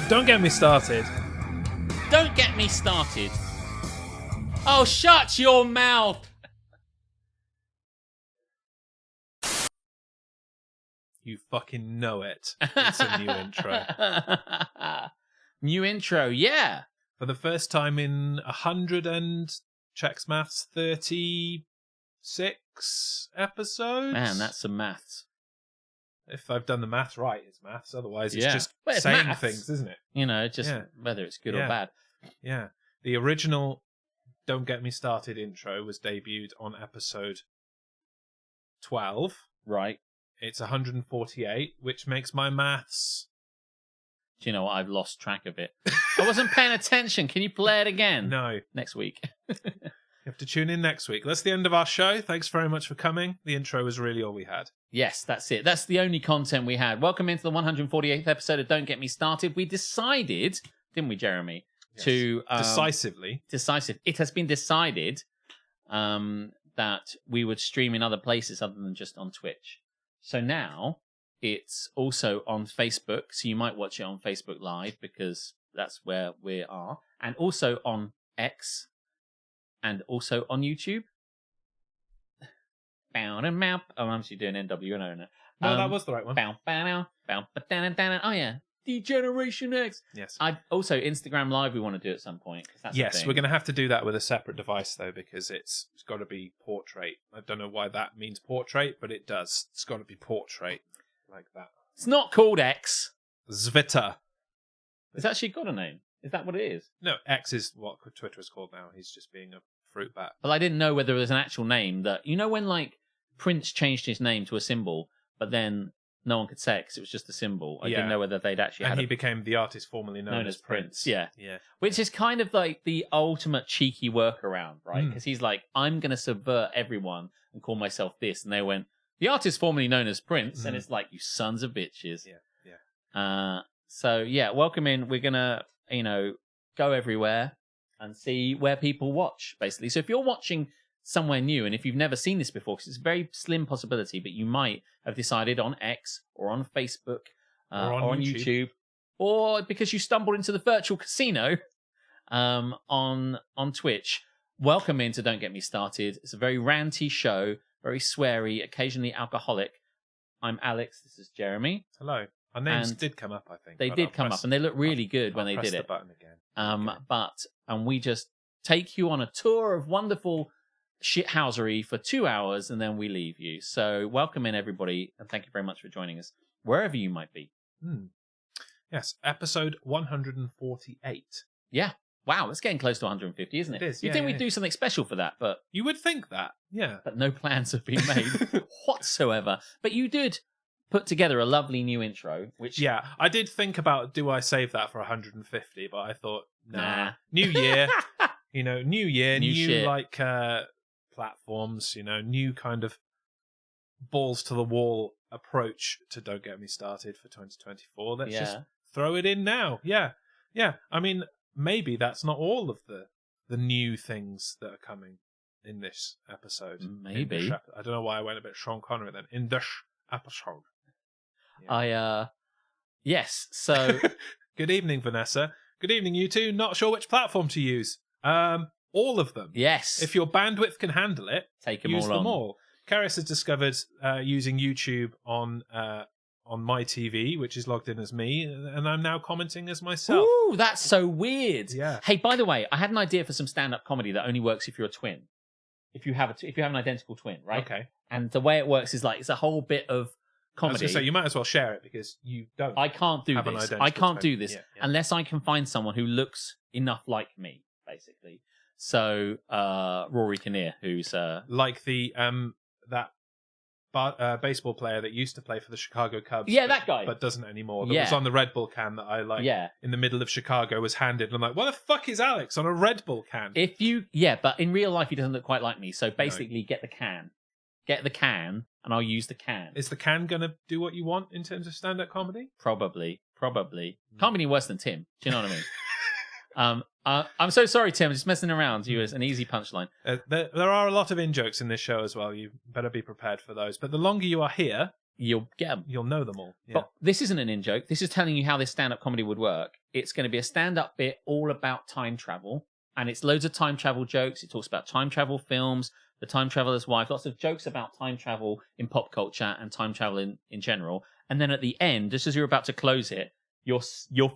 Don't get me started. Don't get me started. Oh, shut your mouth. You fucking know it. It's a new intro. New intro, yeah. For the first time in 100 and, checks maths, 36 episodes? Man, that's some maths. If I've done the math right, it's maths. Otherwise, it's Yeah. just Well, it's saying maths. things, isn't it? You know, just whether it's good or Yeah. bad. Yeah. The original Don't Get Me Started intro was debuted on episode 12. Right. It's 148, which makes my maths... Do you know what? I've lost track of it. I wasn't paying attention. Can you play it again? No. Next week. You have to tune in next week. That's the end of our show. Thanks very much for coming. The intro was really all we had. Yes, that's it. That's the only content we had. Welcome into the 148th episode of Don't Get Me Started. We decided, didn't we, Jeremy? Yes. To Decisive. It has been decided that we would stream in other places other than just on Twitch. So now it's also on Facebook. So you might watch it on Facebook Live because that's where we are. And also on X. And also on YouTube. Bound and mouth. Oh, I'm actually doing NWNO now. No, that was the right one. Oh yeah. Degeneration X. Yes. Also Instagram Live we want to do at some point. That's Yes, we're going to have to do that with a separate device, though, because it's got to be portrait. I don't know why that means portrait, but it does. It's got to be portrait like that. It's not called X. Zvita. It's actually got a name. Is that what it is? No, X is what Twitter is called now. He's just being a fruit bat. Well, I didn't know whether there was an actual name that... You know when, like, Prince changed his name to a symbol, but then no one could say it because it was just a symbol. I didn't know whether they'd actually And he became the artist formerly known as Prince. Yeah. Yeah. Which is kind of like the ultimate cheeky workaround, right? Because he's like, I'm going to subvert everyone and call myself this. And they went, the artist formerly known as Prince. And it's like, you sons of bitches. Yeah. So, yeah, welcome in. We're going to, go everywhere and see where people watch, basically. So if you're watching somewhere new, and if you've never seen this before, because it's a very slim possibility, but you might have decided on X or on Facebook or on YouTube, or because you stumbled into the virtual casino on Twitch, welcome into Don't Get Me Started. It's a very ranty show, very sweary, occasionally alcoholic. I'm Alex. This is Jeremy. Hello. Our names did come up, I think. They did come up, and they look really good when they did it. Button again. And we just take you on a tour of wonderful shithousery for 2 hours, and then we leave you. So welcome in, everybody, and thank you very much for joining us, wherever you might be. Yes, episode 148. Yeah. Wow, it's getting close to 150, isn't it? It is, You'd think we'd do something special for that, but... You would think that, yeah. But no plans have been made whatsoever. But you did put together a lovely new intro, which... Yeah, I did think about, do I save that for 150? But I thought, nah. New year, new year, new shit. like platforms, new kind of balls to the wall approach to Don't Get Me Started for 2024. Let's just throw it in now. Yeah. I mean, maybe that's not all of the new things that are coming in this episode. Maybe. I don't know why I went a bit Sean Connery then. In this episode. Yes, so... Good evening, Vanessa. Good evening, you two. Not sure which platform to use. All of them. Yes. If your bandwidth can handle it, use them on. all. Karis has discovered using YouTube on my TV, which is logged in as me, and I'm now commenting as myself. Ooh, that's so weird. Yeah. Hey, by the way, I had an idea for some stand-up comedy that only works if you're a twin. If you have an identical twin, right? Okay. And the way it works is like it's a whole bit of comedy. I was going to say, you might as well share it because you don't. I can't do have an this. identical I can't twin. do this Yeah. unless I can find someone who looks enough like me, basically. So Rory Kinnear, who's like the that baseball player that used to play for the Chicago Cubs. Yeah, that guy. But doesn't anymore. That was on the Red Bull can that I in the middle of Chicago was handed. And I'm like, what the fuck is Alex on a Red Bull can? But in real life he doesn't look quite like me. So basically get the can. Get the can, and I'll use the can. Is the can going to do what you want in terms of stand-up comedy? Probably. Can't be any worse than Tim. Do you know what I mean? I'm so sorry, Tim. I'm just messing around. You as an easy punchline. There are a lot of in-jokes in this show as well. You better be prepared for those. But the longer you are here, you'll get them. You'll know them all. Yeah. But this isn't an in-joke. This is telling you how this stand-up comedy would work. it's going to be a stand-up bit all about time travel. And it's loads of time travel jokes. It talks about time travel films, the time traveler's wife, lots of jokes about time travel in pop culture and time travel in general. And then at the end, just as you're about to close it, your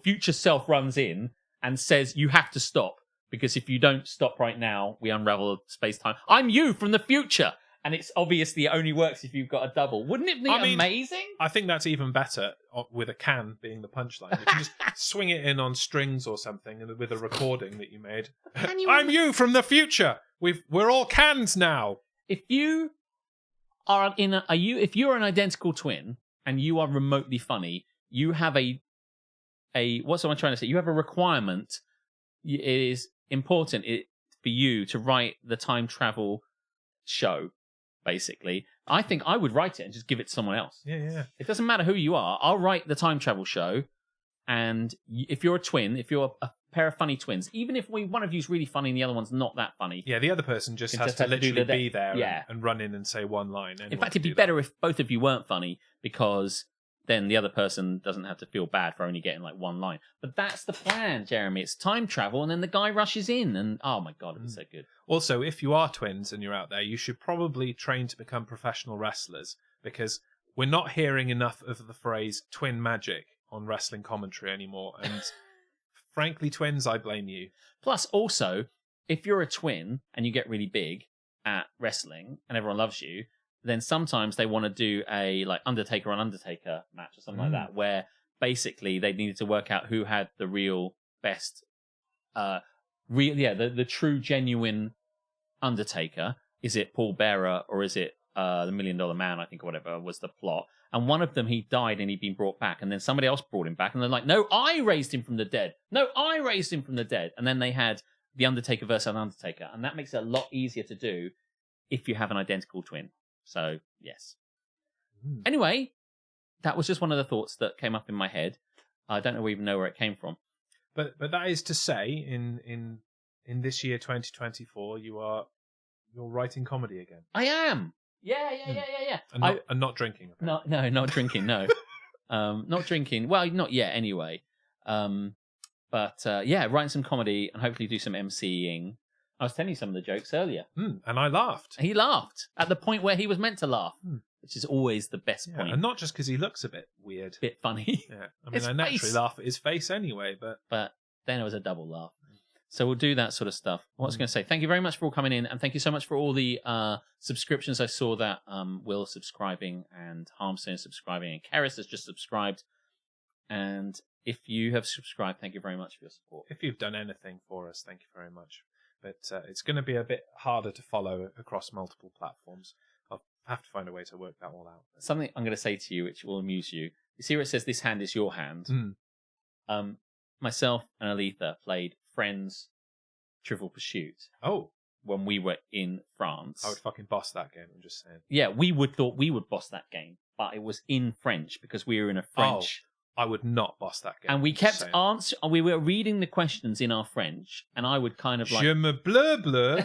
future self runs in and says, you have to stop. Because if you don't stop right now, we unravel space-time. I'm you from the future! And it's obviously it only works if you've got a double. Wouldn't it be amazing? I think that's even better with a can being the punchline. If you just swing it in on strings or something and with a recording that you made. I'm you from the future! We're all cans now! If you are if you're an identical twin and you are remotely funny, you have what's someone trying to say? You have a requirement. It is important for you to write the time travel show, basically. I think I would write it and just give it to someone else. Yeah. It doesn't matter who you are. I'll write the time travel show, and if you're a twin, if you're a pair of funny twins, even if one of you's really funny and the other one's not that funny. Yeah, the other person just has to literally be there and run in and say one line. In fact, it'd be better if both of you weren't funny, because then the other person doesn't have to feel bad for only getting like one line. But that's the plan, Jeremy. It's time travel, and then the guy rushes in, and oh my God, it's so good. Also, if you are twins and you're out there, you should probably train to become professional wrestlers, because we're not hearing enough of the phrase twin magic on wrestling commentary anymore. And frankly, twins, I blame you. Plus, also, if you're a twin and you get really big at wrestling and everyone loves you, then sometimes they want to do a like Undertaker on Undertaker match or something like that, where basically they needed to work out who had the real best, the true genuine Undertaker. Is it Paul Bearer or is it the $1 Million Man? I think, or whatever was the plot. And one of them, he died and he'd been brought back, and then somebody else brought him back, and they're like, "No, I raised him from the dead. No, I raised him from the dead." And then they had the Undertaker versus Undertaker, and that makes it a lot easier to do if you have an identical twin. So, yes. Anyway, that was just one of the thoughts that came up in my head. I don't even know where it came from. But that is to say, in this year, 2024, you're writing comedy again. I am. Yeah. And not drinking. No, not drinking, no. Not drinking. Well, not yet, anyway. But writing some comedy and hopefully do some MCing. I was telling you some of the jokes earlier. And I laughed. He laughed at the point where he was meant to laugh, which is always the best point. And not just because he looks a bit weird. Bit funny. Yeah. I mean, I naturally laugh at his face anyway, but then it was a double laugh. So we'll do that sort of stuff. What I was going to say, thank you very much for all coming in, and thank you so much for all the subscriptions. I saw that Will subscribing, and Harmstone subscribing, and Karis has just subscribed. And if you have subscribed, thank you very much for your support. If you've done anything for us, thank you very much. But it's going to be a bit harder to follow across multiple platforms. I'll have to find a way to work that all out. Something I'm going to say to you, which will amuse you. You see where it says, "This hand is your hand"? Myself and Aletha played Friends Trivial Pursuit. Oh. When we were in France. I would fucking boss that game, I'm just saying. Yeah, we thought we would boss that game, but it was in French because we were in a French... I would not boss that game. And we kept we were reading the questions in our French, and I would kind of like... Je me bleu bleu,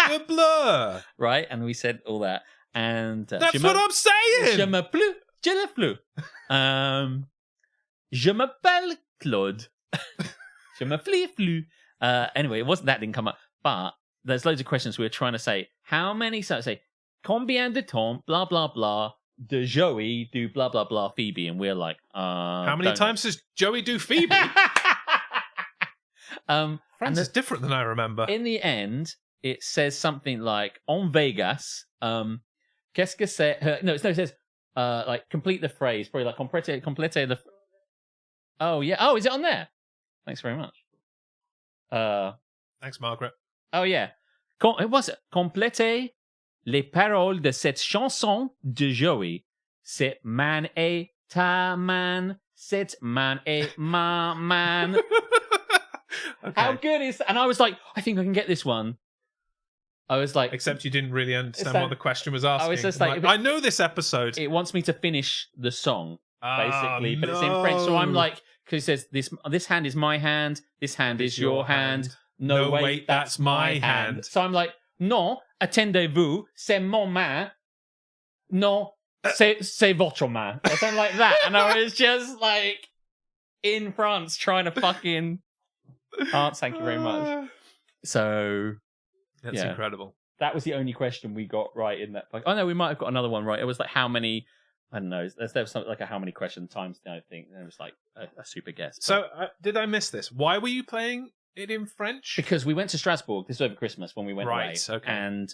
bleu bleu. Right, and we said all that. And that's what I'm saying! Je me bleu, je le flou. Je m'appelle Claude. Je me flie flou. Anyway, it wasn't that didn't come up, but there's loads of questions we were trying to say. How many... So say, combien de temps, blah, blah, blah, de Joey do blah, blah, blah, Phoebe. And we're like, how many times does Joey do Phoebe? Friends is different than I remember. In the end, it says something like, en Vegas, qu'est-ce que c'est... No, it says, like, complete the phrase. Probably like, complete the... Oh, yeah. Oh, is it on there? Thanks very much. Thanks, Margaret. Oh, yeah. Was it? Complétez les paroles de cette chanson de Joey. C'est man et ta man. C'est man et ma man. Okay. How good is... And I was like, I think I can get this one. I was like... Except you didn't really understand what the question was asking. I was just like... I know this episode. It wants me to finish the song, basically, but it's in French. So I'm like... Because it says, this hand is my hand, this hand is your hand. No, wait, that's my hand. So I'm like, non, attendez-vous, c'est mon main. Non, c'est votre main. Or something like that. And I was just like, in France trying to fucking... thank you very much. So... That's incredible. That was the only question we got right in that. Oh no, we might have got another one right. It was like how many? I don't know. There was something like a how many question times. I think and it was like a super guess. So did I miss this? Why were you playing it in French? Because we went to Strasbourg. This was over Christmas when we went away. Okay. And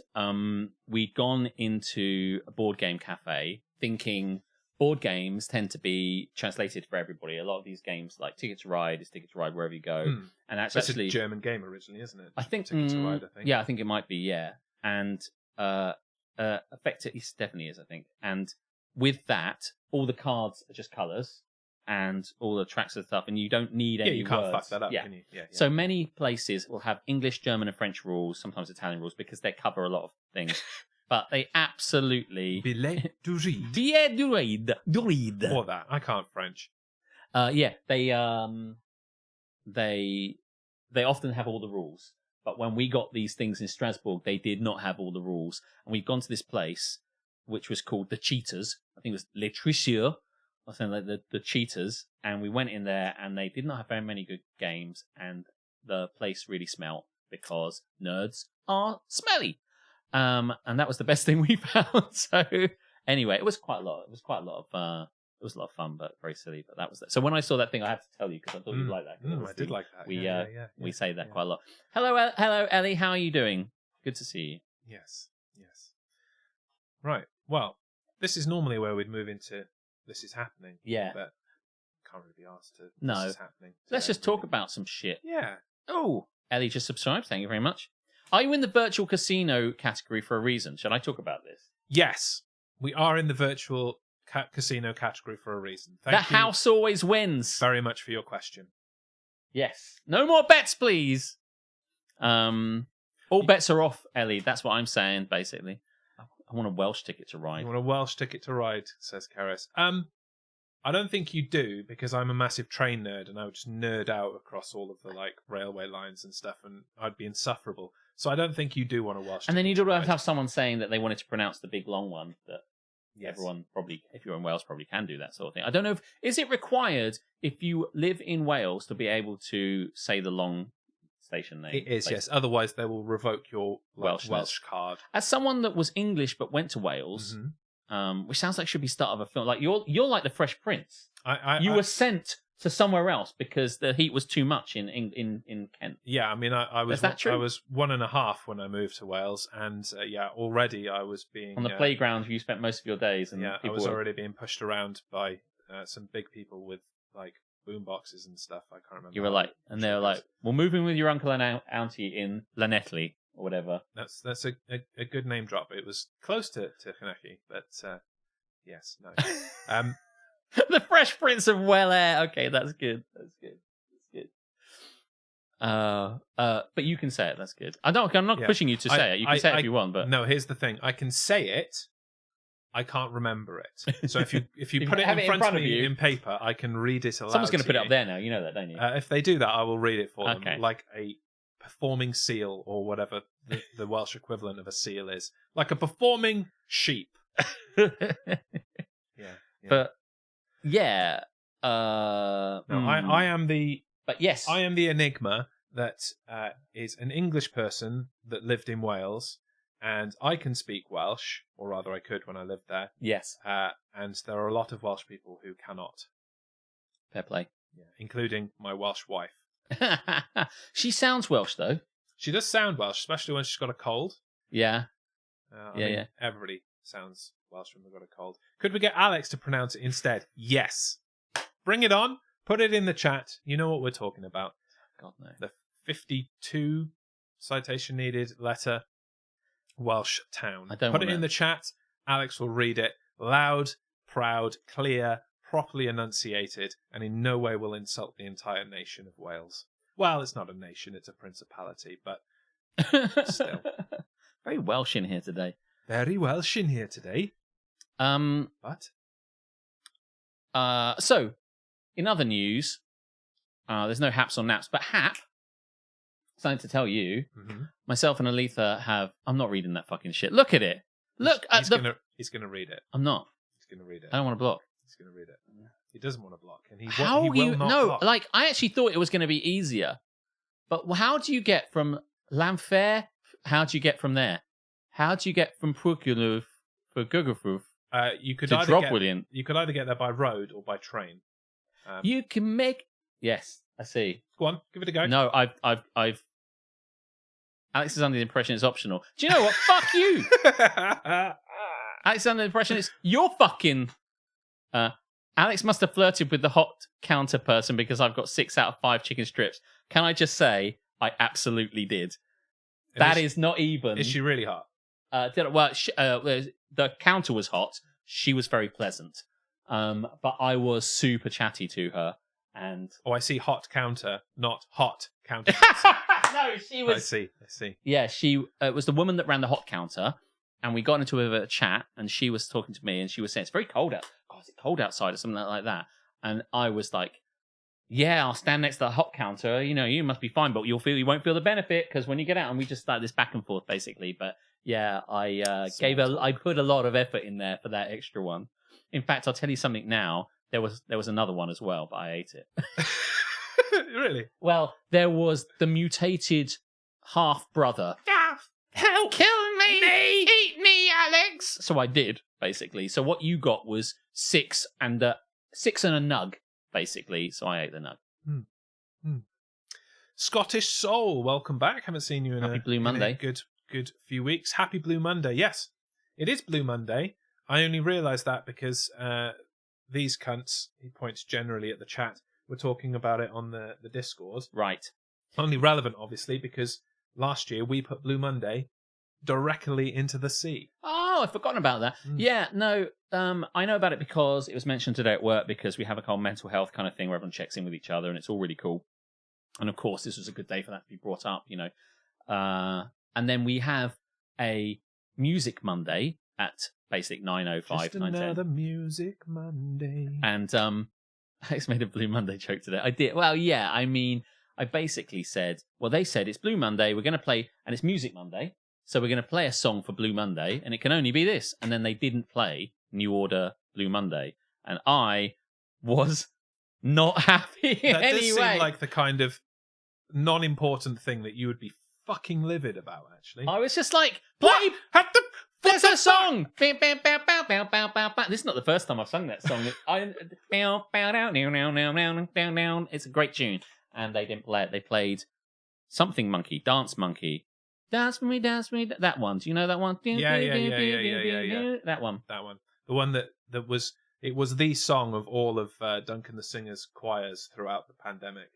we'd gone into a board game cafe thinking board games tend to be translated for everybody. A lot of these games, like Ticket to Ride, is Ticket to Ride wherever you go. And that's actually a German game originally, isn't it? I think Ticket to Ride. I think. Yeah, I think it might be. Yeah, and effectively, definitely is. I think, and with that, all the cards are just colours and all the tracks and stuff, and you don't need any. Yeah, you can't words. fuck that up, can you? Yeah. So many places will have English, German, and French rules, sometimes Italian rules, because they cover a lot of things. But they absolutely... Billet du ride. Billet du ride. Or that. I can't French. Yeah, they often have all the rules. But when we got these things in Strasbourg, they did not have all the rules. And we'd gone to this place, which was called the Cheaters. I think it was Les Tricheurs, or something like the Cheaters. And we went in there, and they did not have very many good games. And the place really smelt, because nerds are smelly. And that was the best thing we found. So anyway, it was quite a lot. It was a lot of fun, but very silly. But that was that. So when I saw that thing, I had to tell you because I thought you'd like that. I did like that. We say that quite a lot. Hello, Ellie. How are you doing? Good to see you. Yes. Right. Well, this is normally where we'd move into This Is Happening. Yeah. But can't really be asked to. No. This Is Happening. Let's just talk about some shit. Yeah. Oh, Ellie just subscribed. Thank you very much. Are you in the virtual casino category for a reason? Should I talk about this? Yes, we are in the virtual casino category for a reason. Thank you house always wins. very much for your question. Yes. No more bets, please. All bets are off, Ellie. That's what I'm saying, basically. I want a Welsh ticket to ride. You want a Welsh ticket to ride, says Karis. I don't think you do, because I'm a massive train nerd, and I would just nerd out across all of the railway lines and stuff, and I'd be insufferable. So I don't think you do want a Welsh. And then you'd always have someone saying that they wanted to pronounce the big long one. That yes. Everyone probably, if you're in Wales, probably can do that sort of thing. I don't know is it required if you live in Wales to be able to say the long station name? It is, yes. Otherwise, they will revoke your Welsh card. As someone that was English but went to Wales, which sounds like should be start of a film. Like you're like the Fresh Prince. You were sent to somewhere else because the heat was too much in Kent. Yeah, I mean, I was. Is that true? I was 1.5 when I moved to Wales, and already I was being on the playground. You spent most of your days, and I was already being pushed around by some big people with boom boxes and stuff. I can't remember. You were like, and they were like, "We'll move in with your uncle and auntie in Llanelli or whatever." That's a good name drop. It was close to Llanelli, but yes, no. The Fresh Prince of Well Air. Okay, that's good. But you can say it. That's good. I'm not pushing you to say it. You can say it if you want. But no, here's the thing. I can say it. I can't remember it. So if you put it in front of me in paper, I can read it aloud. Someone's going to put it up there now. You know that, don't you? If they do that, I will read it for them, like a performing seal or whatever the Welsh equivalent of a seal is, like a performing sheep. But. Yeah. No, I am the. But yes, I am the enigma that is an English person that lived in Wales, and I can speak Welsh, or rather, I could when I lived there. Yes. And there are a lot of Welsh people who cannot. Fair play. Yeah, including my Welsh wife. She sounds Welsh, though. She does sound Welsh, especially when she's got a cold. Yeah. Yeah. Everybody sounds Welsh when they've got a cold. Could we get Alex to pronounce it instead? Yes. Bring it on. Put it in the chat. You know what we're talking about. God, no. The 52 citation needed letter Welsh town. Put it in the chat. Alex will read it loud, proud, clear, properly enunciated, and in no way will insult the entire nation of Wales. Well, it's not a nation, it's a principality, but still. Very Welsh in here today. Very Welsh in here today. But? So, in other news, there's no haps or naps, but Hap, something to tell you, myself and Aletha have... I'm not reading that fucking shit. Look at it. Look at He's going to read it. I'm not. He's going to read it. I don't want to block. He's going to read it. He doesn't want to block, and he How will you not no? block. Like I actually thought it was going to be easier, but how do you get from Lanfair? How do you get from there? How do you get from Procureur for Guggerfoof You could to either Droplin? you could either get there by road or by train. You can make. Yes, I see. Go on, give it a go. No, I've. Alex is under the impression it's optional. Do you know what? Fuck you. Alex is under the impression it's your fucking. Alex must have flirted with the hot counter person because I've got 6 out of 5 chicken strips. Can I just say I absolutely did? That is not even. Is she really hot? The counter was hot. She was very pleasant. But I was super chatty to her. And I see hot counter, not hot counter. no, she was. I see. Yeah, she was the woman that ran the hot counter, and we got into a bit of a chat, and she was talking to me, and she was saying it's very cold out. Oh, is it cold outside or something like that? And I was like, yeah, I'll stand next to the hot counter. You know, you must be fine, but you won't feel the benefit because when you get out, and we just started this back and forth basically. But yeah, I I put a lot of effort in there for that extra one. In fact, I'll tell you something now. There was another one as well, but I ate it. Really? Well, there was the mutated half brother. Help! Kill me! Eat me, Alex! So I did, basically. So what you got was 6 and a nug, basically. So I ate the nug. Scottish Soul, welcome back. Haven't seen you in Happy Blue Monday. Good few weeks. Happy Blue Monday. Yes, it is Blue Monday. I only realised that because these cunts, he points generally at the chat, we're talking about it on the Discord. Right. Only relevant, obviously, because last year we put Blue Monday directly into the sea. Oh, I've forgotten about that. Yeah, no, I know about it because it was mentioned today at work because we have a whole mental health kind of thing where everyone checks in with each other and it's all really cool. And of course, this was a good day for that to be brought up, you know. And then we have a Music Monday at basic 9:05, 9:10. Just another Music Monday. And Alex made a Blue Monday joke today. I did. Well, yeah, I mean, I basically said, well, they said it's Blue Monday, we're going to play, and it's Music Monday, so we're going to play a song for Blue Monday, and it can only be this. And then they didn't play New Order Blue Monday. And I was not happy that anyway. does seem like the kind of non-important thing that you would be fucking livid about, actually. I was just like, play! There's a song! This is not the first time I've sung that song. It's a great tune. And they didn't play it. They played Something Monkey, Dance Monkey. Dance for me, dance for me. That one. Do you know that one? Yeah. That one. That one. The one that was... It was the song of all of Duncan the Singer's choirs throughout the pandemic.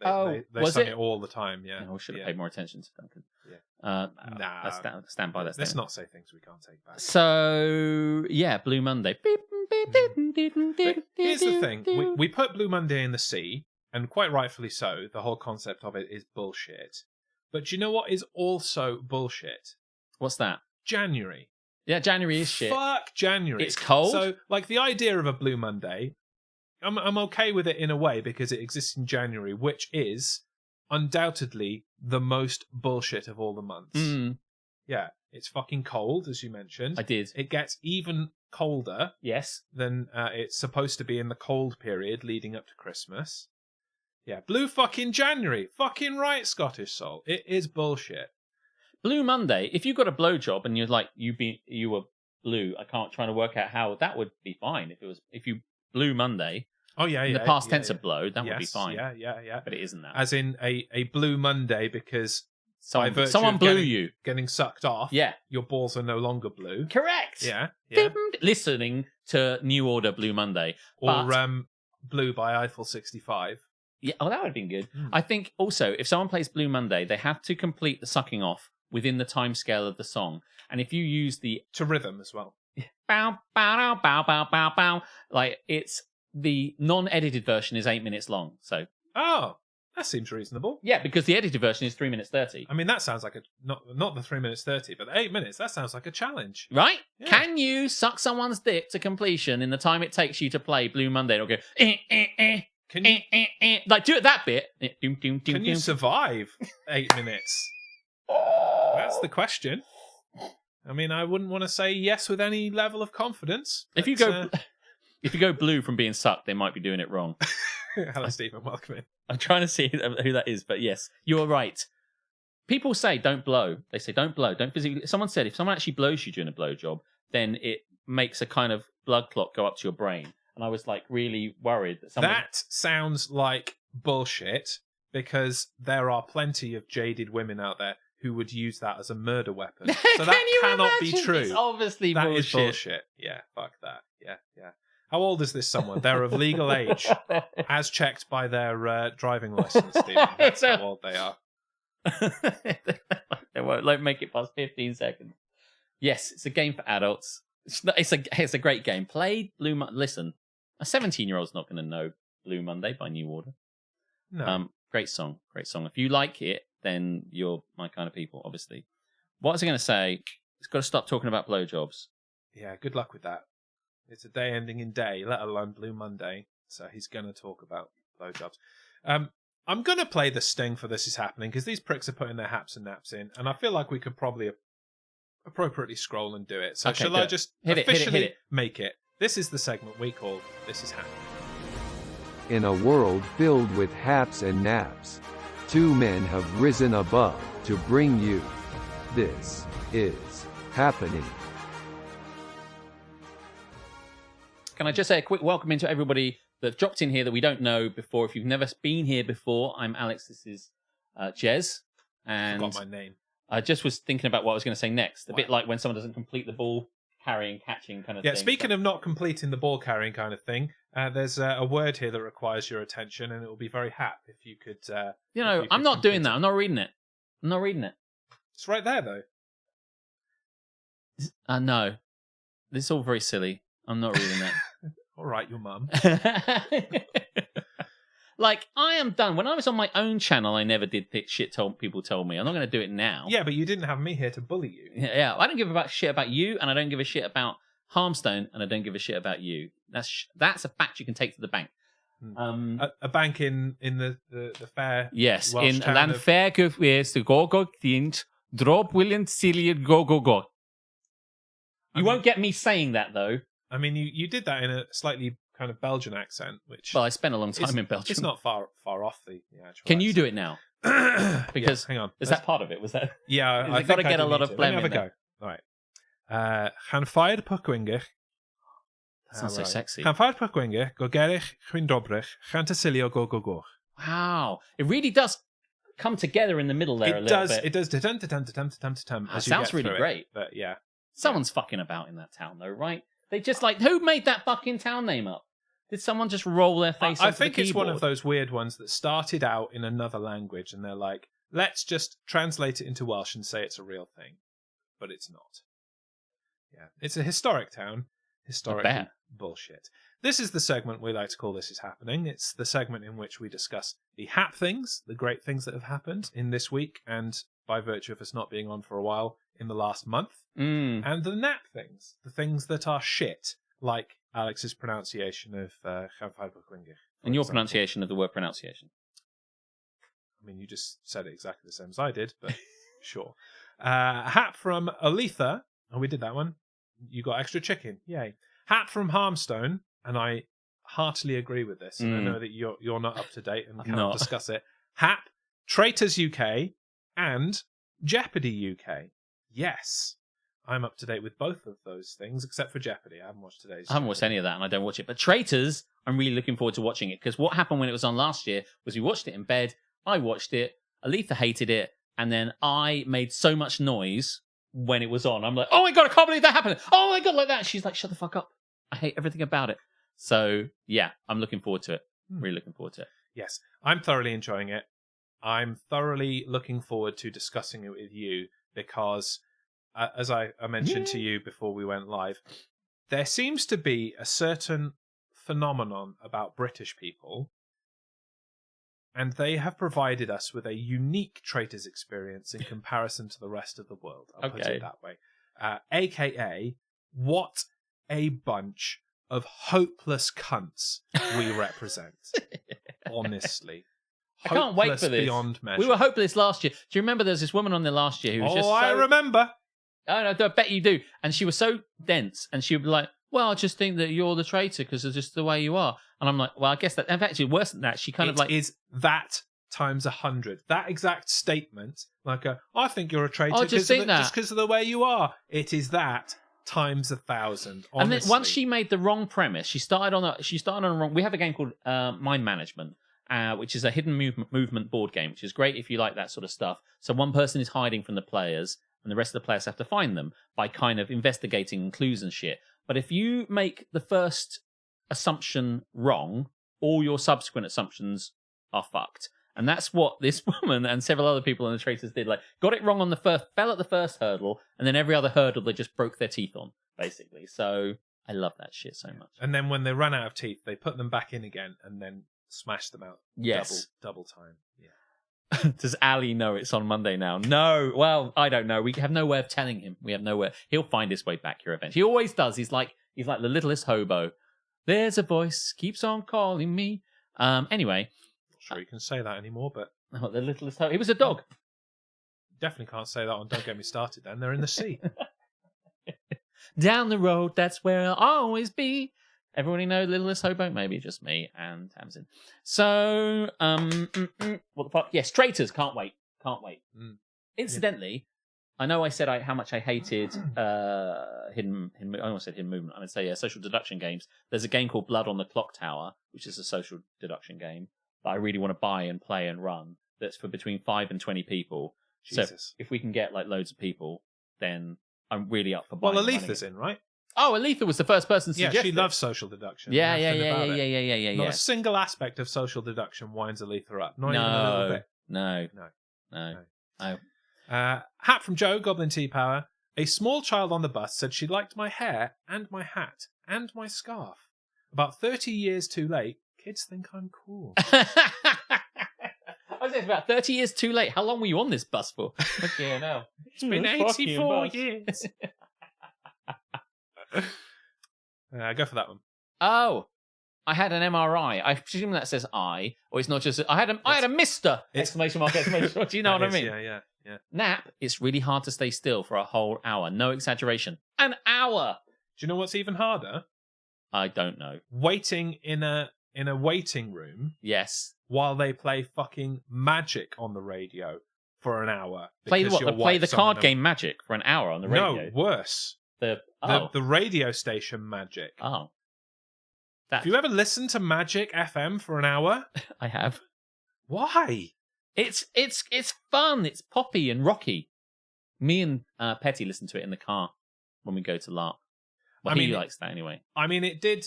They was sung it it all the time, yeah. I should have paid more attention to Duncan. Yeah. Let's stand by that. Let's not say things we can't take back. So, yeah, Blue Monday. But here's the thing. We put Blue Monday in the sea, and quite rightfully so. The whole concept of it is bullshit. But do you know what is also bullshit? What's that? January. Yeah, January is shit. Fuck January. It's cold. So, like, the idea of a Blue Monday, I'm okay with it in a way because it exists in January, which is undoubtedly the most bullshit of all the months. Yeah, it's fucking cold, as you mentioned. I did. It gets even colder. Yes. Than it's supposed to be in the cold period leading up to Christmas. Yeah, Blue fucking January. Fucking right, Scottish Soul. It is bullshit. Blue Monday, if you got a blowjob and you're like, you were blue, I can't try to work out how, that would be fine. If you Blue Monday. Oh, yeah, in the past tense of blow, that would be fine. Yeah. But it isn't that. As in a Blue Monday because someone blew you. Getting sucked off. Yeah. Your balls are no longer blue. Correct. Yeah. Listening to New Order Blue Monday. Or Blue by Eiffel 65. Yeah, that would have been good. I think also, if someone plays Blue Monday, they have to complete the sucking off within the time scale of the song. And if you use to rhythm as well. Bow, bow, bow, bow, bow, bow. Like, it's the non-edited version is 8 minutes long. So. Oh, that seems reasonable. Yeah, because the edited version is 3 minutes 30. I mean, that sounds like not the 3 minutes 30, but the 8 minutes. That sounds like a challenge, right? Yeah. Can you suck someone's dick to completion in the time it takes you to play Blue Monday? It'll go. Can you like do it that bit? Can you survive 8 minutes? That's the question. I mean, I wouldn't want to say yes with any level of confidence. If you go, If you go blue from being sucked, they might be doing it wrong. Hello, Stephen. Welcome in. I'm trying to see who that is, but yes, you're right. People say don't blow. They say don't blow. Don't physically. Someone said if someone actually blows you during a blowjob, then it makes a kind of blood clot go up to your brain. And I was like really worried that someone... That sounds like bullshit because there are plenty of jaded women out there who would use that as a murder weapon. So that cannot be true. It's obviously that bullshit. Is bullshit. Yeah, fuck that. Yeah. How old is this someone? They're of legal age, as checked by their driving license, Stephen. That's how old they are. They won't make it past 15 seconds. Yes, it's a game for adults. It's a great game. Play Blue Monday. Listen, a 17-year-old's not going to know Blue Monday by New Order. No. Great song. If you like it, then you're my kind of people, obviously. What was I going to say? It's got to stop talking about blowjobs. Yeah, good luck with that. It's a day ending in day, let alone Blue Monday. So he's going to talk about blowjobs. I'm going to play the sting for This Is Happening because these pricks are putting their haps and naps in. And I feel like we could probably appropriately scroll and do it. So shall I just officially make it? This is the segment we call This Is Happening. In a world filled with haps and naps, two men have risen above to bring you This Is Happening. Can I just say a quick welcome into everybody that dropped in here that we don't know before? If you've never been here before, I'm Alex. This is Jez. And I forgot my name. I just was thinking about what I was going to say next. A bit like when someone doesn't complete the ball carrying, catching kind of thing. Yeah, speaking of not completing the ball carrying kind of thing, there's a word here that requires your attention, and it will be very hap if you could... I'm not doing that. I'm not reading it. It's right there, though. No. This is all very silly. I'm not reading that. All right, your mum. Like, I am done. When I was on my own channel, I never did shit people told me. I'm not going to do it now. Yeah, but you didn't have me here to bully you. Yeah, I don't give a shit about you, and I don't give a shit about Harmstone, and I don't give a shit about you. That's a fact you can take to the bank. A bank in the fair. Yes, Welsh in town Landfairkirk is the go dient drop William Cillian go. You won't get me saying that though. I mean, you did that in a slightly kind of Belgian accent, which... Well, I spent a long time in Belgium. It's not far off the actual Can you accent. do it now? Because hang on. Is that part of it? Was that? Yeah, I've got to get a lot of phlegm in there. All right. Han ffair pwcwingich. That sounds so sexy. Han ffair pwcwingich, go gerich, chwyn dobrich, chan tasilio go. Wow. It really does come together in the middle there a little bit. It does. That sounds really great. But yeah. Someone's fucking about in that town though, right? They just who made that fucking town name up? Did someone just roll their face onto I think the it's keyboard? one of those weird ones that started out in another language and they're like, let's just translate it into Welsh and say it's a real thing. But it's not. Yeah. It's a historic town. Historic bullshit. This is the segment we like to call This Is Happening. It's the segment in which we discuss the hap things, the great things that have happened in this week, and by virtue of us not being on for a while, in the last month. And the nap things, the things that are shit, like Alex's pronunciation of Chanfeidbergwingich. And your pronunciation of the word pronunciation. I mean, you just said it exactly the same as I did, but sure. Hat from Olitha. Oh, we did that one. You got extra chicken. Yay. Hat from Harmstone, and I heartily agree with this. And I know that you're not up to date and cannot discuss it. Hap, Traitors UK, and Jeopardy UK. Yes. I'm up to date with both of those things, except for Jeopardy. I haven't watched today's. I haven't watched any of that, and I don't watch it. But Traitors, I'm really looking forward to watching it, because what happened when it was on last year was we watched it in bed, I watched it, Aletha hated it, and then I made so much noise when it was on. I'm like, oh my God, I can't believe that happened. Oh my God, like that. She's like, shut the fuck up. I hate everything about it. So, yeah, I'm looking forward to it. Really looking forward to it. Yes, I'm thoroughly enjoying it. I'm thoroughly looking forward to discussing it with you because, as I mentioned to you before we went live, there seems to be a certain phenomenon about British people, and they have provided us with a unique Traitors experience in comparison to the rest of the world. I'll put it that way. AKA, what a bunch of hopeless cunts we represent. Honestly. I can't wait for this. Beyond measure. We were hopeless last year. Do you remember there was this woman on there last year who was just I remember. I bet you do. And she was so dense, and she would be like, well, I just think that you're the traitor because it's just the way you are. And I'm like, well, I guess that, and actually worse than that, she kind of like... It is that times 100. That exact statement, like, I think you're a traitor just because of the way you are. It is that times 1,000, honestly. And then once she made the wrong premise, she started on a wrong... We have a game called Mind Management, which is a hidden movement board game, which is great if you like that sort of stuff. So one person is hiding from the players, and the rest of the players have to find them by kind of investigating clues and shit. But if you make the first assumption wrong, all your subsequent assumptions are fucked. And that's what this woman and several other people in the traitors did. Like, got it wrong on the first, fell at the first hurdle, and then every other hurdle they just broke their teeth on, basically. So I love that shit so much. And then when they ran out of teeth, they put them back in again and then smashed them out. Yes. Double time. Yeah. Does Ali know it's on Monday now? No. Well, I don't know. We have no way of telling him. We have nowhere. He'll find his way back here eventually. He always does. He's like the littlest hobo. There's a voice keeps on calling me. Anyway. Not sure you can say that anymore, but... Oh, the littlest hobo. He was a dog. Definitely can't say that on Don't Get Me Started then. They're in the sea. Down the road, that's where I'll always be. Everybody know Littlest Hobo? Maybe just me and Tamsin. So, what the fuck? Yes, traitors. Can't wait. Incidentally, I know I said how much I hated hidden. I almost said hidden movement. I would say social deduction games. There's a game called Blood on the Clock Tower, which is a social deduction game that I really want to buy and play and run. That's for between 5 and 20 people. Jesus. So if we can get like loads of people, then I'm really up for buying. Well, Aletha's in, right? Oh, Aletha was the first person to suggest she loves social deduction. Yeah. Not a single aspect of social deduction winds Aletha up. Not even a little bit. No. Hat from Joe, Goblin Tea Power. A small child on the bus said she liked my hair and my hat and my scarf. About 30 years too late, kids think I'm cool. I was saying, about 30 years too late. How long were you on this bus for? Okay, no. It's been 84 years. Go for that one. Oh, I had an MRI. I presume that says I, or it's not just. I had a Mister! Exclamation mark! Exclamation mark! Do you know what I mean? Yeah. Nap. It's really hard to stay still for a whole hour. No exaggeration. An hour. Do you know what's even harder? I don't know. Waiting in a waiting room. Yes. While they play fucking Magic on the radio for an hour. Play the card game Magic for an hour on the radio. No, worse. The radio station Magic. Oh. Have you ever listened to Magic FM for an hour? I have. Why? It's fun. It's poppy and rocky. Me and Petty listen to it in the car when we go to LARP. Well, he likes that anyway. I mean, it did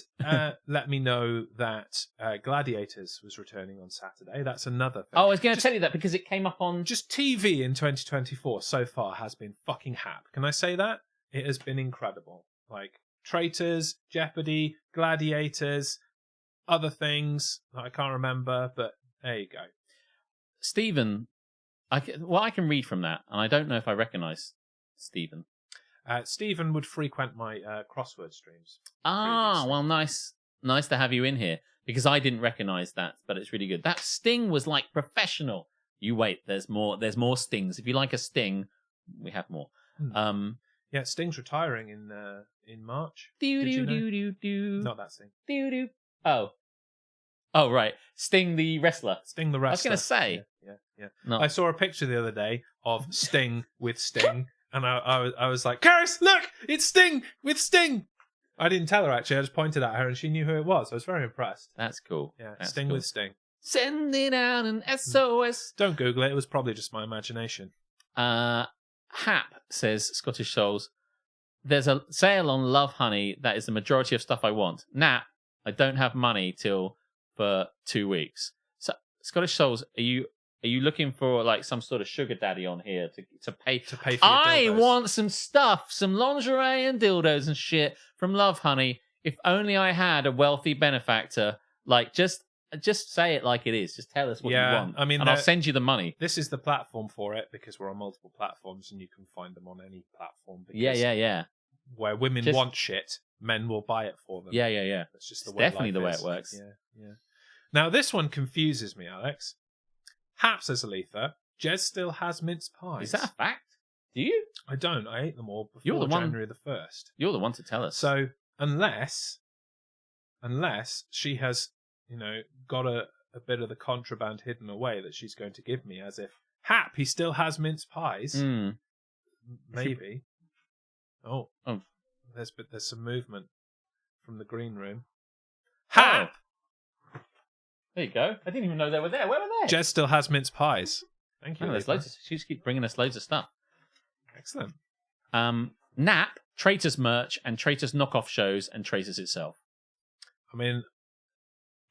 let me know that Gladiators was returning on Saturday. That's another thing. Oh, I was going to tell you that because it came up on... Just TV in 2024 so far has been fucking hap. Can I say that? It has been incredible. Like, Traitors, Jeopardy, Gladiators, other things that I can't remember, but there you go. Stephen, I can read from that, and I don't know if I recognise Stephen. Stephen would frequent my crossword streams. Well, nice to have you in here, because I didn't recognise that, but it's really good. That sting was like professional. You wait, there's more stings. If you like a sting, we have more. Yeah, Sting's retiring in March. Not that Sting. Oh, right. Sting the wrestler. Sting the wrestler. I was going to say. Yeah. No. I saw a picture the other day of Sting with Sting, and I was like, Karis, look! It's Sting with Sting! I didn't tell her, actually. I just pointed at her, and she knew who it was. I was very impressed. That's cool. Yeah, That's Sting cool. with Sting. Sending out an SOS. Don't Google it. It was probably just my imagination. Hap says, Scottish Souls, there's a sale on Love Honey that is the majority of stuff I want. Nap, I don't have money for 2 weeks. So, Scottish Souls, are you looking for like some sort of sugar daddy on here to pay for your I dildos? want some stuff, some lingerie and dildos and shit from Love Honey. If only I had a wealthy benefactor. Like, just say it like it is. Just tell us what you want. I mean, and I'll send you the money. This is the platform for it because we're on multiple platforms and you can find them on any platform. Yeah. Where women want shit, men will buy it for them. Yeah. That's just the way the way it works. Yeah. Now, this one confuses me, Alex. Hap says Aletha, Jez still has mince pies. Is that a fact? Do you? I don't. I ate them all before January the 1st. You're the one to tell us. So, unless she has, got a bit of the contraband hidden away that she's going to give me, as if, Hap, he still has mince pies. Maybe. Oh. There's some movement from the green room. Hap! Oh. There you go. I didn't even know they were there. Where were they? Jez still has mince pies. Thank you. Oh, there's loads. She just keeps bringing us loads of stuff. Excellent. Nap, Traitors merch, and Traitors knockoff shows, and Traitors itself. I mean,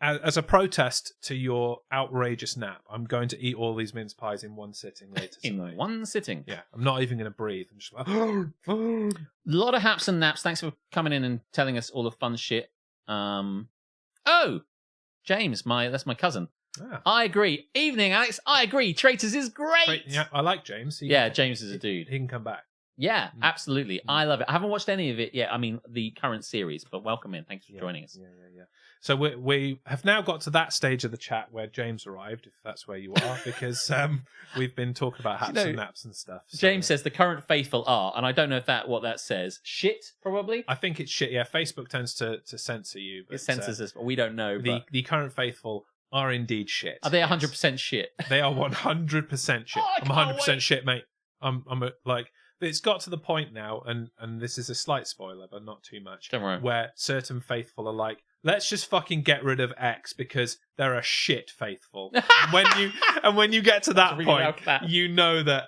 as a protest to your outrageous nap, I'm going to eat all these mince pies in one sitting later tonight. In one sitting? Yeah, I'm not even going to breathe. I'm just like, a lot of haps and naps. Thanks for coming in and telling us all the fun shit. James, that's my cousin. Ah. I agree. Evening, Alex. I agree. Traitors is great. Yeah, I like James. James is a dude. He can come back. Yeah, absolutely. I love it. I haven't watched any of it yet. I mean, the current series, but welcome in. Thanks for joining us. Yeah. So we have now got to that stage of the chat where James arrived, if that's where you are, because we've been talking about haps and naps and stuff. So. James says the current faithful are, and I don't know if what that says. Shit, probably? I think it's shit, yeah. Facebook tends to censor you. But, it censors us, but we don't know. The current faithful are indeed shit. Are they 100% shit? They are 100% shit. I'm 100% shit, mate. I'm like... It's got to the point now, and this is a slight spoiler, but not too much, don't worry, where certain faithful are like, let's just fucking get rid of X because they're a shit faithful. and when you get to that point, you know that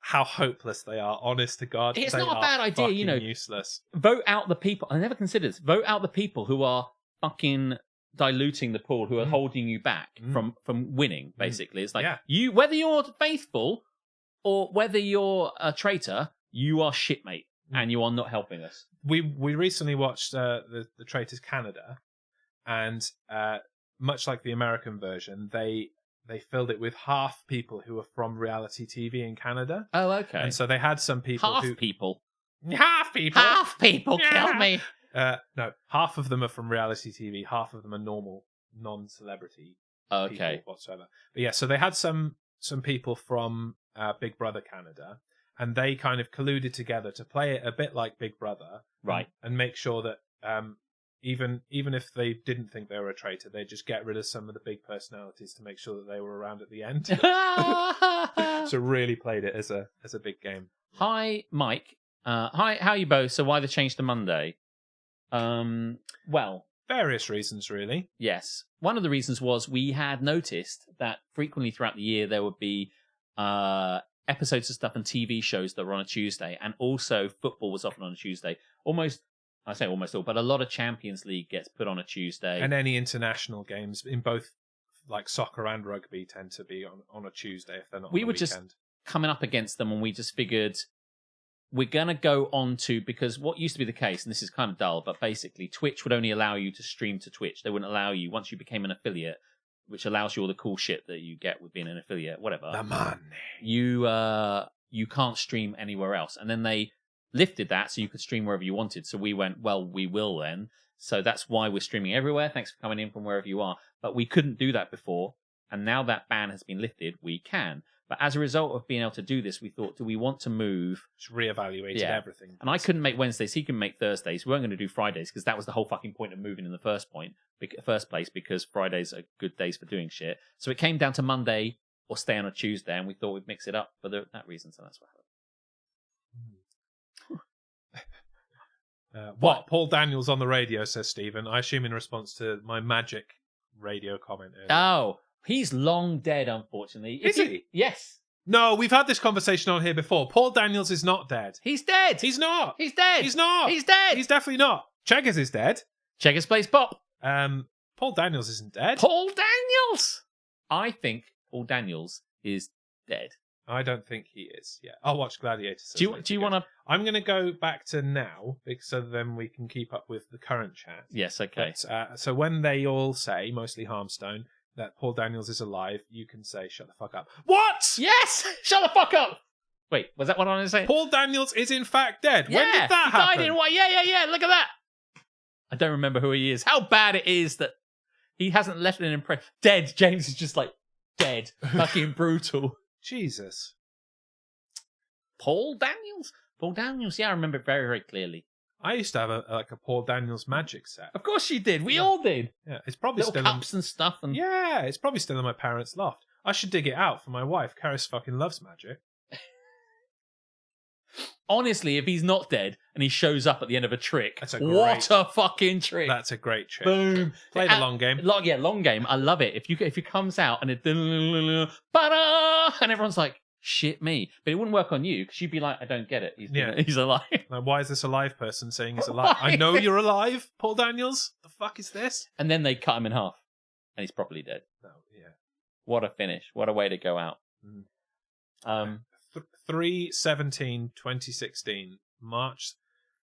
how hopeless they are, honest to God. It's not a bad idea, useless. Vote out the people. I never considered this. Vote out the people who are fucking diluting the pool, who are holding you back from winning, basically. It's like, whether you're faithful... or whether you're a traitor, you are shit, mate, and you are not helping us. We recently watched the Traitors Canada, and much like the American version, they filled it with half people who are from reality TV in Canada. Oh, okay. And so they had some people Half people yeah. kill me. No, half of them are from reality TV, half of them are normal, non-celebrity people whatsoever. But yeah, so they had some people from Big Brother Canada, and they kind of colluded together to play it a bit like Big Brother, right? And make sure that even if they didn't think they were a traitor, they just get rid of some of the big personalities to make sure that they were around at the end. So really played it as a big game. Hi, Mike. Hi, how are you both? So why the change to Monday? Well, various reasons, really. Yes. One of the reasons was we had noticed that frequently throughout the year there would be episodes of stuff and TV shows that were on a Tuesday, and also football was often on a Tuesday. I say almost all, but a lot of Champions League gets put on a Tuesday. And any international games in both like soccer and rugby tend to be on a Tuesday if they're not on the weekend. Just coming up against them, and we just figured we're going to go on to, because what used to be the case, and this is kind of dull, but basically Twitch would only allow you to stream to Twitch. They wouldn't allow you, once you became an affiliate, which allows you all the cool shit that you get with being an affiliate, whatever. The money. You can't stream anywhere else. And then they lifted that so you could stream wherever you wanted. So we went, well, we will then. So that's why we're streaming everywhere. Thanks for coming in from wherever you are. But we couldn't do that before. And now that ban has been lifted, we can. But as a result of being able to do this, we thought, do we want to move? Just reevaluated everything. And I couldn't make Wednesdays. He can make Thursdays. We weren't going to do Fridays because that was the whole fucking point of moving in the first place, because Fridays are good days for doing shit. So it came down to Monday or stay on a Tuesday, and we thought we'd mix it up for that reason. So that's what happened. What? Paul Daniels on the radio, says Stephen. I assume in response to my magic radio comment earlier. Oh. He's long dead, unfortunately. Is he? Yes. No, we've had this conversation on here before. Paul Daniels is not dead. He's dead. He's not. He's dead. He's not. He's dead. He's definitely not. Cheggers is dead. Cheggers plays Pop. Paul Daniels isn't dead. Paul Daniels! I think Paul Daniels is dead. I don't think he is. Yeah, I'll watch Gladiator. Do you want to? I'm going to go back to now, so then we can keep up with the current chat. Yes, okay. But, so when they all say, mostly Harmstone, that Paul Daniels is alive, you can say, shut the fuck up. What? Yes! Shut the fuck up! Wait, was that what I was saying? Paul Daniels is in fact dead. Yeah, when did that happen? Died in what? Yeah, look at that. I don't remember who he is. How bad it is that he hasn't left an impression. Dead. James is just like, dead. Fucking brutal. Jesus. Paul Daniels? Paul Daniels, yeah, I remember it very, very clearly. I used to have a Paul Daniels magic set. Of course you did. We all did. Yeah, it's probably Little still cups and stuff. And yeah, it's probably still in my parents' loft. I should dig it out for my wife. Karis fucking loves magic. honestly, if he's not dead and he shows up at the end of a trick, what a fucking trick! That's a great trick. Boom. Play the long game. Long game. I love it. If he comes out and it and everyone's like, shit me, but it wouldn't work on you because you'd be like, I don't get it. He's alive. Like, why is this a live person saying he's alive? I know you're alive, Paul Daniels. The fuck is this? And then they cut him in half, and he's properly dead. Oh, yeah. What a finish! What a way to go out. 3/17/2016, March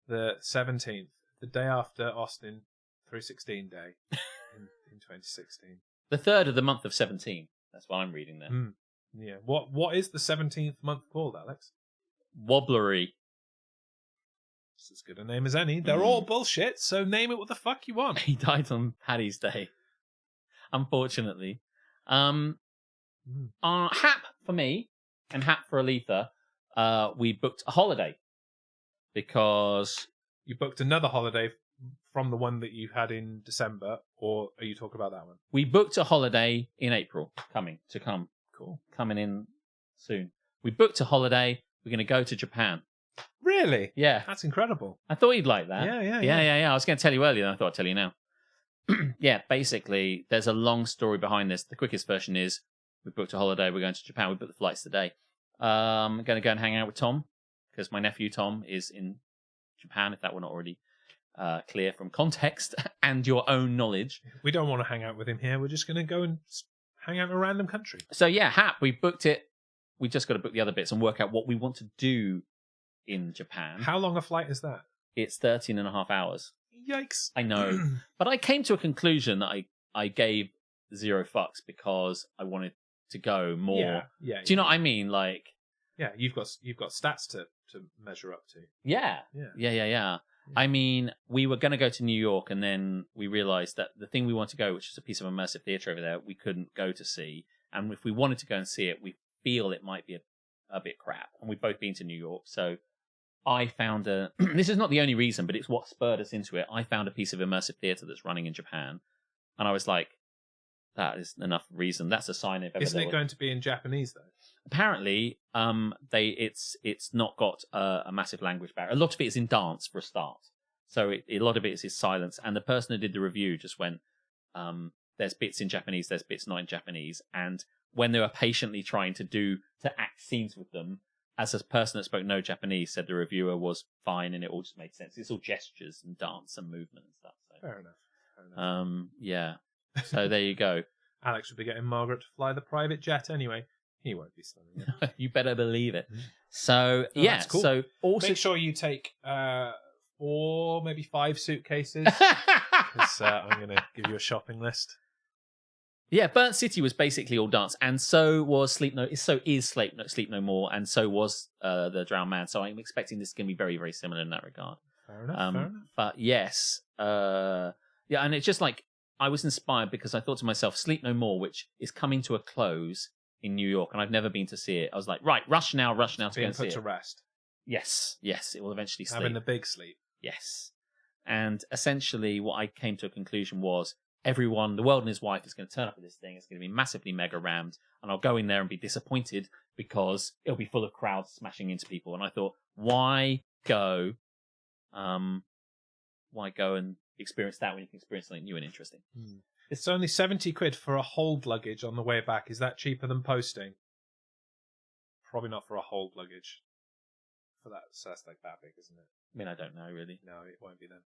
the 17th, the day after Austin 316 Day in 2016. The 3rd of the month of 17. That's what I'm reading there. Yeah. What is the 17th month called, Alex? Wobblery. It's as good a name as any. They're all bullshit, so name it what the fuck you want. He died on Paddy's Day, unfortunately. Hap for me and Hap for Aletha, we booked a holiday because... You booked another holiday from the one that you had in December, or are you talking about that one? We booked a holiday in April, coming. Cool. Coming in soon. We booked a holiday. We're going to go to Japan. Really? Yeah. That's incredible. I thought you'd like that. Yeah. I was going to tell you earlier, and I thought I'd tell you now. Yeah, basically, there's a long story behind this. The quickest version is we booked a holiday. We're going to Japan. We booked the flights today. I'm going to go and hang out with Tom because my nephew Tom is in Japan, if that were not already clear from context and your own knowledge. We don't want to hang out with him here. We're just going to go and hang out in a random country. So yeah, Hap, we booked it. We just got to book the other bits and work out what we want to do in Japan. How long a flight is that? It's 13 and a half hours. Yikes. I know. But I came to a conclusion that I gave 0 fucks because I wanted to go more. Yeah. Do you know what I mean? Like, yeah, you've got stats to measure up to. Yeah. I mean, we were going to go to New York, and then we realized that the thing we wanted to go, which is a piece of immersive theatre over there, we couldn't go to see. And if we wanted to go and see it, we feel it might be a bit crap. And we've both been to New York, so I found this is not the only reason, but it's what spurred us into it. I found a piece of immersive theatre that's running in Japan, and I was like, that is enough reason. That's a sign if ever. Isn't it going to be in Japanese though? Apparently, it's not got a massive language barrier. A lot of it is in dance for a start, so a lot of it is silence. And the person who did the review just went, "There's bits in Japanese, there's bits not in Japanese." And when they were patiently trying to act scenes with them, as a person that spoke no Japanese said the reviewer was fine and it all just made sense. It's all gestures and dance and movement and stuff. So. Fair enough. Yeah. So there you go. Alex will be getting Margaret to fly the private jet anyway. He won't be selling it. You better believe it. So yeah, that's cool. So also make sure you take 4, maybe 5 suitcases. Because I'm going to give you a shopping list. Yeah, Burnt City was basically all dance, and so was Sleep No More, and so was The Drowned Man. So I'm expecting this is going to be very, very similar in that regard. Fair enough. But yes, yeah, and it's just like I was inspired because I thought to myself, Sleep No More, which is coming to a close in New York, and I've never been to see it. I was like, right, rush now to go and see it. Being put to rest. Yes, it will eventually sleep. Having the big sleep. Yes, and essentially, what I came to a conclusion was. Everyone, the world and his wife is going to turn up at this thing. It's going to be massively mega rammed, and I'll go in there and be disappointed because it'll be full of crowds smashing into people. And I thought, why go and experience that when you can experience something new and interesting? It's only 70 quid for a hold luggage on the way back. Is that cheaper than posting? Probably not for a hold luggage. For that, so that's like that big, isn't it? I mean, I don't know really. No, it won't be then.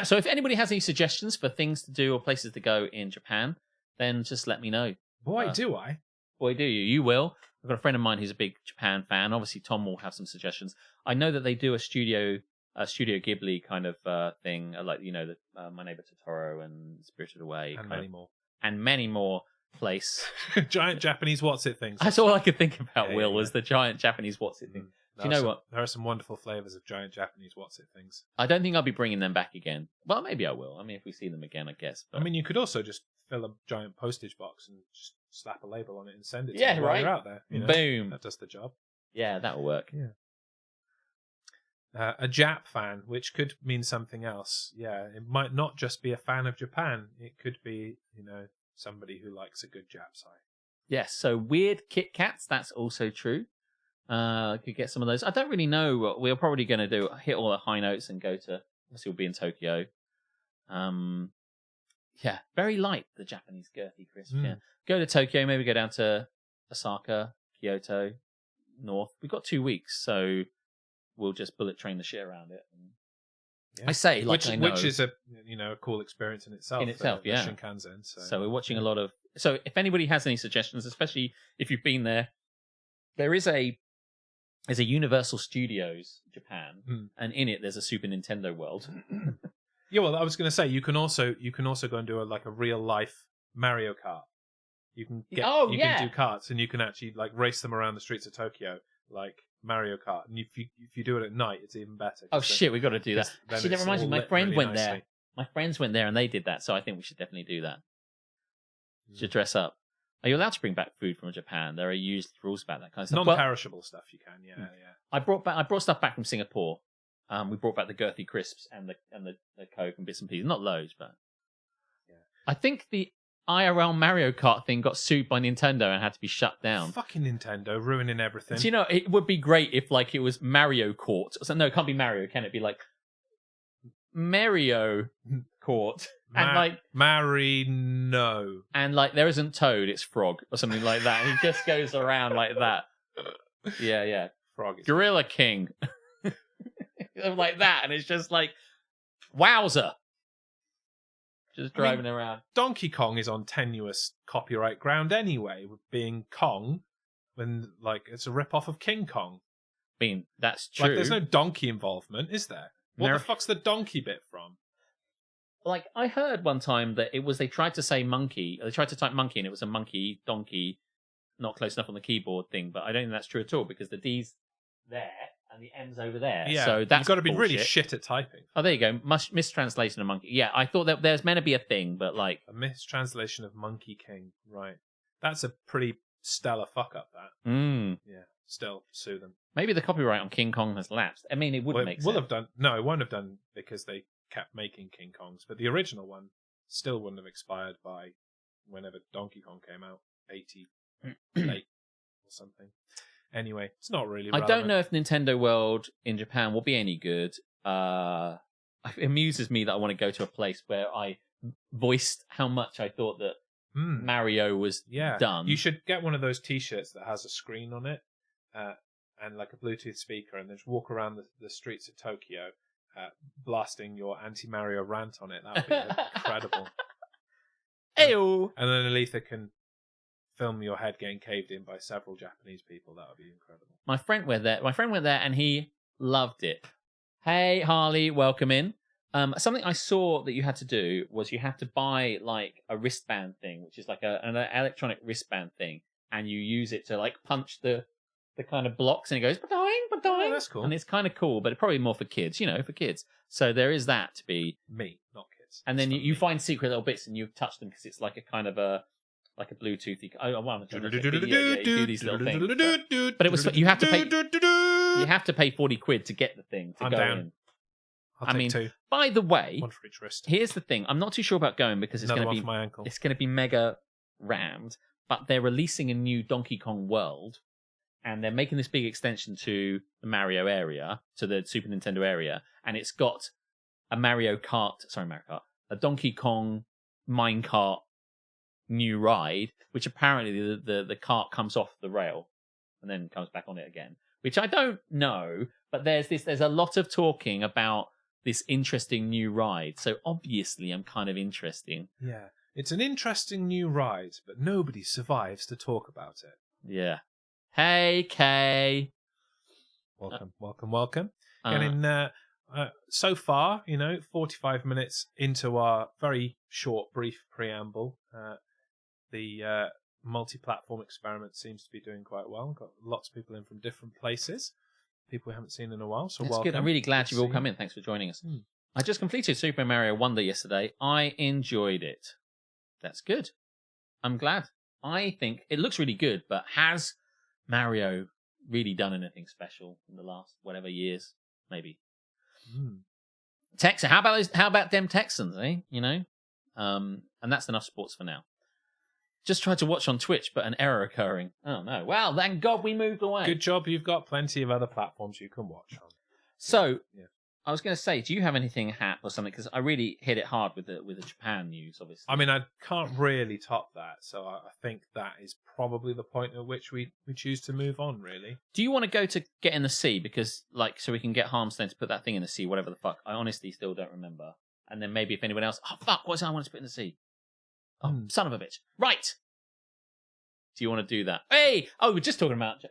So if anybody has any suggestions for things to do or places to go in Japan, then just let me know. Boy, do I. Boy, do you. You will. I've got a friend of mine who's a big Japan fan. Obviously, Tom will have some suggestions. I know that they do a Studio Ghibli kind of thing, like, you know, My Neighbor Totoro and Spirited Away. And many more. And many more place. Giant Japanese what's-it things. That's all I could think about, Will, was the giant Japanese what's-it thing. Do you know what? There are some wonderful flavours of giant Japanese what's-it things. I don't think I'll be bringing them back again. Well, maybe I will. I mean, if we see them again, I guess. But... I mean, you could also just fill a giant postage box and just slap a label on it and send it to you while you're out there. You know? Boom. That does the job. Yeah, that'll work. Yeah. a Jap fan, which could mean something else. Yeah, it might not just be a fan of Japan. It could be, somebody who likes a good Jap site. Yes, so weird Kit Kats, that's also true. Could get some of those. I don't really know what we're probably going to do. Hit all the high notes and go to, obviously we'll be in Tokyo. Yeah, very light, the Japanese girthy crisps. Yeah. Go to Tokyo, maybe go down to Osaka, Kyoto, north. We've got 2 weeks, so we'll just bullet train the shit around it. Yeah. I say, which is a cool experience in itself. Yeah. Shinkansen. So we're watching a lot of. So if anybody has any suggestions, especially if you've been there, there's a Universal Studios Japan, and in it there's a Super Nintendo World. Yeah, well, I was going to say you can also go and do a real life Mario Kart. You can can do karts, and you can actually race them around the streets of Tokyo like Mario Kart. And if you do it at night, it's even better. Oh shit, we got to do that. Actually, that reminds me. My friend went there. My friends went there, and they did that. So I think we should definitely do that. Should dress up. Are you allowed to bring back food from Japan? There are used rules about that kind of stuff. Non-perishable stuff you can. Yeah. I brought stuff back from Singapore. We brought back the girthy crisps and the Coke and bits and pieces. Not loads, but I think the IRL Mario Kart thing got sued by Nintendo and had to be shut down. Fucking Nintendo ruining everything. Do it would be great if it was Mario Court. So, no, it can't be Mario. Can it be Mario Court? And Marino. And there isn't Toad, it's Frog or something like that. He just goes around like that. Yeah. Frog is Gorilla King. Like that, and it's just wowzer. Just driving around. Donkey Kong is on tenuous copyright ground anyway, with being Kong, when it's a rip-off of King Kong. That's true. There's no donkey involvement, is there? What the fuck's the donkey bit from? I heard one time that they tried to say monkey. They tried to type monkey, and it was a monkey, donkey, not close enough on the keyboard thing. But I don't think that's true at all, because the D's there and the M's over there. Yeah, so that's you've got to be bullshit. really shit at typing. Oh, there you go. Mistranslation of monkey. Yeah, I thought that there's meant to be a thing, but a mistranslation of Monkey King. Right. That's a pretty stellar fuck up, that. Yeah. Still, sue them. Maybe the copyright on King Kong has lapsed. I mean, it would make sense. No, it won't have done, because they kept making King Kongs, but the original one still wouldn't have expired by whenever Donkey Kong came out, 88 or something. Anyway, it's not really relevant. I don't know if Nintendo World in Japan will be any good. It amuses me that I want to go to a place where I voiced how much I thought that Mario was done. You should get one of those T-shirts that has a screen on it and a Bluetooth speaker, and then just walk around the streets of Tokyo blasting your anti-Mario rant on it. That would be incredible. Ew. And then Aletha can film your head getting caved in by several Japanese people. That would be incredible. My friend went there and he loved it. Hey, Harley, welcome in. Something I saw that you had to do was you had to buy a wristband thing, which is an electronic wristband thing, and you use it to punch the kind of blocks, and it goes ba-doing, ba-doing. Oh, that's cool. And it's kind of cool, but it's probably more for kids, for kids. So there is that to be me, not kids. And then you find secret little bits and you touch them because it's a kind of a Bluetoothy. You do these little things. But it was you have to pay. You have to pay 40 quid to get the thing to go down. In. I'll take two. By the way, one for each wrist. Here's the thing. I'm not too sure about going because it's going to be for my ankle. It's going to be mega rammed. But they're releasing a new Donkey Kong World, and they're making this big extension to the Mario area, to the Super Nintendo area, and it's got a a Donkey Kong minecart new ride, which apparently the cart comes off the rail and then comes back on it again, which I don't know, but there's a lot of talking about this interesting new ride, so obviously I'm kind of interested. Yeah, it's an interesting new ride, but nobody survives to talk about it. Yeah. Hey, Kay. Welcome. And so far, 45 minutes into our very short, brief preamble, the multi-platform experiment seems to be doing quite well. Got lots of people in from different places, people we haven't seen in a while. So welcome. Good. I'm really glad you've all come in. Thanks for joining us. I just completed Super Mario Wonder yesterday. I enjoyed it. That's good. I'm glad. I think it looks really good, but has Mario really done anything special in the last whatever years? Maybe Texas. How about them Texans, eh? You know? And that's enough sports for now. Just tried to watch on Twitch, but an error occurring. Oh, no. Well, thank God we moved away. Good job. You've got plenty of other platforms you can watch on. So, Yeah. I was going to say, do you have anything, Hap, or something? Because I really hit it hard with the Japan news, obviously. I mean, I can't really top that, so I think that is probably the point at which we choose to move on, really. Do you want to go to Get in the Sea? Because, like, so we can get Harmstone to put that thing in the sea, whatever the fuck. I honestly still don't remember. And then maybe if anyone else... Oh, fuck, what's that I want to put in the sea? Oh, son of a bitch. Right! Do you want to do that? Hey! Oh, we're just talking about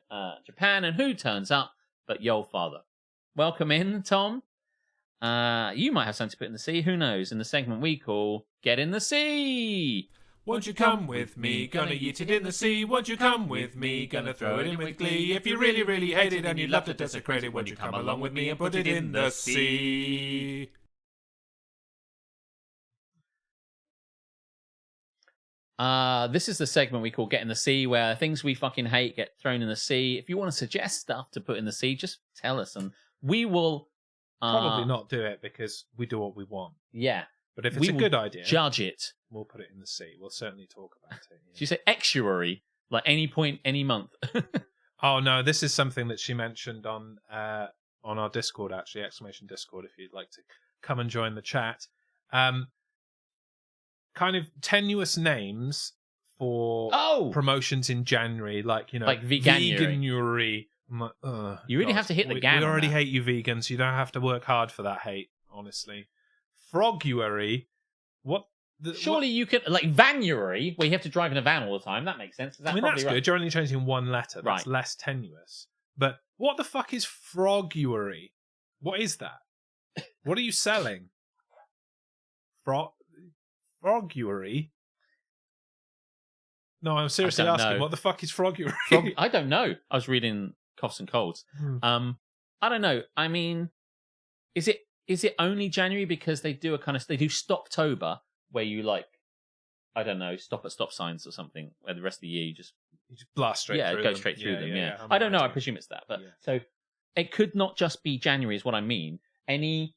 Japan and who turns up but your father. Welcome in, Tom. You might have something to put in the sea. Who knows? In the segment we call Get in the Sea. Won't you come with me? Gonna eat it in the sea. Won't you come with me? Gonna throw it in with glee. If you really, really hate it and you'd love to desecrate it, won't you come along with me and put it in the sea? This is the segment we call Get in the Sea, where things we fucking hate get thrown in the sea. If you want to suggest stuff to put in the sea, just tell us, and we will probably not do it because we do what we want. Yeah, but if it's a good idea, judge it. We'll put it in the sea. We'll certainly talk about it. Yeah. Did you say estuary? Like any point, any month? Oh no, this is something that she mentioned on our Discord, actually, exclamation Discord. If you'd like to come and join the chat. Kind of tenuous names for promotions in January, like, you know, like veganuary. I'm like, you really have to hit the gan. We already hate you vegans. You don't have to work hard for that hate, honestly. Froguary, what? Surely you could, like Vanuary, where you have to drive in a van all the time. That makes sense. I mean, that's good. You're only changing one letter. That's less tenuous. But what the fuck is Froguary? What is that? What are you selling? Froguary? No, I'm seriously asking. What the fuck is Froguary? I don't know. I was reading Coughs and Colds. I don't know. I mean, is it only January because they do they do Stoptober, where you, like, I don't know, stop at stop signs or something, where the rest of the year you just blast straight through them. Go straight through them. Yeah. I don't know. I presume it's that, but so it could not just be January, is what I mean. Any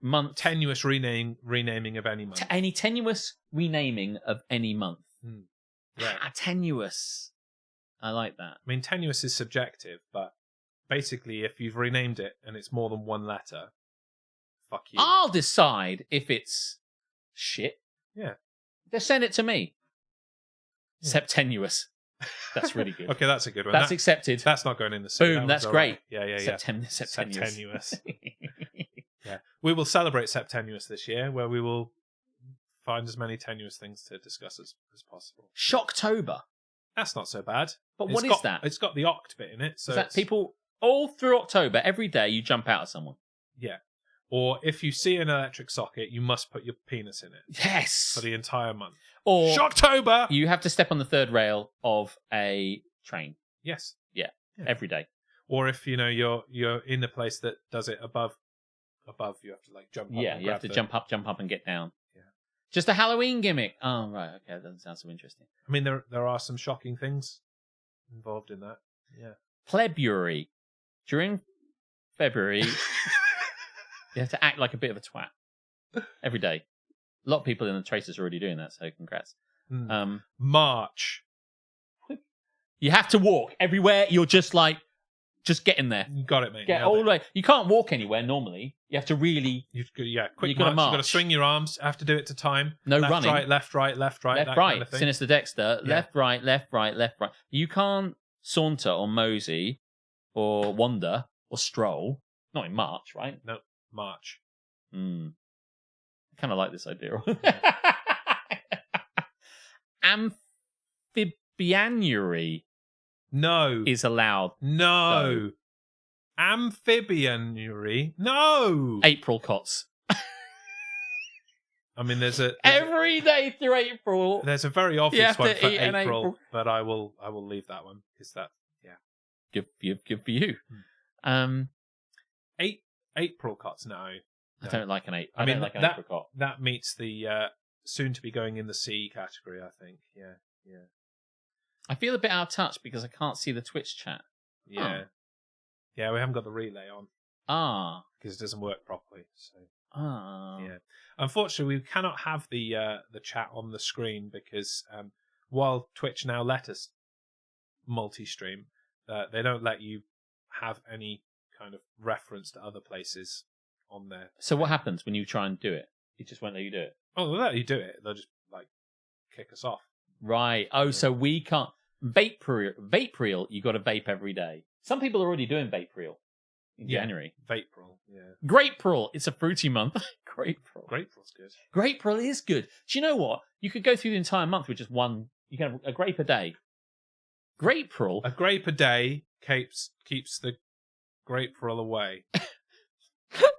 month, tenuous renaming of any month, any tenuous renaming of any month. Right. Tenuous. I like that. I mean, tenuous is subjective, but basically, if you've renamed it and it's more than one letter, fuck you. I'll decide if it's shit. Yeah. Just send it to me. Yeah. Septenuous. That's really good. Okay, that's a good one. That's accepted. That's not going in the sea. Boom, that's great. Right. Yeah. Septenuous. Yeah. We will celebrate Septenuous this year, where we will find as many tenuous things to discuss as possible. Shocktober. That's not so bad. But what is that? It's got the oct bit in it. So is that people all through October, every day you jump out at someone? Yeah. Or if you see an electric socket, you must put your penis in it. Yes. For the entire month. Or Shocktober! You have to step on the third rail of a train. Yes. Yeah. Every day. Or if, you know, you're in the place that does it above, you have to, like, jump up. Yeah, you have to jump up and get down. Yeah. Just a Halloween gimmick. Oh, right. Okay, that doesn't sound so interesting. I mean, there are some shocking things involved in that. Yeah. Plebuary. During February, you have to act like a bit of a twat. Every day. A lot of people in the Tracers are already doing that, so congrats. March. You have to walk everywhere. You're just get in there. You got it, mate. Get all the way. You can't walk anywhere normally. You have to really. Quick march. You've got to swing your arms. You have to do it to time. No left, running. Left, right. Left, right. Kind of thing. Sinister Dexter. Yeah. Left, right. You can't saunter or mosey or wander or stroll. Not in March, right? No, March. I kind of like this idea. Amphibianuary. No. Is allowed. No. Amphibianuary. No. Apricots. I mean, there's every day through April. There's a very obvious one for April, but I will leave that one because that, good for you. Apricots. No. I don't like an I mean, don't like an apricot. That meets the soon to be going in the sea category, I think. Yeah. I feel a bit out of touch because I can't see the Twitch chat. Yeah. Yeah, we haven't got the relay on. because it doesn't work properly. So Yeah. Unfortunately, we cannot have the chat on the screen because while Twitch now let us multi-stream, they don't let you have any kind of reference to other places on there. So what happens when you try and do it? It just won't let you do it. Oh, they'll let you do it. They'll just kick us off. Right. Oh, so we can't vape reel. You got to vape every day. Some people are already doing vape reel in January. Vape-reel, yeah. Grape reel. It's a fruity month. Grape reel. Grape-reel's good. Grape reel is good. Do you know what? You could go through the entire month with just one. You can have a grape a day. Grape reel. A grape a day keeps the grape reel away.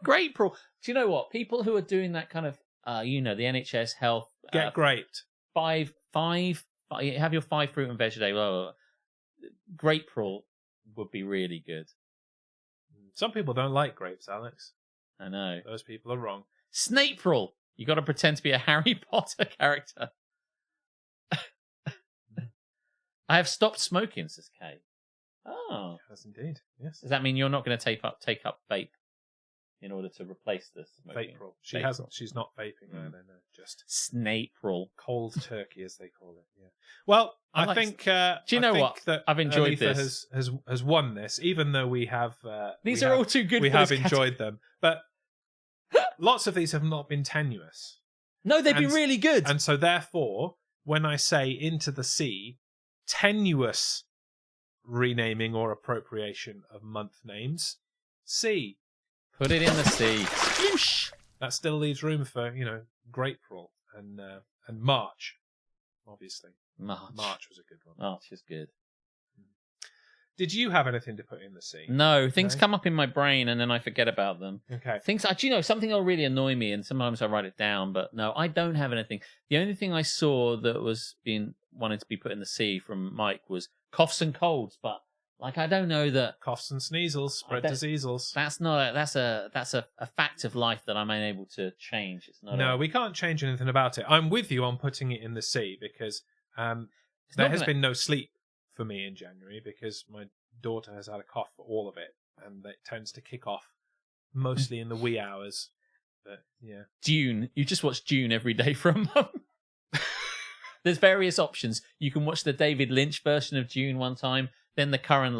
Grape reel. Do you know what? People who are doing that kind of, the NHS health. Get graped. Five. Have your 5 fruit and veg a day. Blah, blah, blah. Grape reel would be really good. Some people don't like grapes, Alex. I know. Those people are wrong. Snape reel. You got to pretend to be a Harry Potter character. I have stopped smoking, says Kay. Oh. Yes, indeed. Yes. Does that mean you're not going to take up vape in order to replace the smoking? Vape reel. She's not vaping. No. Just Snape reel. Cold turkey, as they call it. Yeah. Well, I think. Do you know what? That I've enjoyed Aletha this. Has won this, even though we have. These are all too good. We for have this enjoyed them, but lots of these have not been tenuous. No, they've been really good. And so, therefore, when I say into the sea, tenuous renaming or appropriation of month names, sea. Put it in the sea. Whoosh. That still leaves room for, grape reel and March, obviously. March was a good one. March is good. Did you have anything to put in the sea? No, things come up in my brain and then I forget about them. Okay. Something will really annoy me and sometimes I write it down, but no, I don't have anything. The only thing I saw that was wanted to be put in the sea from Mike was coughs and colds, but I don't know that coughs and sneezels spread diseases. That's a fact of life that I'm unable to change. It's not. No, we can't change anything about it. I'm with you on putting it in the sea because there has been no sleep for me in January because my daughter has had a cough for all of it, and it tends to kick off mostly in the wee hours. But yeah, Dune. You just watch Dune every day for a month. There's various options. You can watch the David Lynch version of Dune one time, then the current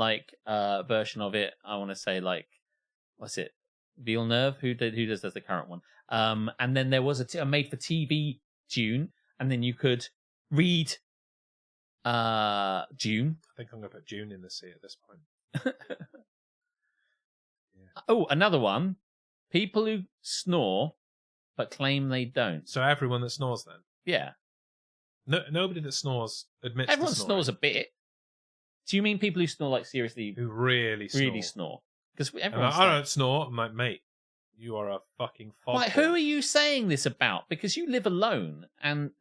version of it. I want to say what's it? Villeneuve, who does the current one. And then there was a made for TV Dune, and then you could read Dune. I think I'm going to put Dune in the sea at this point. Yeah. Oh, another one. People who snore but claim they don't. So everyone that snores then? Yeah. No, nobody that snores admits Everyone to snoring. snores a bit. Do you mean people who snore seriously? Who really snore? Really snore? Because everyone. I don't snore. I'm like, mate, you are a fucking fog. Who are you saying this about? Because you live alone, and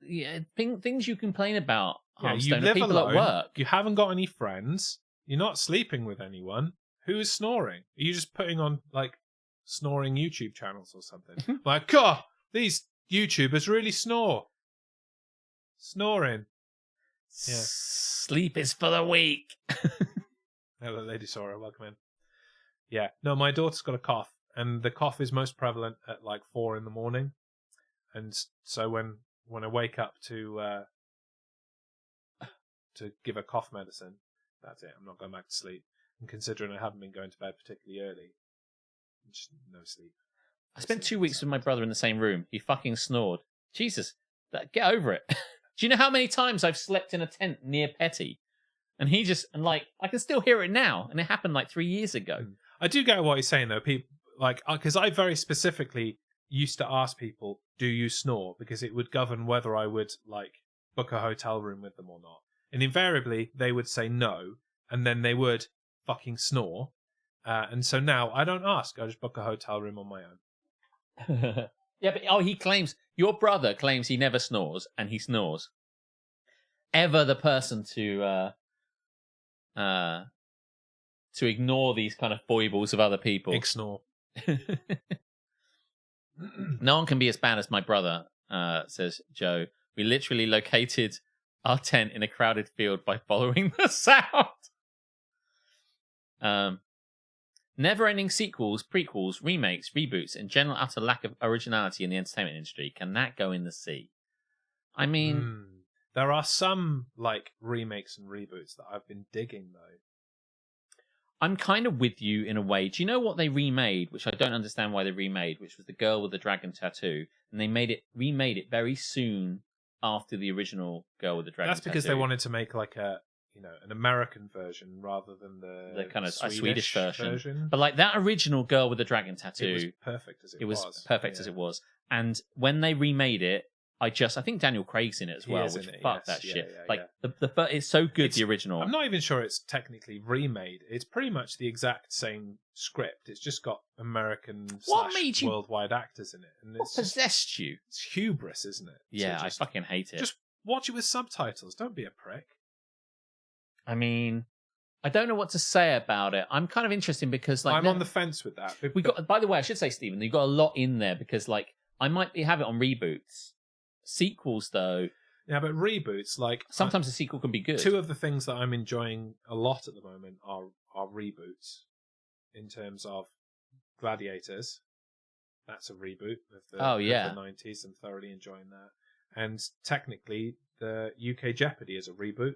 things you complain about. Yeah, you live people alone, at work. You haven't got any friends. You're not sleeping with anyone. Who is snoring? Are you just putting on snoring YouTube channels or something? God, these YouTubers really snore. Snoring. Yeah. Sleep is for the weak. Hello, Lady Sora. Welcome in. Yeah. No, my daughter's got a cough, and the cough is most prevalent at 4 a.m. And so when I wake up to give her cough medicine, that's it. I'm not going back to sleep. And considering I haven't been going to bed particularly early, just no sleep. I spent 2 weeks with my brother in the same room. He fucking snored. Jesus, get over it. Do you know how many times I've slept in a tent near Petty? And he just, I can still hear it now. And it happened 3 years ago. I do get what he's saying, though. People, because I very specifically used to ask people, do you snore? Because it would govern whether I would, book a hotel room with them or not. And invariably, they would say no. And then they would fucking snore. And so now I don't ask. I just book a hotel room on my own. Yeah, but your brother claims he never snores, and he snores. Ever the person to ignore these kind of foibles of other people. Ignore. No one can be as bad as my brother, says Joe. We literally located our tent in a crowded field by following the sound. Never-ending sequels, prequels, remakes, reboots, and general utter lack of originality in the entertainment industry. Can that go in the sea? I mean... There are some, like, remakes and reboots that I've been digging, though. I'm kind of with you in a way. Do you know what they remade, which I don't understand why they remade, which was The Girl with the Dragon Tattoo, and they remade it very soon after the original Girl with the Dragon Tattoo. That's because they wanted to make, like, an American version rather than the kind of Swedish version. But like that original Girl with the Dragon Tattoo, it was perfect as it was. It was perfect as it was. And when they remade it, I think Daniel Craig's in it as well, which fuck that shit. It's so good, the original. I'm not even sure it's technically remade. It's pretty much the exact same script. It's just got American / worldwide actors in it. And what possessed you? It's hubris, isn't it? Yeah, I fucking hate it. Just watch it with subtitles. Don't be a prick. I mean, I don't know what to say about it. I'm kind of interested because I'm on the fence with that. By the way, I should say, Stephen, you've got a lot in there because like I might have it on reboots. Sequels, though. Yeah, but reboots, like... Sometimes a sequel can be good. Two of the things that I'm enjoying a lot at the moment are reboots. In terms of Gladiators. That's a reboot of the 90s. I'm thoroughly enjoying that. And technically, the UK Jeopardy is a reboot.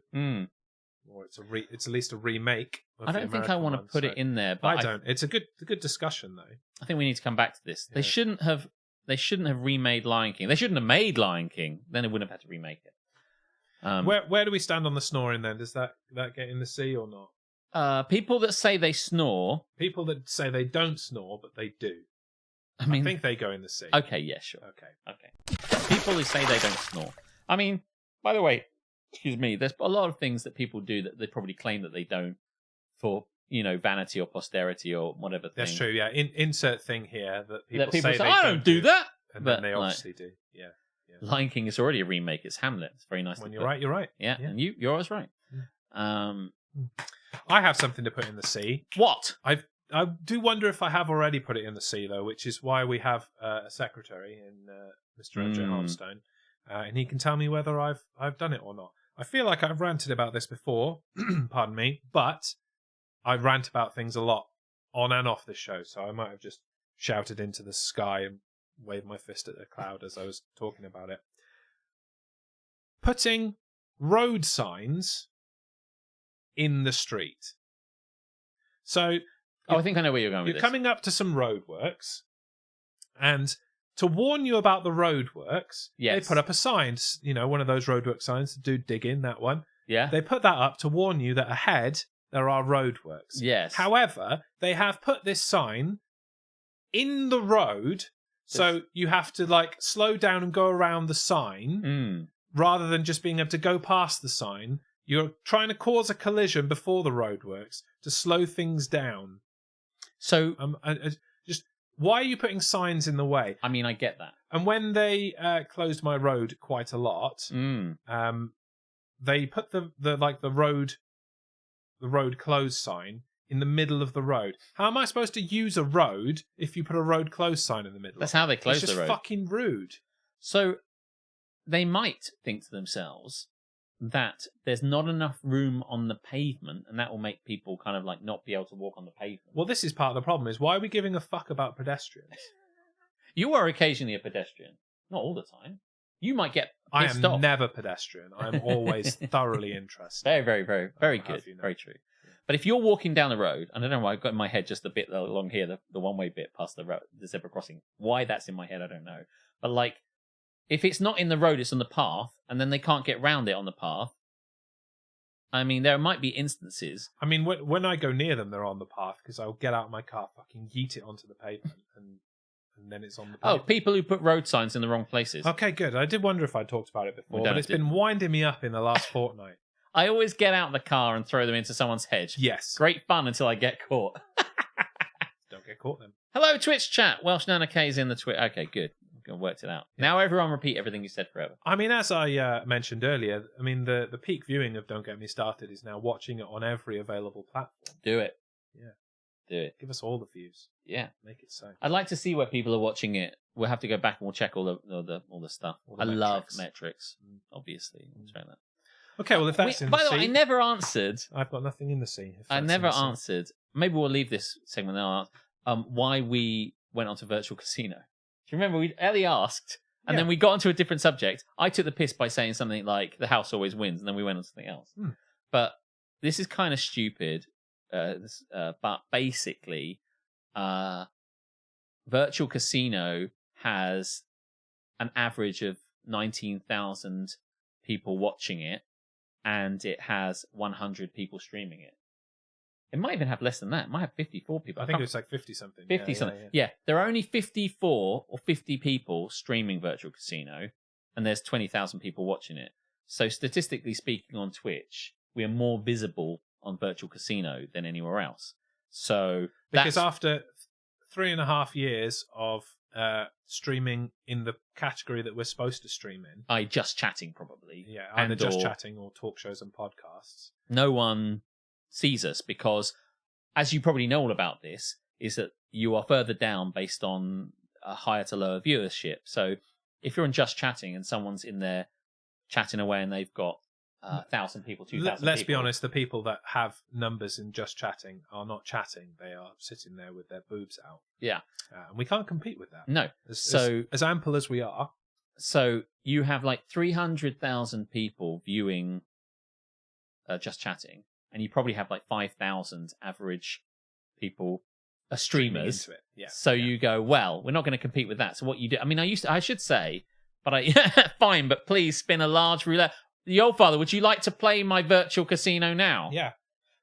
Or it's at least a remake of I don't think I want to put it in there. But I don't. It's a good discussion, though. I think we need to come back to this. Yeah. They shouldn't have remade Lion King. They shouldn't have made Lion King. Then they wouldn't have had to remake it. Where do we stand on the snoring then? Does that get in the sea or not? People that say they snore. People that say they don't snore, but they do. I think they go in the sea. Okay, yeah, sure. Okay. People who say they don't snore. I mean, by the way, excuse me, there's a lot of things that people do that they probably claim that they don't for, vanity or posterity or whatever thing. That's true, yeah. Insert thing here that people say I don't do that. And then they obviously do. Yeah. Lion King is already a remake. It's Hamlet. It's very nice. When you're right, you're right. Yeah. And you're always right. I have something to put in the sea. What? I do wonder if I have already put it in the sea, though, which is why we have a secretary in Mr. Andrew Harmstone, and he can tell me whether I've done it or not. I feel like I've ranted about this before, pardon me, but I rant about things a lot on and off this show, so I might have just shouted into the sky and waved my fist at the cloud as I was talking about it. Putting road signs in the street. So... I think I know where you're going with this. You're coming up to some roadworks, and to warn you about the roadworks, they put up a sign, one of those roadwork signs, do dig in, that one. Yeah. They put that up to warn you that ahead there are roadworks. Yes. However, they have put this sign in the road, so you have to slow down and go around the sign, rather than just being able to go past the sign. You're trying to cause a collision before the roadworks to slow things down. So, just why are you putting signs in the way? I mean, I get that. And when they closed my road quite a lot, they put the road closed sign in the middle of the road. How am I supposed to use a road if you put a road closed sign in the middle? That's how they close the road. It's just fucking rude. So they might think to themselves that there's not enough room on the pavement, and that will make people kind of not be able to walk on the pavement. Well, this is part of the problem, is why are we giving a fuck about pedestrians? You are occasionally a pedestrian. Not all the time. You might get pissed off. I am never pedestrian. I'm always thoroughly interested. Very, very, very, very good. Very true. Yeah. But if you're walking down the road, I don't know why I've got in my head just a bit along here, the one-way bit past the road, the zebra crossing. Why that's in my head, I don't know. But if it's not in the road, it's on the path, and then they can't get round it on the path. I mean, there might be instances. I mean, when I go near them, they're on the path, because I'll get out of my car, fucking yeet it onto the pavement, and then it's on the pavement. Oh, people who put road signs in the wrong places. Okay, good. I did wonder if I talked about it before, but it's been winding me up in the last fortnight. I always get out of the car and throw them into someone's hedge. Yes. Great fun until I get caught. Don't get caught then. Hello, Twitch chat. Welsh Nana K's in the Twitch. Okay, good. Worked it out. Yeah. Now everyone repeat everything you said forever. I mean, as I mentioned earlier, I mean, the peak viewing of Don't Get Me Started is now watching it on every available platform. Do it. Yeah. Do it. Give us all the views. Yeah. Make it so. I'd like to see where people are watching it. We'll have to go back and we'll check all the stuff. I love metrics, obviously. We'll check that. Okay, well, if that's in By the the way, I sea, never answered. I've got nothing in the sea. If I that's never in the sea. answered. Maybe we'll leave this segment now. Why we went onto virtual casino? Do you remember? Ellie asked, and then we got onto a different subject. I took the piss by saying something like "the house always wins," and then we went on to something else. But this is kind of stupid. But basically, virtual casino has an average of 19,000 people watching it, and it has 100 people streaming it. It might even have less than that. It might have 54 people. I think it's like 50 something. 50 something. Yeah, there are only 54 or 50 people streaming virtual casino, and there's 20,000 people watching it. So statistically speaking, on Twitch, we are more visible on virtual casino than anywhere else. So because after 3.5 years of streaming in the category that we're supposed to stream in, just chatting probably, either just chatting or talk shows and podcasts. No one sees us because, as you probably know all about this, is that you are further down based on a higher to lower viewership. So if you're on just chatting and someone's in there chatting away and they've got 1,000 people, 2,000 people. Let's be honest, the people that have numbers in just chatting are not chatting. They are sitting there with their boobs out. Yeah. And we can't compete with that. No. As ample as we are. So you have like 300,000 people viewing just chatting, and you probably have like 5,000 average people, streamers. Into it. Yeah. So you go, well, we're not going to compete with that. So what you do, I mean, I should say, but fine, but please spin a large roulette. The old father, would you like to play my virtual casino now? Yeah.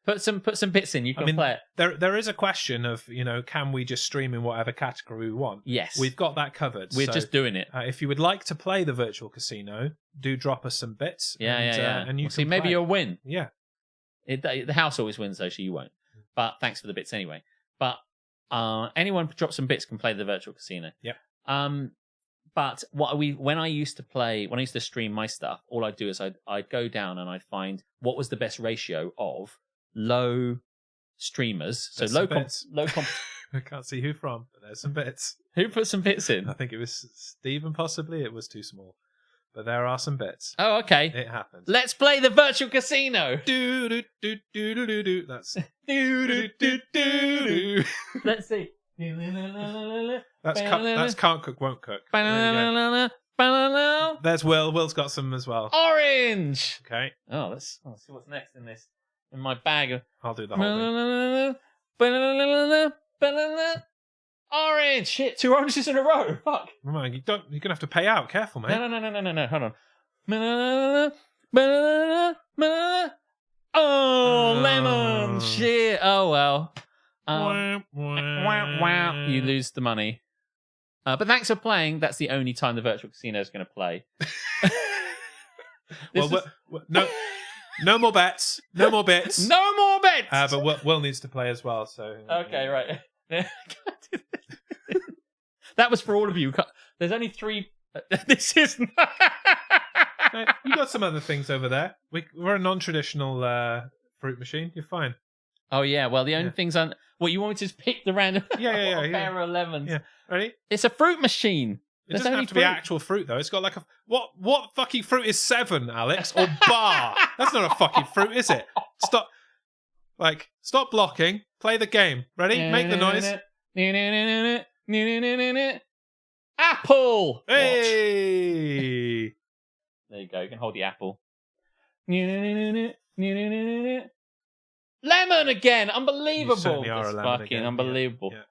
Put some bits in. You can play it. There is a question of, can we just stream in whatever category we want? Yes. We've got that covered. We're just doing it. If you would like to play the virtual casino, do drop us some bits. Yeah. And you can see, maybe you'll win. Yeah. The house always wins, though, so you won't. But thanks for the bits anyway. But anyone drop some bits can play the virtual casino. Yeah. But when I used to stream my stuff, all I'd do is I'd go down and I'd find what was the best ratio of low streamers. So low comp. I can't see who from, but there's some bits. Who put some bits in? I think it was Stephen, possibly. It was too small. But there are some bits. Oh, okay. It happens. Let's play the virtual casino. Do do do do do do. That's do do do do. Let's see. That's can't cook, won't cook. There's Will. Will's got some as well. Orange. Okay. Oh, let's see what's next in this. In my bag. I'll do the whole thing. Orange. Shit, 2 oranges in a row. Fuck. Come on, you're gonna have to pay out. Careful, mate. No. Hold on. Oh, lemon. Shit. Oh well. Wow. You lose the money. But thanks for playing. That's the only time the virtual casino is going to play. No more bets. No more bits. No more bets. But Will needs to play as well. So okay, right. That was for all of you. There's only 3. This is. You got some other things over there. We're a non-traditional fruit machine. You're fine. Oh yeah. Well, the only things on. Well, you want me to just pick the random pair of lemons? Yeah. Ready? It's a fruit machine. It doesn't have to be actual fruit though. It's got like a what fucking fruit is 7, Alex? Or bar? That's not a fucking fruit, is it? Stop blocking. Play the game. Ready? Make the noise. Apple. Hey. Watch. There you go. You can hold the apple. Lemon again. Unbelievable. You certainly are a lemon fucking again. unbelievable. Yeah.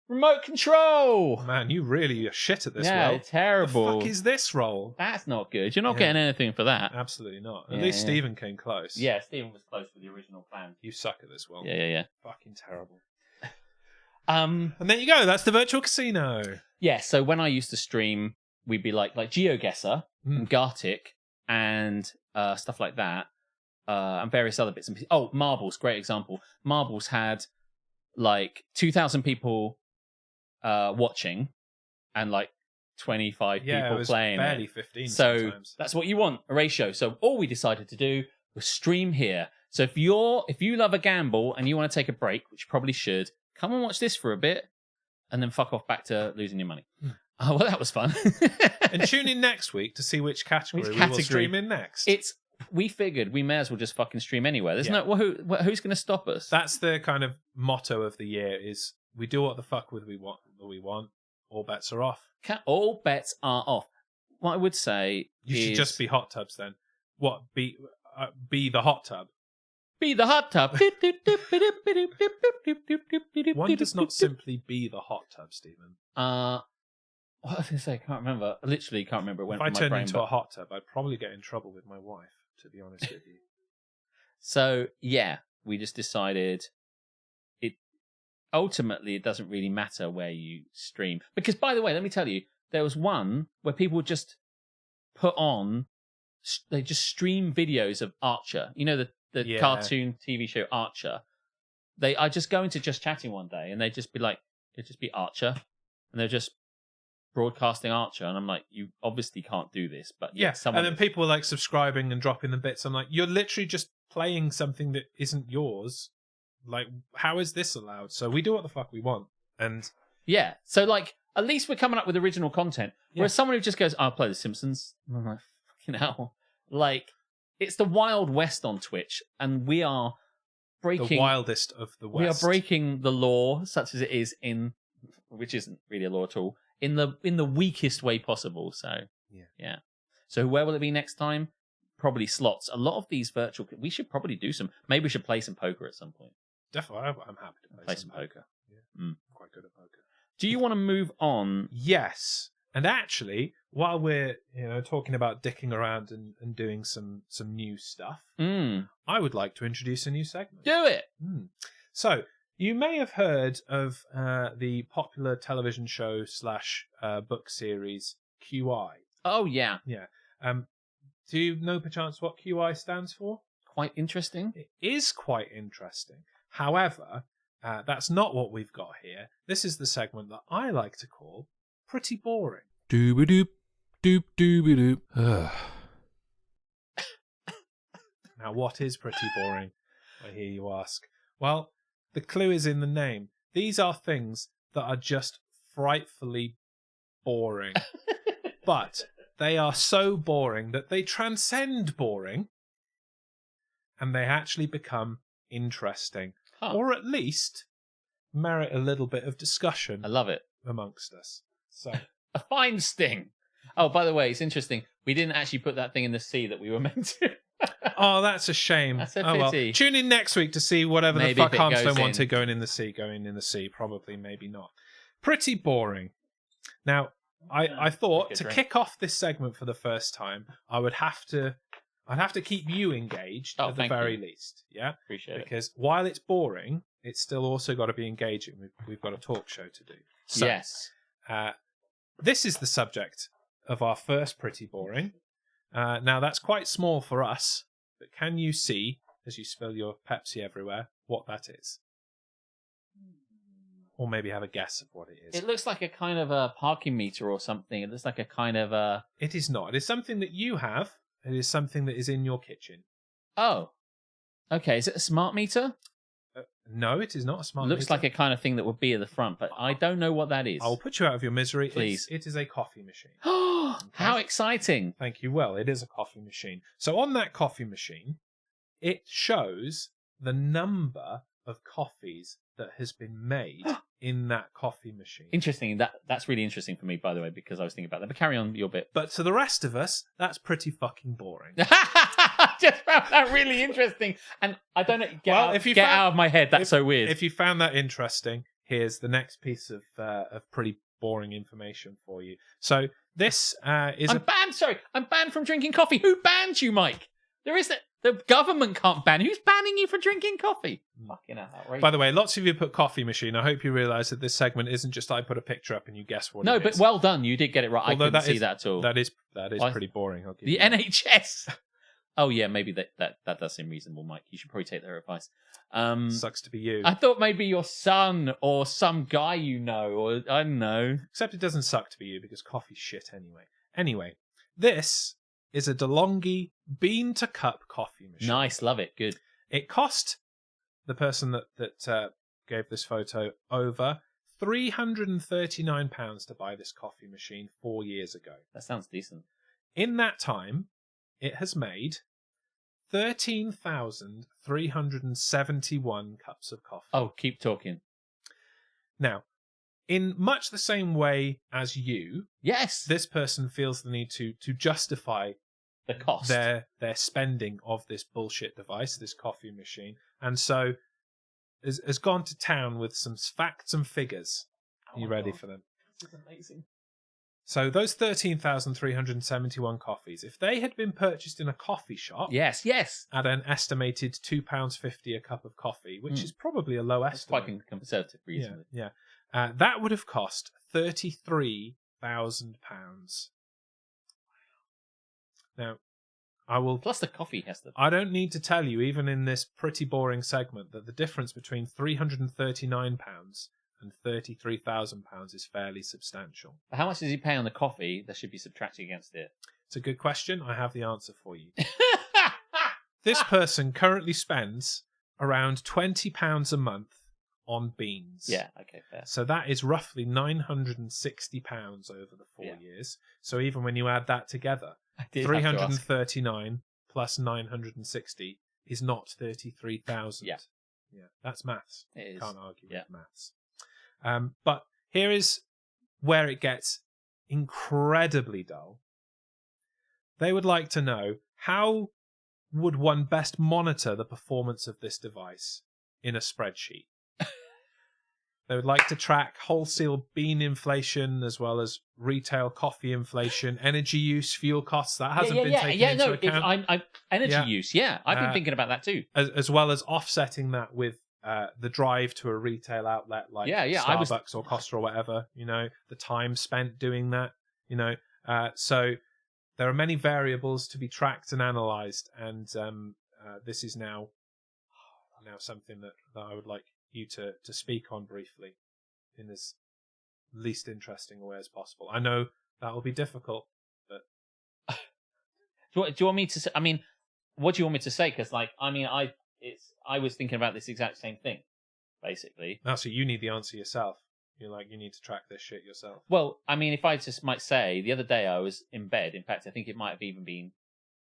Remote control. Man, you really are shit at this roll. Yeah, terrible. What the fuck is this roll? That's not good. You're not getting anything for that. Absolutely not. At least Stephen came close. Yeah, Stephen was close with the original plan. You suck at this roll. Yeah. Fucking terrible. And there you go. That's the virtual casino. Yeah, so when I used to stream, we'd be like GeoGuessr and Gartic and stuff like that, and various other bits and pieces. Oh, Marbles, great example. Marbles had like 2,000 people watching and like 25 people playing. Barely 15. So sometimes. That's what you want, a ratio. So all we decided to do was stream here. So if you love a gamble and you want to take a break, which you probably should, come and watch this for a bit, and then fuck off back to losing your money. Oh, well, that was fun. And tune in next week to see which category we will stream in next. We figured we may as well just fucking stream anywhere. There's who's going to stop us? That's the kind of motto of the year: is we do what the fuck we want. All bets are off. All bets are off. What I would say you should just be hot tubs then. What be the hot tub? Be the hot tub. One does not simply be the hot tub, Stephen. What was I going to say? I can't remember. I literally can't remember. It went from my brain. If I turned into a hot tub, I'd probably get in trouble with my wife, to be honest with you. So, yeah, we just decided ultimately it doesn't really matter where you stream. Because, by the way, let me tell you, there was one where people just they just stream videos of Archer. You know, the cartoon TV show Archer. I just go into Just Chatting one day and they'd just be like, it'd just be Archer. And they're just broadcasting Archer, and I'm like, you obviously can't do this, but and then people were like subscribing and dropping the bits. I'm like, you're literally just playing something that isn't yours. Like, how is this allowed? So we do what the fuck we want, and so like at least we're coming up with original content. Whereas someone who just goes, I'll play The Simpsons, and I'm like, fucking hell, like it's the Wild West on Twitch, and we are breaking the wildest of the West. We are breaking the law, such as it is which isn't really a law at all. In the weakest way possible. So yeah. So where will it be next time? Probably slots. A lot of these virtual. We should probably do some. Maybe we should play some poker at some point. Definitely, I'm happy to play some poker. Yeah, I'm quite good at poker. Do you want to move on? Yes. And actually, while we're talking about dicking around and doing some new stuff, I would like to introduce a new segment. Do it. So. You may have heard of the popular television show / book series QI. Oh, yeah. Yeah. Do you know perchance what QI stands for? Quite interesting. It is quite interesting. However, that's not what we've got here. This is the segment that I like to call Pretty Boring. Dooba-doop, doop-dooba-doop. Now, what is pretty boring? I hear you ask. Well, the clue is in the name. These are things that are just frightfully boring. But they are so boring that they transcend boring and they actually become interesting. Or at least merit a little bit of discussion. I love it. Amongst us. So a fine sting. Oh, by the way, it's interesting. We didn't actually put that thing in the sea that we were meant to. Oh, that's a shame. That's a pity. Well. Tune in next week to see whatever maybe the fuck Harmstone wanted going in the sea. Probably, maybe not. Pretty boring. Now, I thought to kick off this segment for the first time, I'd have to keep you engaged at the very least. Yeah? Appreciate it. Because while it's boring, it's still also got to be engaging. We've got a talk show to do. So, yes. This is the subject of our first Pretty Boring. Now, that's quite small for us, but can you see, as you spill your Pepsi everywhere, what that is? Or maybe have a guess of what it is. It looks like a kind of a parking meter or something. It looks like a kind of a... It is not. It is something that you have. It is something that is in your kitchen. Oh. Okay, is it a smart meter? No, it is not a smart meter. Looks like a kind of thing that would be at the front, but I don't know what that is. I'll put you out of your misery. Please. It is a coffee machine. Okay. How exciting. Thank you. Well, it is a coffee machine. So on that coffee machine, it shows the number of coffees that has been made in that coffee machine. Interesting. That's really interesting for me, by the way, because I was thinking about that. But carry on your bit. But to the rest of us, that's pretty fucking boring. I just found that really interesting. And I don't know, get out of my head. That's so weird. If you found that interesting, here's the next piece of pretty boring information for you. So this is I'm banned from drinking coffee. Who banned you, Mike? The government can't ban. Who's banning you for drinking coffee? Fucking outrageous. By the way, lots of you put coffee machine. I hope you realise that this segment isn't just I put a picture up and you guess what it is. No, but well done. You did get it right. Although I couldn't see that at all. That is pretty boring. I'll give the you that. NHS. Oh yeah, maybe that does seem reasonable, Mike. You should probably take their advice. Sucks to be you. I thought maybe your son or some guy you know, or I don't know. Except it doesn't suck to be you because coffee's shit anyway. Anyway, this is a DeLonghi bean-to-cup coffee machine. Nice, love it, good. It cost the person that gave this photo over £339 to buy this coffee machine 4 years ago. That sounds decent. In that time, it has made 13,371 cups of coffee. Oh, keep talking. Now, in much the same way as you, yes, this person feels the need to justify the cost, their spending of this bullshit device, this coffee machine, and so has gone to town with some facts and figures. Are you ready for them? This is amazing. So those 13,371 coffees, if they had been purchased in a coffee shop, yes, at an estimated £2.50 a cup of coffee, which is probably a low estimate. Quite conservative, reasonably. Yeah. That would have cost £33,000. Now, plus the coffee has to. I don't need to tell you, even in this pretty boring segment, that the difference between £339 and £33,000 is fairly substantial. How much does he pay on the coffee that should be subtracted against it? It's a good question. I have the answer for you. This person currently spends around £20 a month on beans. Yeah, okay, fair. So that is roughly £960 over the 4 years. So even when you add that together, 339 plus 960 is not 33,000. Yeah, that's maths. It is. Can't argue with maths. But here is where it gets incredibly dull. They would like to know, how would one best monitor the performance of this device in a spreadsheet? They would like to track wholesale bean inflation as well as retail coffee inflation, energy use, fuel costs. That hasn't been taken into account. Energy use, I've been thinking about that too. As well as offsetting that with the drive to a retail outlet like Starbucks or Costa or whatever, the time spent doing that, so there are many variables to be tracked and analysed, and this is now something that I would like you to speak on briefly in as least interesting a way as possible. I know that will be difficult, but do you want me to say, what do you want me to say? Because I was thinking about this exact same thing, basically. So you need the answer yourself. You're like, you need to track this shit yourself. Well, if I just might say, the other day I was in bed. In fact, I think it might have even been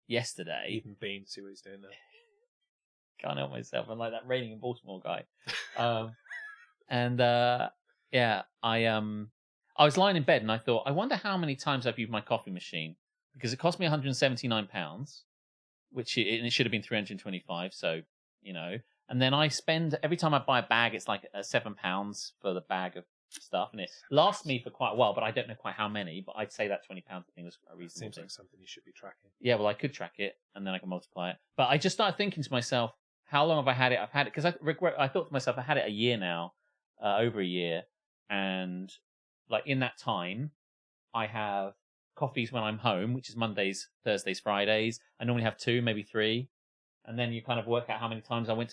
yesterday. See what he's doing now. Can't help myself. I'm like that Raining in Baltimore guy. I was lying in bed and I thought, I wonder how many times I've used my coffee machine, because it cost me £179, which it should have been £325. So, and then I spend, every time I buy a bag, it's like £7 for the bag of stuff, and it lasts me for quite a while, but I don't know quite how many. But I'd say that £20 thing was a reasonable Seems thing. like something you should be tracking. Yeah, well, I could track it and then I can multiply it. But I just started thinking to myself, how long have I had it? I've had it because I thought to myself, I had it a year now, over a year, and in that time, I have coffees when I'm home, which is Mondays, Thursdays, Fridays. I normally have 2, maybe 3, and then you kind of work out how many times I would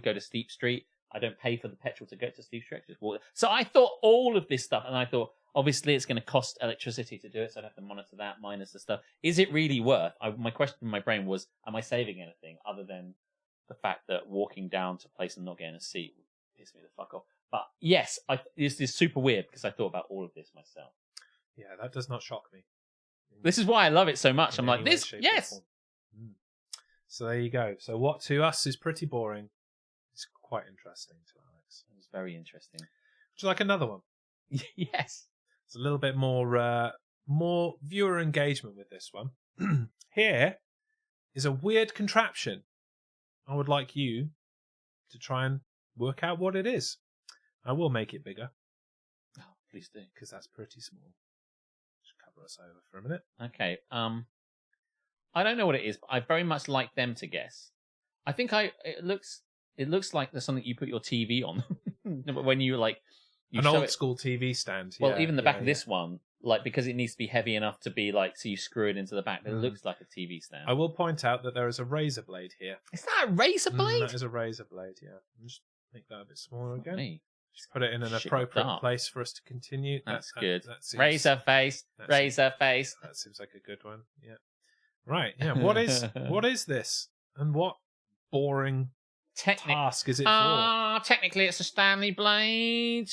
go to Steep Street. I don't pay for the petrol to go to Steep Street. I just walk. So I thought all of this stuff, and I thought obviously it's going to cost electricity to do it, so I'd have to monitor that minus the stuff. Is it really worth? My question in my brain was, am I saving anything other than the fact that walking down to a place and not getting a seat would piss me the fuck off? But yes, this is super weird because I thought about all of this myself. Yeah, that does not shock me. This is why I love it so much. I'm like, this, yes. So there you go. So what to us is pretty boring, it's quite interesting to Alex. It was very interesting. Would you like another one? Yes. It's a little bit more viewer engagement with this one. Here is a weird contraption. I would like you to try and work out what it is. I will make it bigger. Oh, please do. Because that's pretty small. Just cover us over for a minute. Okay. I don't know what it is, but I very much like them to guess. I think it looks like there's something you put your TV on. When you an old school TV stand. Well, even the back of this one, because it needs to be heavy enough to be so you screw it into the back. It looks like a TV stand. I will point out that there is a razor blade here. Is that a razor blade? That is a razor blade, yeah. Just make that a bit smaller again. Me. Just put it in an appropriate place for us to continue. That's good. That seems, razor face. That seems like a good one. Yeah. Right. Yeah. What is this? And what boring task is it for? Technically, it's a Stanley blade.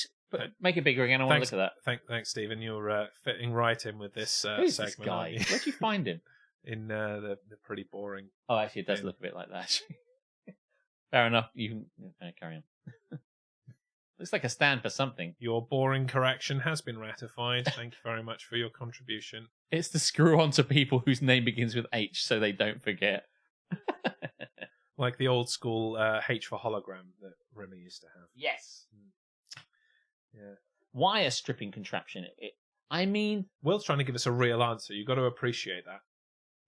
Make it bigger again. I want to look at that. Thanks, Stephen. You're fitting right in with this Who's segment. this guy? Where'd you find him? In the pretty boring. Oh, actually, it does look a bit like that. Actually. Fair enough. You can carry on. Looks like a stand for something. Your boring correction has been ratified. Thank you very much for your contribution. It's to screw on to people whose name begins with H so they don't forget. Like the old school H for hologram that Rimmer used to have. Yes. Yeah. Wire stripping contraption. I mean... Will's trying to give us a real answer. You've got to appreciate that.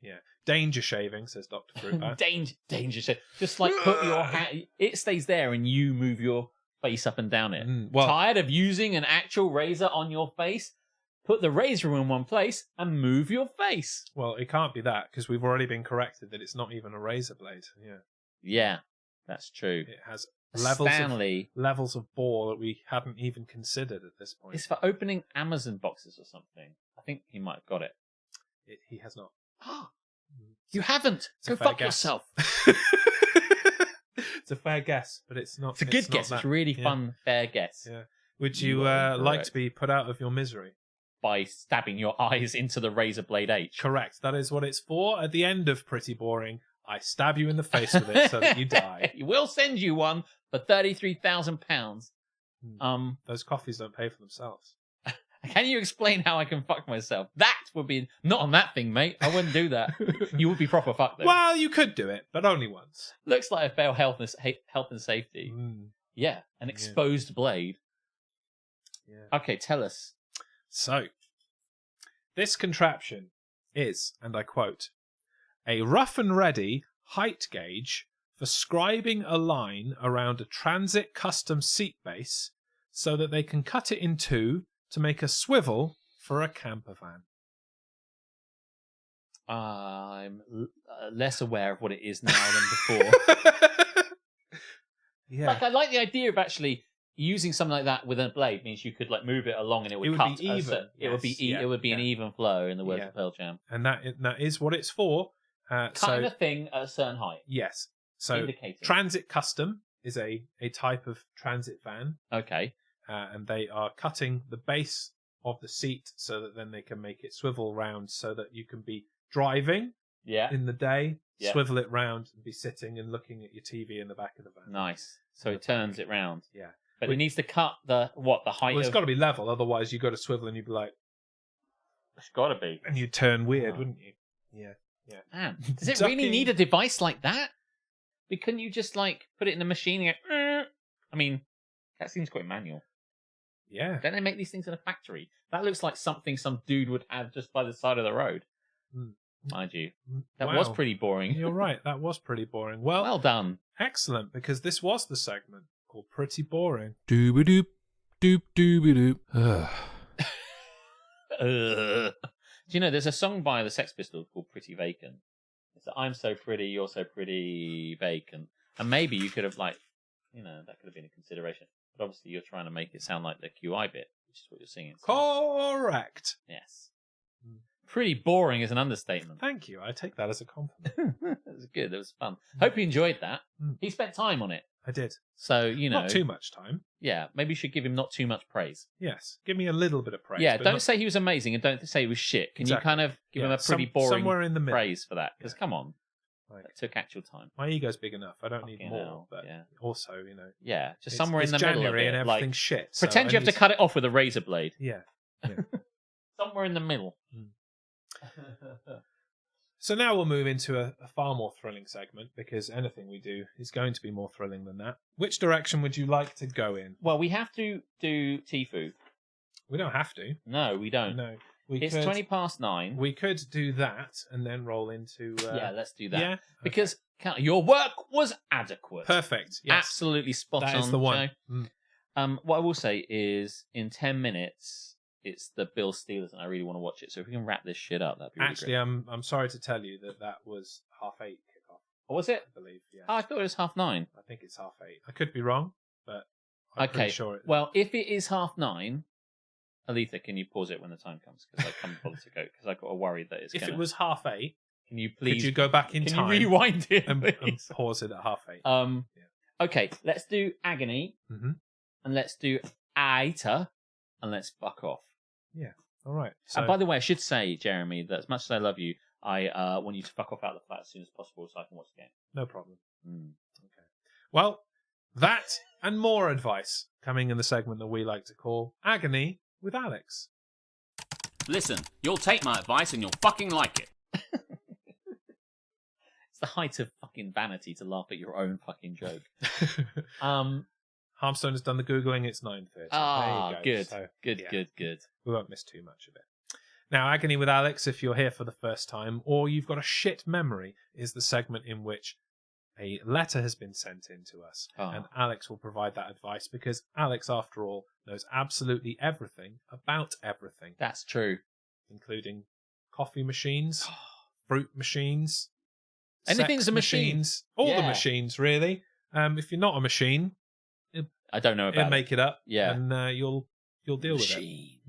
Yeah. Danger shaving, says Dr. Fruitbat. Danger shaving. Just like put your hand... It stays there and you move your face up and down it. Well, tired of using an actual razor on your face? Put the razor in one place and move your face. Well, it can't be that because we've already been corrected that it's not even a razor blade. Yeah. Yeah, that's true. It has levels of bore that we hadn't even considered at this point. It's for opening Amazon boxes or something. I think he might have got it. He has not. You haven't. Go fuck yourself. It's a fair guess, but it's not. It's a good guess. It's a really fun, fair guess. Yeah. Would you like to be put out of your misery? By stabbing your eyes into the razor blade H. Correct. That is what it's for. At the end of Pretty Boring, I stab you in the face with it so that you die. We'll send you one for £33,000. Those coffees don't pay for themselves. Can you explain how I can fuck myself? That would be not on that thing, mate. I wouldn't do that. You would be proper fucked though. Well, you could do it, but only once. Looks like a fail health and safety. Yeah, an exposed blade. Yeah. Okay, tell us. So, this contraption is, and I quote, a rough and ready height gauge for scribing a line around a transit custom seat base so that they can cut it in two to make a swivel for a camper van. I'm less aware of what it is now than before. Yeah. Like, I like the idea of actually using something like that with a blade means you could like move it along and it would cut. Be even. It would be an even flow, in the words of Pearl Jam. And that is what it's for. Cutting a thing at a certain height. Yes. So indicating. Transit Custom is a type of transit van. Okay. And they are cutting the base of the seat so that then they can make it swivel round so that you can be driving in the day, swivel it round and be sitting and looking at your TV in the back of the van. Nice. So it turns it round. Yeah. But it needs to cut the height. Well, it's got to be level, otherwise you've got to swivel and you'd be like... It's got to be. And you'd turn weird, wouldn't you? Yeah. Man, does it really need a device like that? Couldn't you just like put it in the machine and go... I mean, that seems quite manual. Yeah. Don't they make these things in a factory? That looks like something some dude would have just by the side of the road. Mind you. That was pretty boring. You're right. That was pretty boring. Well done. Excellent, because this was the segment called Pretty Boring. Dooba-doop, doop-dooba-doop. Do you know, there's a song by the Sex Pistols called Pretty Vacant. It's like, I'm so pretty, you're so pretty vacant. And maybe you could have that could have been a consideration. But obviously you're trying to make it sound like the QI bit, which is what you're singing. Correct. Yes. Pretty boring is an understatement. Thank you. I take that as a compliment. That was good. That was fun. Hope you enjoyed that. He spent time on it. I did. So, not too much time. Yeah, maybe you should give him not too much praise. Yes. Give me a little bit of praise. Yeah, don't say he was amazing and don't say he was shit. Can you kind of give him a pretty boring somewhere in the middle praise for that? Because come on. That took actual time. My ego's big enough. I don't need more. But also, Yeah, just somewhere in the middle of it. January and everything's shit. Pretend you have to cut it off with a razor blade. Yeah. Somewhere in the middle. So now we'll move into a far more thrilling segment, because anything we do is going to be more thrilling than that. Which direction would you like to go in? Well, we have to do Tifu. We don't have to. No, we don't. No. It's 9:20. We could do that and then roll into... let's do that. Yeah? Okay. Because your work was adequate. Perfect. Yes. Absolutely spot on. That is the one. What I will say is, in 10 minutes... It's the Bill Steelers, and I really want to watch it. So if we can wrap this shit up, that'd be really great. I'm sorry to tell you that was 8:30 kickoff. Oh, was it? I believe, yeah. Oh, I thought it was 9:30. I think it's 8:30. I could be wrong, but I'm pretty sure it is. Well, if it is 9:30, Aletha, can you pause it when the time comes? Because I can't bother to go, because I've got to worry that it's If it was 8:30, can you please... Could you go back in time? Can you rewind it, and pause it at 8:30? Okay, let's do Agony, and let's do Aita, and let's fuck off. Yeah. All right. So, And by the way, I should say, Jeremy, that as much as I love you, I want you to fuck off out of the flat as soon as possible so I can watch the game. no problem. Mm. Okay. Well, that and more advice coming in the segment that we like to call Agony with Alex. Listen, you'll take my advice and you'll fucking like it. It's the height of fucking vanity to laugh at your own fucking joke. Harmstone has done the Googling. It's 9:30. Ah, There you go. good. So, Good, yeah, good, good. We won't miss too much of it. Now, Agony with Alex, if you're here for the first time or you've got a shit memory, is the segment in which a letter has been sent in to us. And Alex will provide that advice because Alex, after all, knows absolutely everything about everything. That's true. Including coffee machines, fruit machines, anything's sex a machine. machines, all the machines, really. If you're not a machine, I don't know about make it up, Yeah. and you'll deal with it.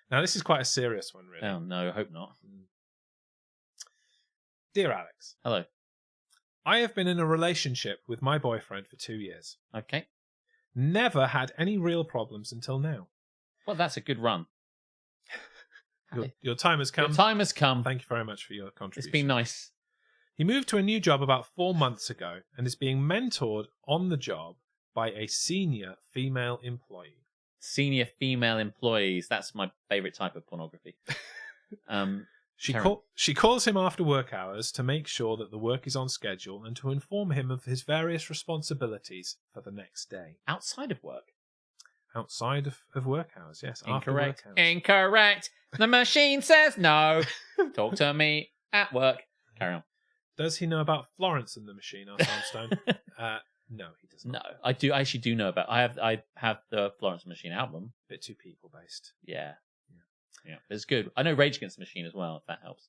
Now, this is quite a serious one, really. Oh, no, I hope not. Dear Alex. Hello. I have been in a relationship with my boyfriend for 2 years. Okay. Never had any real problems until now. Well, that's a good run. Your time has come. Your time has come. Thank you very much for your contribution. It's been nice. He moved to a new job about 4 months ago and is being mentored on the job by a senior female employee. Senior female employees. That's my favourite type of pornography. She calls him after work hours to make sure that the work is on schedule and to inform him of his various responsibilities for the next day. Outside of work? Outside of work hours, yes. Incorrect. After work hours. Incorrect. The machine says no. Talk to me at work. Carry on. Does he know about Florence and the Machine, asked Armstone? No, he does not. No, I actually do know about. I have the Florence and the Machine album. Bit too people based. Yeah. It's good. I know Rage Against the Machine as well, if that helps.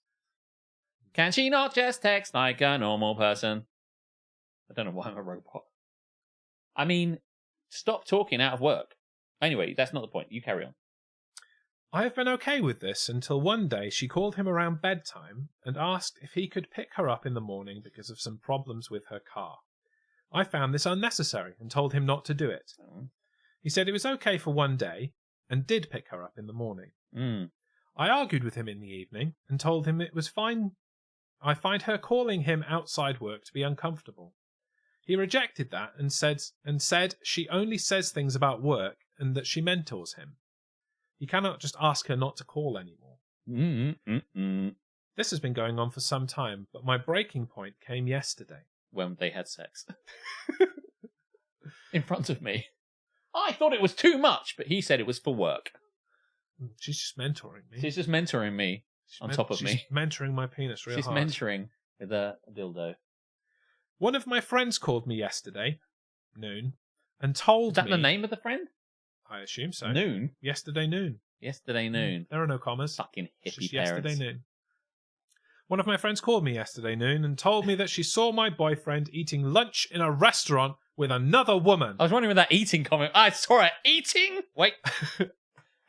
Can she not just text like a normal person? I don't know why I'm a robot. I mean, stop talking out of work. Anyway, that's not the point. You carry on. I have been okay with this until one day she called him around bedtime and asked if he could pick her up in the morning because of some problems with her car. I found this unnecessary and told him not to do it. He said it was okay for one day and did pick her up in the morning. I argued with him in the evening and told him it was fine. I find her calling him outside work to be uncomfortable. He rejected that and said she only says things about work and that she mentors him. He cannot just ask her not to call anymore. This has been going on for some time, but my breaking point came yesterday. When they had sex. In front of me. I thought it was too much, but he said it was for work. She's just mentoring me. She's just mentoring me on top of me. She's mentoring my penis real hard. She's mentoring with a dildo. One of my friends called me yesterday, noon, and told me... Is that the name of the friend? I assume so. Noon? Yesterday noon. Yesterday noon. There are no commas. Fucking hippie Just parents. yesterday noon. One of my friends called me yesterday noon and told me that she saw my boyfriend eating lunch in a restaurant with another woman. I was wondering with that eating comment. I saw her eating? Wait.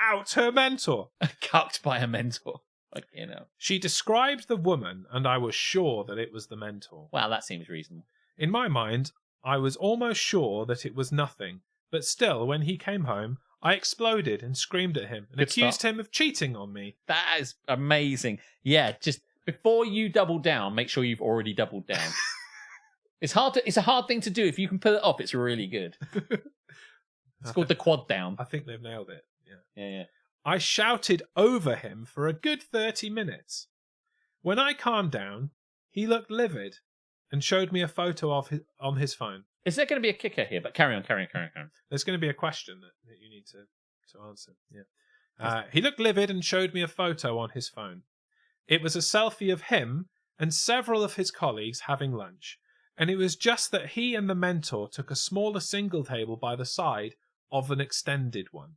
Out her mentor. Cucked by a mentor. Like, you know. She described the woman and I was sure that it was the mentor. Wow, that seems reasonable. In my mind, I was almost sure that it was nothing. But still, when he came home, I exploded and screamed at him and accused him of cheating on me. That is amazing. Yeah, just before you double down, make sure you've already doubled down. It's a hard thing to do. If you can pull it off, it's really good. It's called the quad down. I think they've nailed it. Yeah. I shouted over him for a good 30 minutes. When I calmed down, he looked livid and showed me a photo of on his phone. Is there going to be a kicker here? But carry on. There's going to be a question that you need to answer. Yeah. He looked livid and showed me a photo on his phone. It was a selfie of him and several of his colleagues having lunch. And it was just that he and the mentor took a smaller single table by the side of an extended one.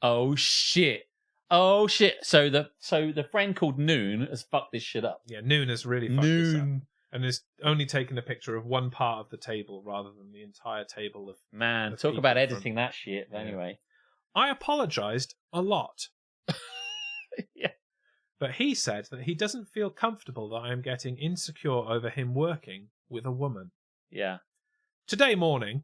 Oh shit. So the friend called Noon has fucked this shit up. Yeah, Noon has really fucked this up. And has only taken a picture of one part of the table rather than the entire table of... Man, talk about editing that shit. Yeah. Anyway. I apologised a lot. Yeah. But he said that he doesn't feel comfortable that I am getting insecure over him working with a woman. Yeah. Today morning...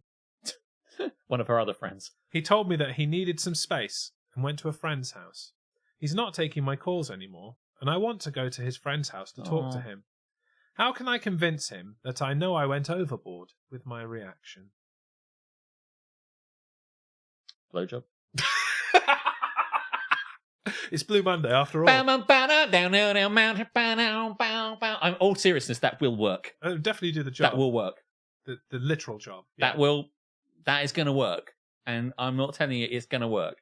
One of her other friends. He told me that he needed some space and went to a friend's house. He's not taking my calls anymore, and I want to go to his friend's house to talk to him. How can I convince him that I know I went overboard with my reaction? Blowjob. It's Blue Monday after all. I'm all seriousness, that will work. Definitely do the job. That will work. The literal job. Yeah. That is going to work. And I'm not telling you it's going to work.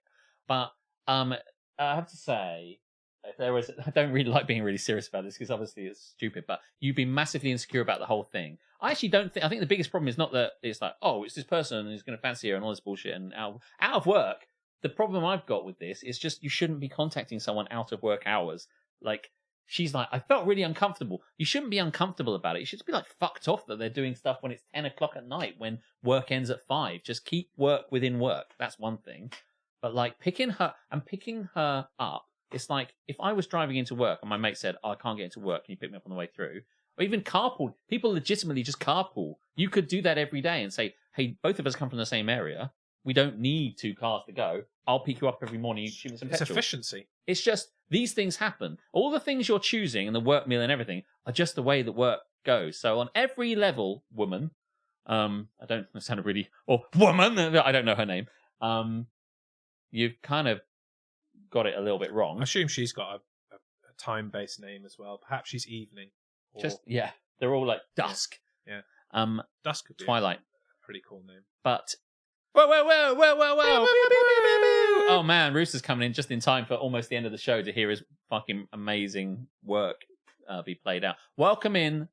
But I have to say, I don't really like being really serious about this because obviously it's stupid, but you've been massively insecure about the whole thing. I actually don't think, I think the biggest problem is not that it's like, oh, it's this person who's going to fancy her and all this bullshit and out of work. The problem I've got with this is just you shouldn't be contacting someone out of work hours. Like, she's like, I felt really uncomfortable. You shouldn't be uncomfortable about it. You should be like fucked off that they're doing stuff when it's 10 o'clock at night when work ends at 5. Just keep work within work. That's one thing. But like picking her up, it's like if I was driving into work and my mate said, oh, I can't get into work, can you pick me up on the way through? Or even carpool. People legitimately just carpool. You could do that every day and say, hey, both of us come from the same area. We don't need 2 cars to go. I'll pick you up every morning. You shoot me some petrol. It's efficiency. It's just, these things happen. All the things you're choosing and the work meal and everything are just the way that work goes. So on every level, woman, I don't sound really, or woman, I don't know her name, you've kind of got it a little bit wrong. I assume she's got a time-based name as well. Perhaps she's evening. Or... Just, yeah. They're all like dusk. Yeah. Dusk could be Twilight. A pretty cool name. But... Whoa, whoa, whoa, whoa, whoa, whoa. Oh, man, Rooster's coming in just in time for almost the end of the show to hear his fucking amazing work be played out. Welcome in,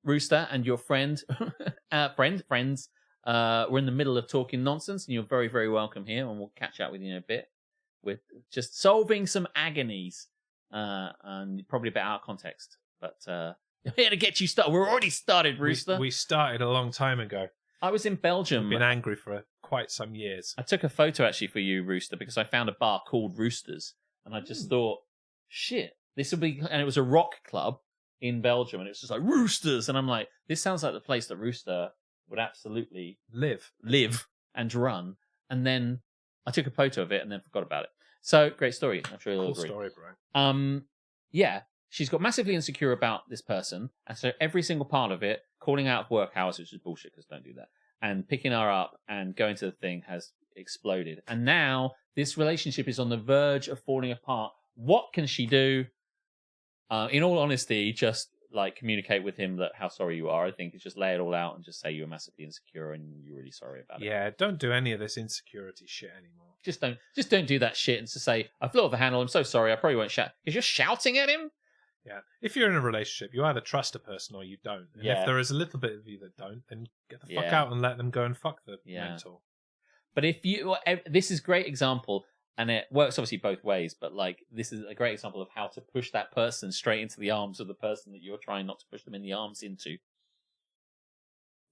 Rooster and your friend, friends. We're in the middle of talking nonsense, and you're very, very welcome here, and we'll catch up with you in a bit. We're just solving some agonies, and probably a bit out of context, but here to get you started. We're already started, Rooster. We started a long time ago. I was in Belgium. We've been angry for quite some years. I took a photo actually for you, Rooster, because I found a bar called Roosters, and I just thought, shit, this will be. And it was a rock club in Belgium, and it was just like Roosters, and I'm like, this sounds like the place that Rooster would absolutely live and run. And then I took a photo of it and then forgot about it. So great story. I'm sure you'll agree. Cool story, bro. Yeah. She's got massively insecure about this person, and so every single part of it, calling out of work hours, which is bullshit because don't do that, and picking her up and going to the thing has exploded. And now this relationship is on the verge of falling apart. What can she do? In all honesty, just like communicate with him that how sorry you are. I think it's just lay it all out and just say you're massively insecure and you're really sorry about it. Yeah, don't do any of this insecurity shit anymore. Just don't do that shit and just say, I flew off the handle, I'm so sorry, I probably won't shout. Because you're shouting at him? Yeah. If you're in a relationship, you either trust a person or you don't. And if there is a little bit of you that don't, then get the fuck out and let them go and fuck the mental. But if you, this is a great example, and it works obviously both ways, but like this is a great example of how to push that person straight into the arms of the person that you're trying not to push them in the arms into.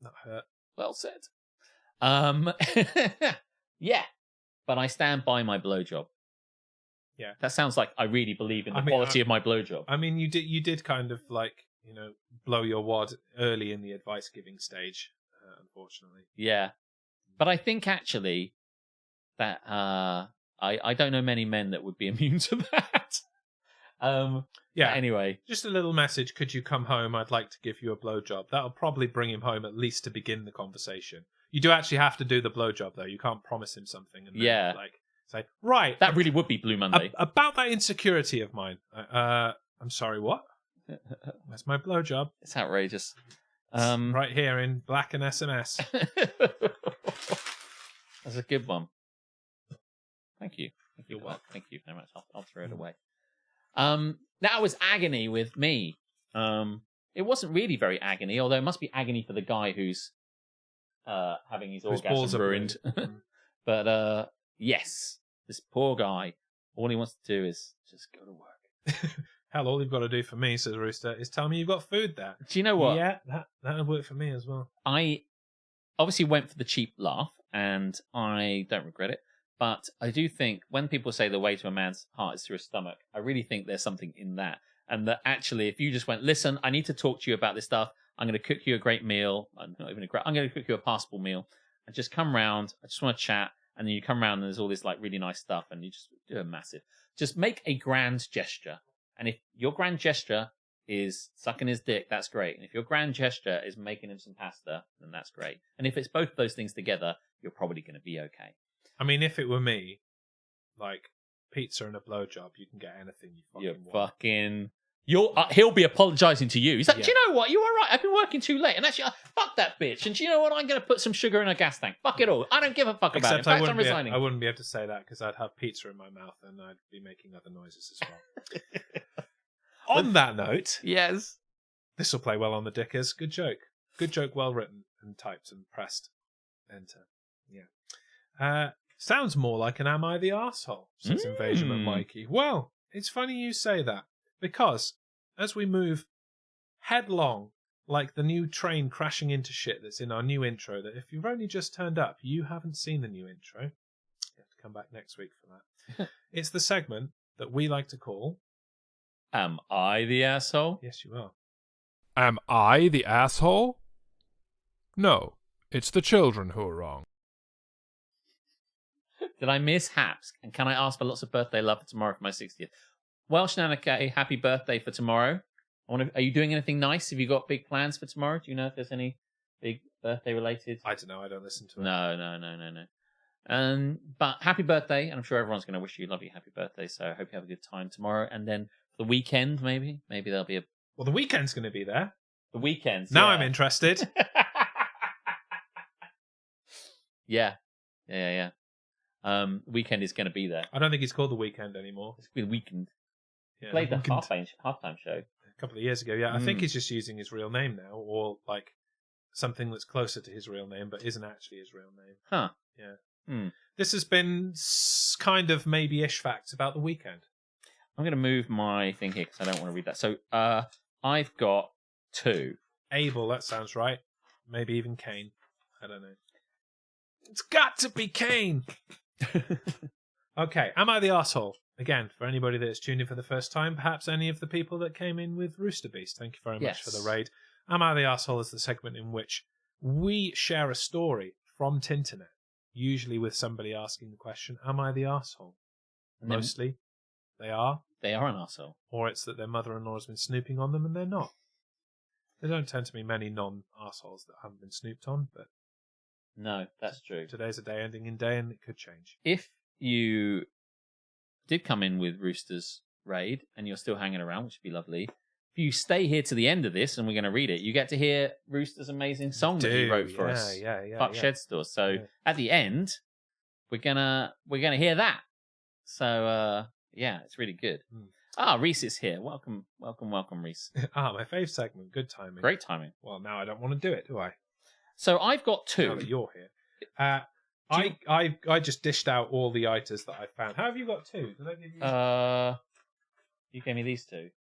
Not hurt. Well said. Yeah. But I stand by my blowjob. Yeah. That sounds like I really believe in the quality of my blowjob. I mean, you did kind of like, blow your wad early in the advice giving stage, unfortunately. Yeah. But I think actually that I don't know many men that would be immune to that. Yeah. Anyway. Just a little message. Could you come home? I'd like to give you a blowjob. That'll probably bring him home at least to begin the conversation. You do actually have to do the blowjob, though. You can't promise him something and then, say, right. That really would be Blue Monday. About that insecurity of mine. I'm sorry, what? Where's my blowjob? It's outrageous. Right here in black and SMS. That's a good one. Thank you. You're welcome. Thank you very much. I'll throw it away. That was agony with me. It wasn't really very agony, although it must be agony for the guy who's having his orgasm ruined. But yes, this poor guy, all he wants to do is just go to work. Hell, all you've got to do for me, says Rooster, is tell me you've got food there. Do you know what? Yeah, that would work for me as well. I obviously went for the cheap laugh, and I don't regret it. But I do think when people say the way to a man's heart is through his stomach, I really think there's something in that. And that actually, if you just went, listen, I need to talk to you about this stuff. I'm going to cook you a great meal. I'm going to cook you a passable meal. and just come round. I just want to chat. And then you come around and there's all this like really nice stuff and you just do a massive. Just make a grand gesture. And if your grand gesture is sucking his dick, that's great. And if your grand gesture is making him some pasta, then that's great. And if it's both those things together, you're probably going to be okay. I mean, if it were me, like pizza and a blowjob, you can get anything you fucking want. He'll be apologising to you. He's like, do you know what? You were right. I've been working too late. And actually, fuck that bitch. And do you know what? I'm going to put some sugar in a gas tank. Fuck it all. I don't give a fuck about it. In fact, I'm resigning. I wouldn't be able to say that because I'd have pizza in my mouth and I'd be making other noises as well. On that note, yes, this will play well on the dickers. Good joke. Good joke, well written and typed and pressed. Enter. Yeah. Sounds more like an Am I the Arsehole, says Invasion of Mikey. Well, it's funny you say that. Because as we move headlong, like the new train crashing into shit that's in our new intro, that if you've only just turned up, you haven't seen the new intro. You have to come back next week for that. It's the segment that we like to call... Am I the Asshole? Yes, you are. Am I the asshole? No, it's the children who are wrong. Did I miss Haps? And can I ask for lots of birthday love for tomorrow for my 60th? Welsh Nanake, happy birthday for tomorrow. Are you doing anything nice? Have you got big plans for tomorrow? Do you know if there's any big birthday related? I don't know. I don't listen to it. No. But happy birthday, and I'm sure everyone's going to wish you a lovely happy birthday. So I hope you have a good time tomorrow. And then the weekend, maybe there'll be a... Well, the weekend's going to be there. The weekends. Now I'm interested. Yeah. Weekend is going to be there. I don't think it's called the Weekend anymore. It's the Weekend. Yeah, played the halftime show a couple of years ago. Yeah, I think he's just using his real name now, or like something that's closer to his real name, but isn't actually his real name. Huh? Yeah. This has been kind of maybe-ish facts about the Weekend. I'm going to move my thing here because I don't want to read that. So I've got 2. Abel, that sounds right. Maybe even Cain. I don't know. It's got to be Cain. Okay, am I the arsehole? Again, for anybody that's tuned in for the first time, perhaps any of the people that came in with Rooster Beast, thank you very much for the raid. Am I the arsehole is the segment in which we share a story from Tinternet, usually with somebody asking the question, am I the arsehole? Mostly, they are. They are an arsehole. Or it's that their mother-in-law has been snooping on them and they're not. There don't tend to be many non-arseholes that haven't been snooped on, but... No, that's true. Today's a day ending in day and it could change. If you did come in with Rooster's raid and you're still hanging around, which would be lovely, if you stay here to the end of this and we're going to read it, you get to hear Rooster's amazing song that he wrote for us. Fuck Shed Store. So at the end, we're gonna hear that. So it's really good. Reese is here. Welcome, Reese. My fave segment. Good timing. Great timing. Well, now I don't want to do it, do I? So I've got 2. Now that you're here. I just dished out all the items that I found. How have you got 2? Did I give you? You gave me these 2.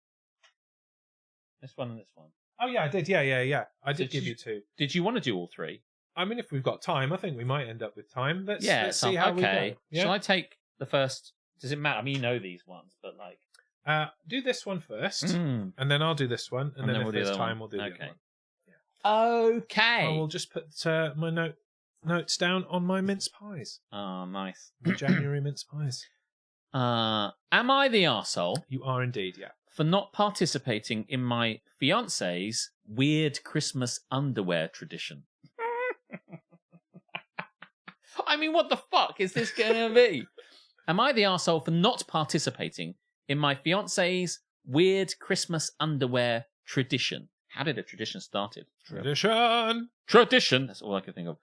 This one and this one. Oh yeah, I did. Yeah. I did give you 2. Did you want to do all 3? I mean, if we've got time, I think we might end up with time. Let's see how we go. Yeah? Shall I take the first? Does it matter? I mean, you know these ones, but like. Do this one first, and then I'll do this one, and then if there's time, we'll do the other one. Yeah. Okay. I will just put my notes down on my mince pies. Oh, nice. January mince pies. Am I the arsehole? You are indeed, yeah. For not participating in my fiance's weird Christmas underwear tradition. I mean, what the fuck is this going to be? Am I the arsehole for not participating in my fiance's weird Christmas underwear tradition? How did a tradition started? Tradition. That's all I could think of.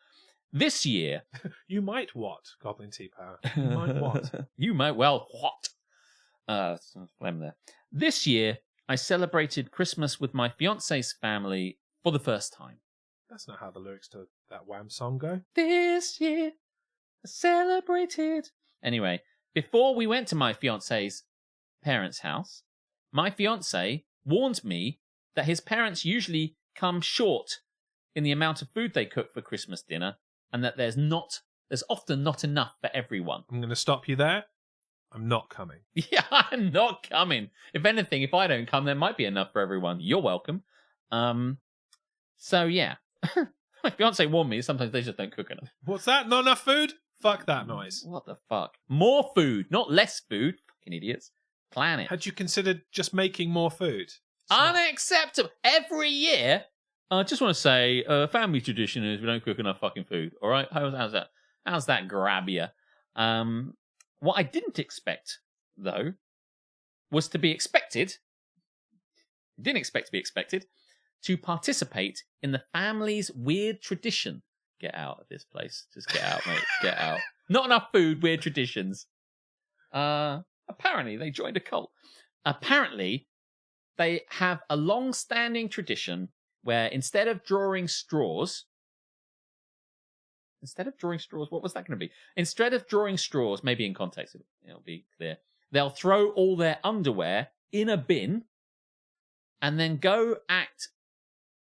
This year... You might what, Goblin Tea Power? You might what? You might well what? Phlegm there. This year, I celebrated Christmas with my fiance's family for the first time. That's not how the lyrics to that Wham song go. This year, I celebrated... Anyway, before we went to my fiance's parents' house, my fiance warned me that his parents usually come short in the amount of food they cook for Christmas dinner, and that there's often not enough for everyone. I'm going to stop you there. I'm not coming. Yeah, I'm not coming. If anything, if I don't come, there might be enough for everyone. You're welcome. So yeah, My fiance warned me, sometimes they just don't cook enough. What's that? Not enough food? Fuck that noise. What the fuck? More food, not less food. Fucking idiots. Plan it. Had you considered just making more food? Unacceptable. Every year, I just want to say, family tradition is we don't cook enough fucking food. All right? How's that? How's that grab you? What I didn't expect, though, was to be expected. Didn't expect to be expected to participate in the family's weird tradition. Get out of this place. Just get out, mate. Get out. Not enough food, weird traditions. Apparently, they joined a cult. Apparently, they have a long-standing tradition where instead of drawing straws, what was that going to be? Instead of drawing straws, maybe in context, it'll be clear, they'll throw all their underwear in a bin and then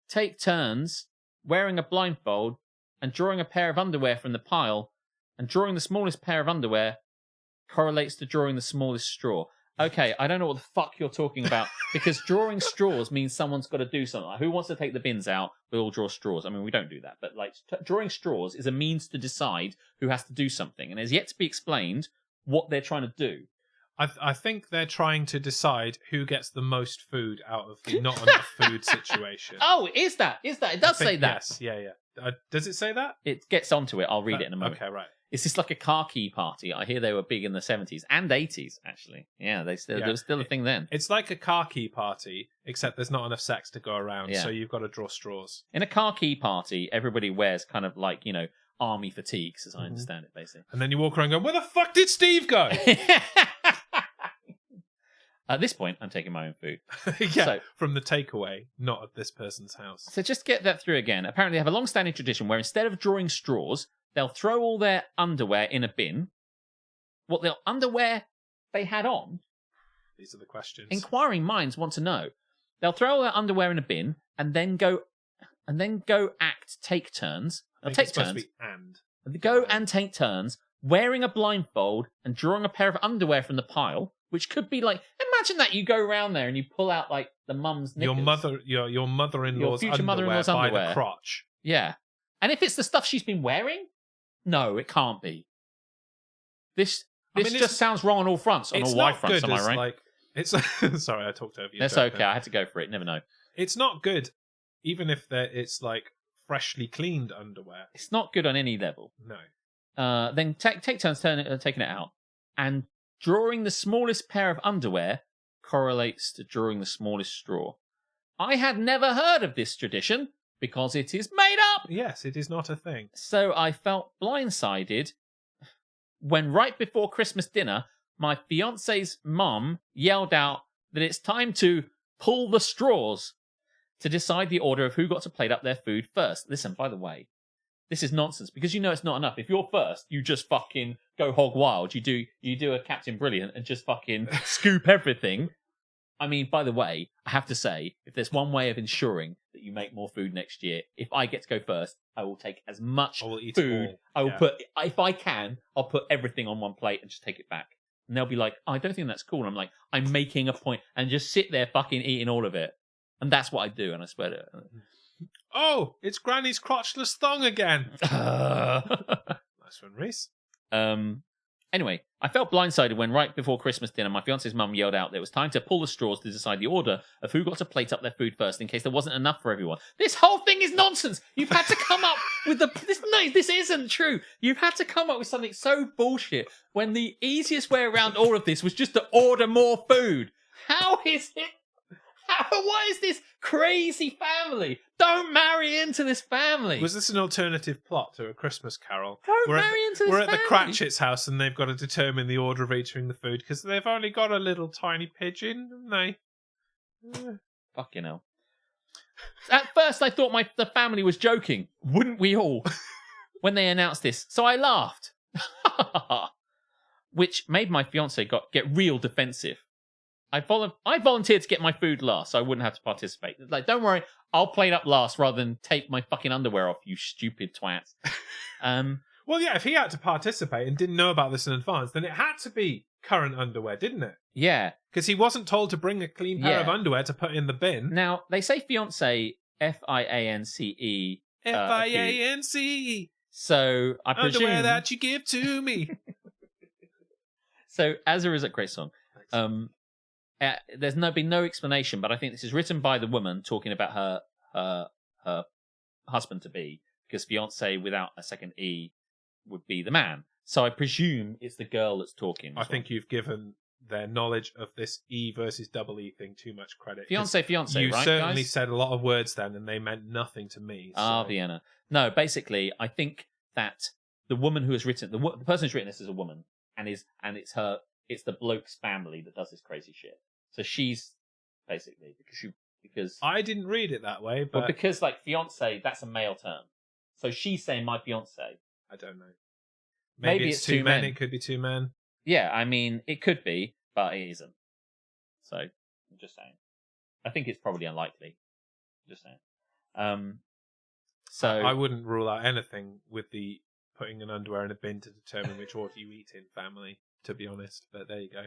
take turns wearing a blindfold and drawing a pair of underwear from the pile, and drawing the smallest pair of underwear correlates to drawing the smallest straw. Okay, I don't know what the fuck you're talking about, because drawing straws means someone's got to do something. Like, who wants to take the bins out? We all draw straws. I mean, we don't do that, but like drawing straws is a means to decide who has to do something, and it's yet to be explained what they're trying to do. I think they're trying to decide who gets the most food out of the not enough food situation. Oh, is that? It does say that. Yes, yeah. Does it say that? It gets onto it. I'll read it in a moment. Okay, right. Is this like a car key party? I hear they were big in the 70s and 80s, actually. Yeah, there was still a thing then. It's like a car key party, except there's not enough sex to go around, Yeah. so you've got to draw straws. In a car key party, everybody wears kind of like, army fatigues, as I understand it, basically. And then you walk around going, where the fuck did Steve go? At this point, I'm taking my own food. Yeah, So- from the takeaway, not at this person's house. So just get that through again. Apparently, they have a long-standing tradition where instead of drawing straws, they'll throw all their underwear in a bin. What the underwear they had on? These are the questions. Inquiring minds want to know. They'll throw all their underwear in a bin and then go take turns. I They'll think take it's supposed turns. to be and. They go and take turns wearing a blindfold and drawing a pair of underwear from the pile, which could be like, imagine that you go around there and you pull out like the mum's knickers. Your mother-in-law's Your future underwear mother-in-law's by underwear. the crotch. Yeah. And if it's the stuff she's been wearing, no, it can't be. This just sounds wrong on all fronts, on all wide fronts, am I right? Like, it's sorry, I talked over you. That's okay. I had to go for it. Never know. It's not good, even if it's like freshly cleaned underwear. It's not good on any level. No. Then take turns taking it out, and drawing the smallest pair of underwear correlates to drawing the smallest straw. I had never heard of this tradition because it is made up. Yes, it is not a thing. So I felt blindsided when right before Christmas dinner, my fiance's mum yelled out that it's time to pull the straws to decide the order of who got to plate up their food first. Listen, by the way, this is nonsense because it's not enough. If you're first, you just fucking go hog wild. You do a Captain Brilliant and just fucking scoop everything. I mean, by the way, I have to say, if there's one way of ensuring that you make more food next year, if I get to go first, I will take as much food. I will put, if I can, I'll put everything on one plate and just take it back. And they'll be like, I don't think that's cool. And I'm like, I'm making a point, and just sit there fucking eating all of it. And that's what I do, and I swear to it. Oh, it's Granny's crotchless thong again. Nice one, Reese. Anyway, I felt blindsided when right before Christmas dinner, my fiance's mum yelled out that it was time to pull the straws to decide the order of who got to plate up their food first in case there wasn't enough for everyone. This whole thing is nonsense. You've had to come up with this isn't true. You've had to come up with something so bullshit when the easiest way around all of this was just to order more food. How is it? What is this crazy family? Don't marry into this family. Was this an alternative plot to A Christmas Carol? Don't marry into this We're at the family. Cratchit's house and they've got to determine the order of eating the food because they've only got a little tiny pigeon, haven't they? Fucking hell. At first, I thought the family was joking. Wouldn't we all? When they announced this. So I laughed. Which made my fiance get real defensive. I volunteered to get my food last, so I wouldn't have to participate. Like, don't worry, I'll plate up last rather than take my fucking underwear off, you stupid twats. Well, yeah, if he had to participate and didn't know about this in advance, then it had to be current underwear, didn't it? Yeah. Because he wasn't told to bring a clean pair of underwear to put in the bin. Now, they say fiance, Fiance, FIANC. So I presume Underwear that you give to me. So Azza is a great song. There's been no explanation, but I think this is written by the woman talking about her husband to be, because fiance without a second E would be the man. So I presume it's the girl that's talking. I think you've given their knowledge of this E versus double E thing too much credit. Fiance, You right, certainly guys? said a lot of words then, and they meant nothing to me. So. Vienna. No, basically, I think that the woman who has written the person who's written this is a woman, and it's the bloke's family that does this crazy shit. So she's basically because I didn't read it that way, but because like fiance, that's a male term. So she's saying my fiance. I don't know. Maybe it's it's two two men. men. It could be two men. Yeah, I mean it could be, but it isn't. So I'm just saying. I think it's probably unlikely. Just saying. So I wouldn't rule out anything with the putting an underwear in a bin to determine which order you eat in family, to be honest. But there you go.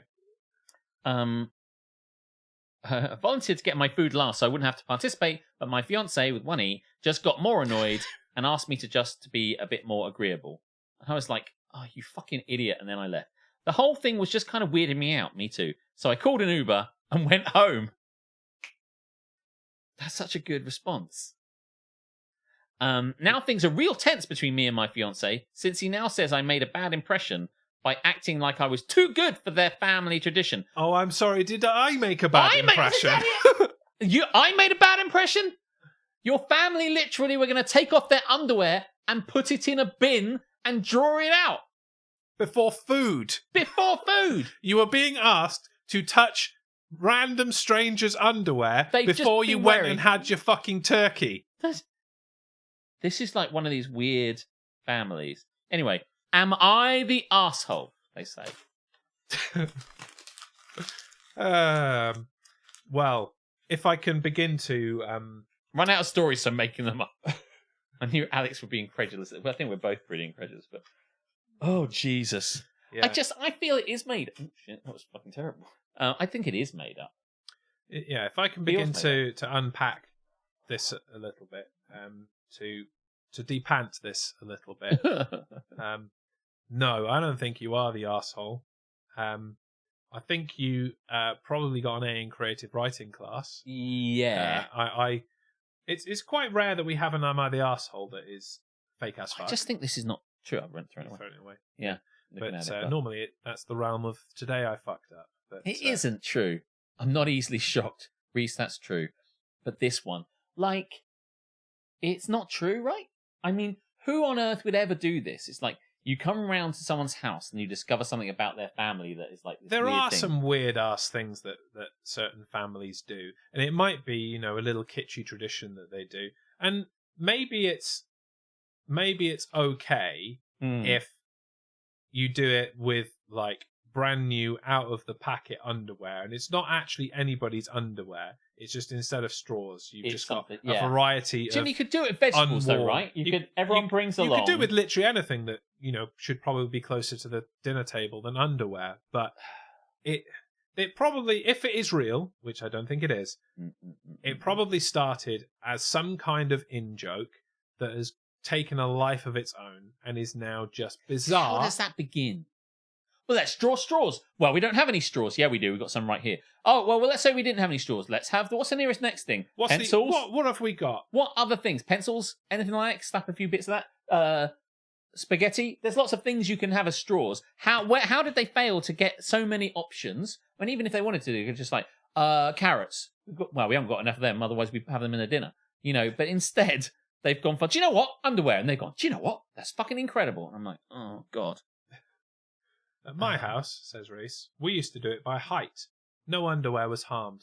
I volunteered to get my food last so I wouldn't have to participate, but my fiance with one E just got more annoyed and asked me to be a bit more agreeable. And I was like, oh, you fucking idiot, and then I left. The whole thing was just kind of weirding me out, me too. So I called an Uber and went home. That's such a good response. Now things are real tense between me and my fiance, since he now says I made a bad impression by acting like I was too good for their family tradition. Oh, I'm sorry. Did I make a bad impression? I made a bad impression? Your family literally were going to take off their underwear and put it in a bin and draw it out. Before food. Before food. You were being asked to touch random strangers' underwear before you went and had your fucking turkey. This is like one of these weird families. Anyway, am I the arsehole? They say. Well, if I can begin to run out of stories, so I'm making them up. I knew Alex would be incredulous. Well, I think we're both pretty incredulous, but oh Jesus! Yeah. I feel it is made. Oh shit, that was fucking terrible. I think it is made up. Yeah, if I can begin to unpack this a little bit, to depant this a little bit. No, I don't think you are the arsehole. I think you probably got an A in creative writing class. Yeah. It's quite rare that we have an Am I the Arsehole that is fake as fuck. I just think this is not true. I've thrown it away. Yeah. But normally that's the realm of today I fucked up. But, it isn't true. I'm not easily shocked. Reese, that's true. But this one, it's not true, right? I mean, who on earth would ever do this? It's like you come around to someone's house and you discover something about their family that is like this there weird are thing. some weird ass things that certain families do, and it might be a little kitschy tradition that they do, and maybe it's okay if you do it with like brand new out of the packet underwear, and it's not actually anybody's underwear. It's just instead of straws, you've just got a variety. Jim, you could do it with vegetables, though, right? Everyone brings along. You could do it with literally anything that should probably be closer to the dinner table than underwear. But it probably, if it is real, which I don't think it is, it probably started as some kind of in joke that has taken a life of its own and is now just bizarre. How does that begin? Well, let's draw straws. Well, we don't have any straws. Yeah, we do. We've got some right here. Oh, well, let's say we didn't have any straws. Let's have what's the nearest next thing? Pencils? What have we got? What other things? Pencils? Anything like that? Slap a few bits of that? Spaghetti? There's lots of things you can have as straws. How did they fail to get so many options? I mean, even if they wanted to, they could just like, carrots. We haven't got enough of them. Otherwise, we have them in a dinner. But instead, they've gone for, do you know what? Underwear. And they've gone, do you know what? That's fucking incredible. And I'm like, oh, God. At my house, says Reese, we used to do it by height. No underwear was harmed.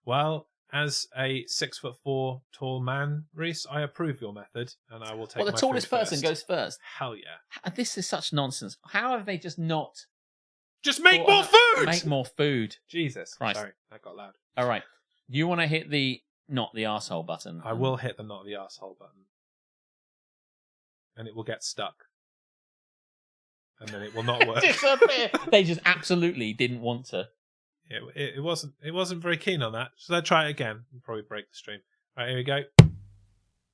Well, as a 6'4" tall man, Reese, I approve your method, and I will take. Well, the tallest person goes first. Hell yeah! This is such nonsense. How have they just not? Just make more food. Make more food. Jesus Christ! Sorry, that got loud. All right, you want to hit the not the arsehole button? I will hit the not the arsehole button, and it will get stuck. And then it will not work. Disappear. They just absolutely didn't want to. Yeah, it wasn't very keen on that. Should I try it again? We'll probably break the stream. Right, here we go.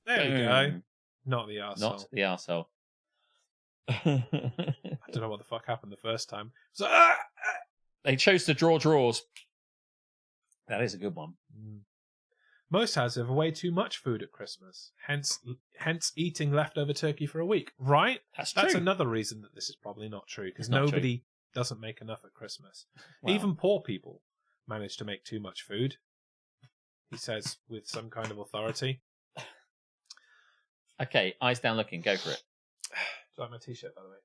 There we go. Not the arsehole. Not the arsehole. I don't know what the fuck happened the first time. So, They chose to draw draws. That is a good one. Most houses have way too much food at Christmas, hence eating leftover turkey for a week. Right? That's That's true. another reason that this is probably not true, because It's not nobody doesn't make enough at Christmas. Wow. Even poor people manage to make too much food, he says with some kind of authority. Okay, eyes down looking. Go for it. Do you like my t-shirt, by the way?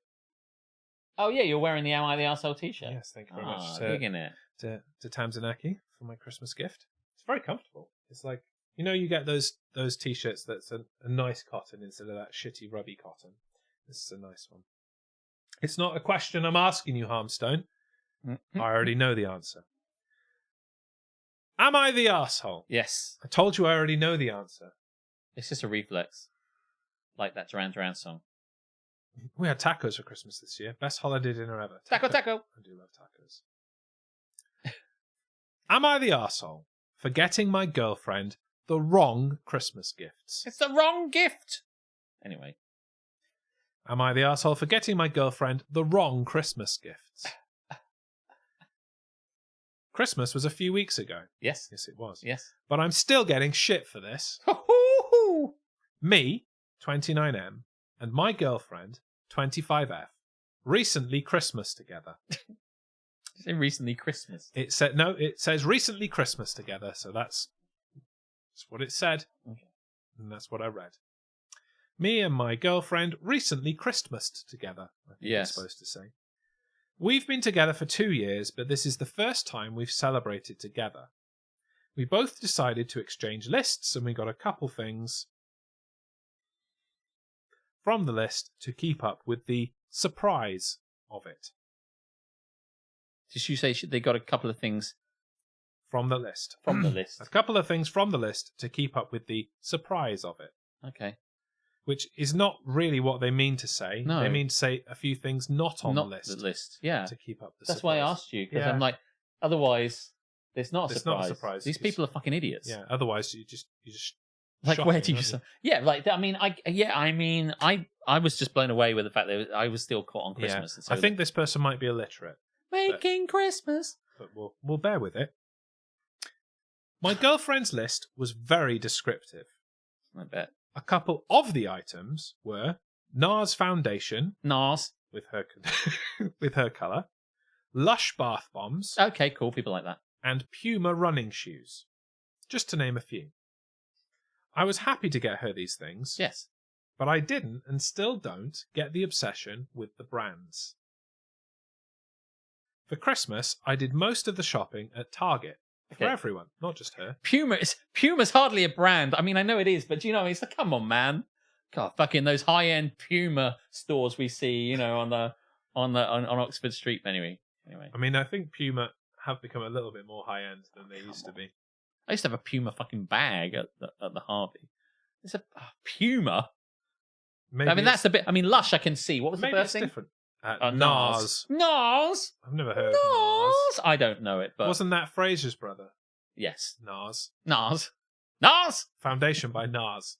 Oh, yeah, you're wearing the Am I the Arsehole t-shirt? Yes, thank you very Ah, much. digging it. To Tamzanaki for my Christmas gift. It's very comfortable. It's like, you know, you get those t-shirts that's a nice cotton instead of that shitty rubby cotton. This is a nice one. It's not a question I'm asking you, Harmstone. I already know the answer. Am I the arsehole? Yes. I told you I already know the answer. It's just a reflex. Like that Duran Duran song. We had tacos for Christmas this year. Best holiday dinner ever. Taco. I do love tacos. Am I the arsehole for getting my girlfriend the wrong Christmas gifts? It's the wrong gift. Anyway. Am I the arsehole for getting my girlfriend the wrong Christmas gifts? Christmas was a few weeks ago. Yes. Yes, it was. Yes. But I'm still getting shit for this. Me, 29M, and my girlfriend, 25F, recently Christmas together. Say recently Christmas. It says recently Christmas together, so that's what it said. Okay. And that's what I read. Me and my girlfriend recently Christmased together, I think Yes. it's supposed to say. We've been together for 2 years, but this is the first time we've celebrated together. We both decided to exchange lists, and we got a couple things from the list to keep up with the surprise of it. Did you say they got a couple of things From the list. from the list? A couple of things from the list to keep up with the surprise of it. Okay. Which is not really what they mean to say. No. They mean to say a few things not on the list. Yeah. To keep up the That's surprise. why I asked you, because Yeah. I'm like, otherwise, it's not a It's surprise. not a surprise. These people are fucking idiots. Yeah, otherwise you just Like, shocking, where do you aren't Yeah, like, I mean, I was just blown away with the fact that I was still caught on Christmas. Yeah. And so I think this person might be illiterate, making Christmas. but we'll bear with it. My girlfriend's list was very descriptive. I bet. A couple of the items were NARS foundation NARS. with her colour, Lush bath bombs, Okay, cool. People like that. and Puma running shoes, just to name a few. I was happy to get her these things, Yes. but I didn't and still don't get the obsession with the brands. For Christmas, I did most of the shopping at Target for Okay. everyone, not just her. Puma's hardly a brand. I mean, I know it is, but do you know, it's like, come on, man. God, fucking those high-end Puma stores we see, you know, on Oxford Street. Anyway. I mean, I think Puma have become a little bit more high-end than they used to be. I used to have a Puma fucking bag at the Harvey. It's a Puma. Maybe I mean, that's the bit. I mean, Lush, I can see. What was the maybe first it's thing? different. NARS. NARS. I've never heard of NARS. NARS. I don't know it, but Wasn't that Fraser's brother? yes, NARS. NARS. NARS. Foundation by NARS.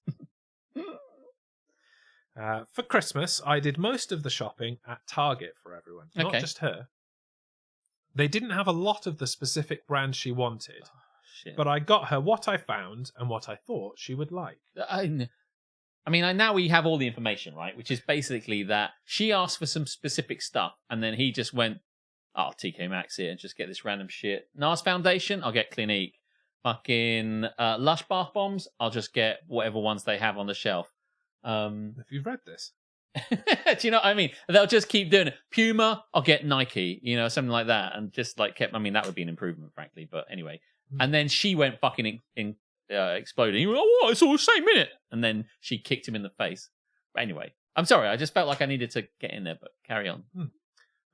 For Christmas, I did most of the shopping at Target for everyone, not Okay. just her. They didn't have a lot of the specific brand she wanted, Shit. but I got her what I found and what I thought she would like. I mean, now we have all the information, right? Which is basically that she asked for some specific stuff, and then he just went, "Oh, TK Maxx here, and just get this random shit." NARS Foundation, I'll get Clinique. Fucking Lush bath bombs, I'll just get whatever ones they have on the shelf. Have you read this? Do you know what I mean? They'll just keep doing it. Puma, I'll get Nike, you know, something like that, and just like kept. I mean, that would be an improvement, frankly. But anyway, and then she went fucking exploding. He went, "Oh, what? It's all the same minute." And then she kicked him in the face. But anyway, I'm sorry. I just felt like I needed to get in there, but carry on.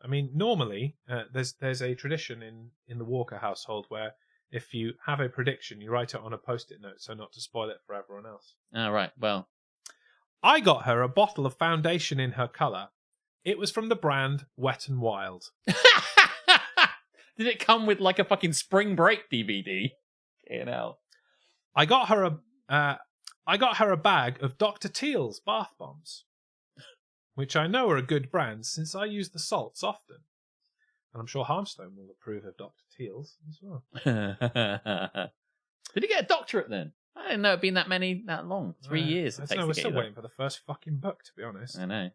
I mean, normally there's a tradition in the Walker household where if you have a prediction, you write it on a post-it note so not to spoil it for everyone else. All right. Well, I got her a bottle of foundation in her colour. It was from the brand Wet n Wild. did it come with like a fucking Spring Break DVD? You know. I got her I got her a bag of Dr. Teal's bath bombs, which I know are a good brand since I use the salts often. And I'm sure Harmstone will approve of Dr. Teal's as well. Did he get a doctorate then? I didn't know it'd been that long. 3 years. I don't know, we're still waiting for the first fucking book, to be honest. I know.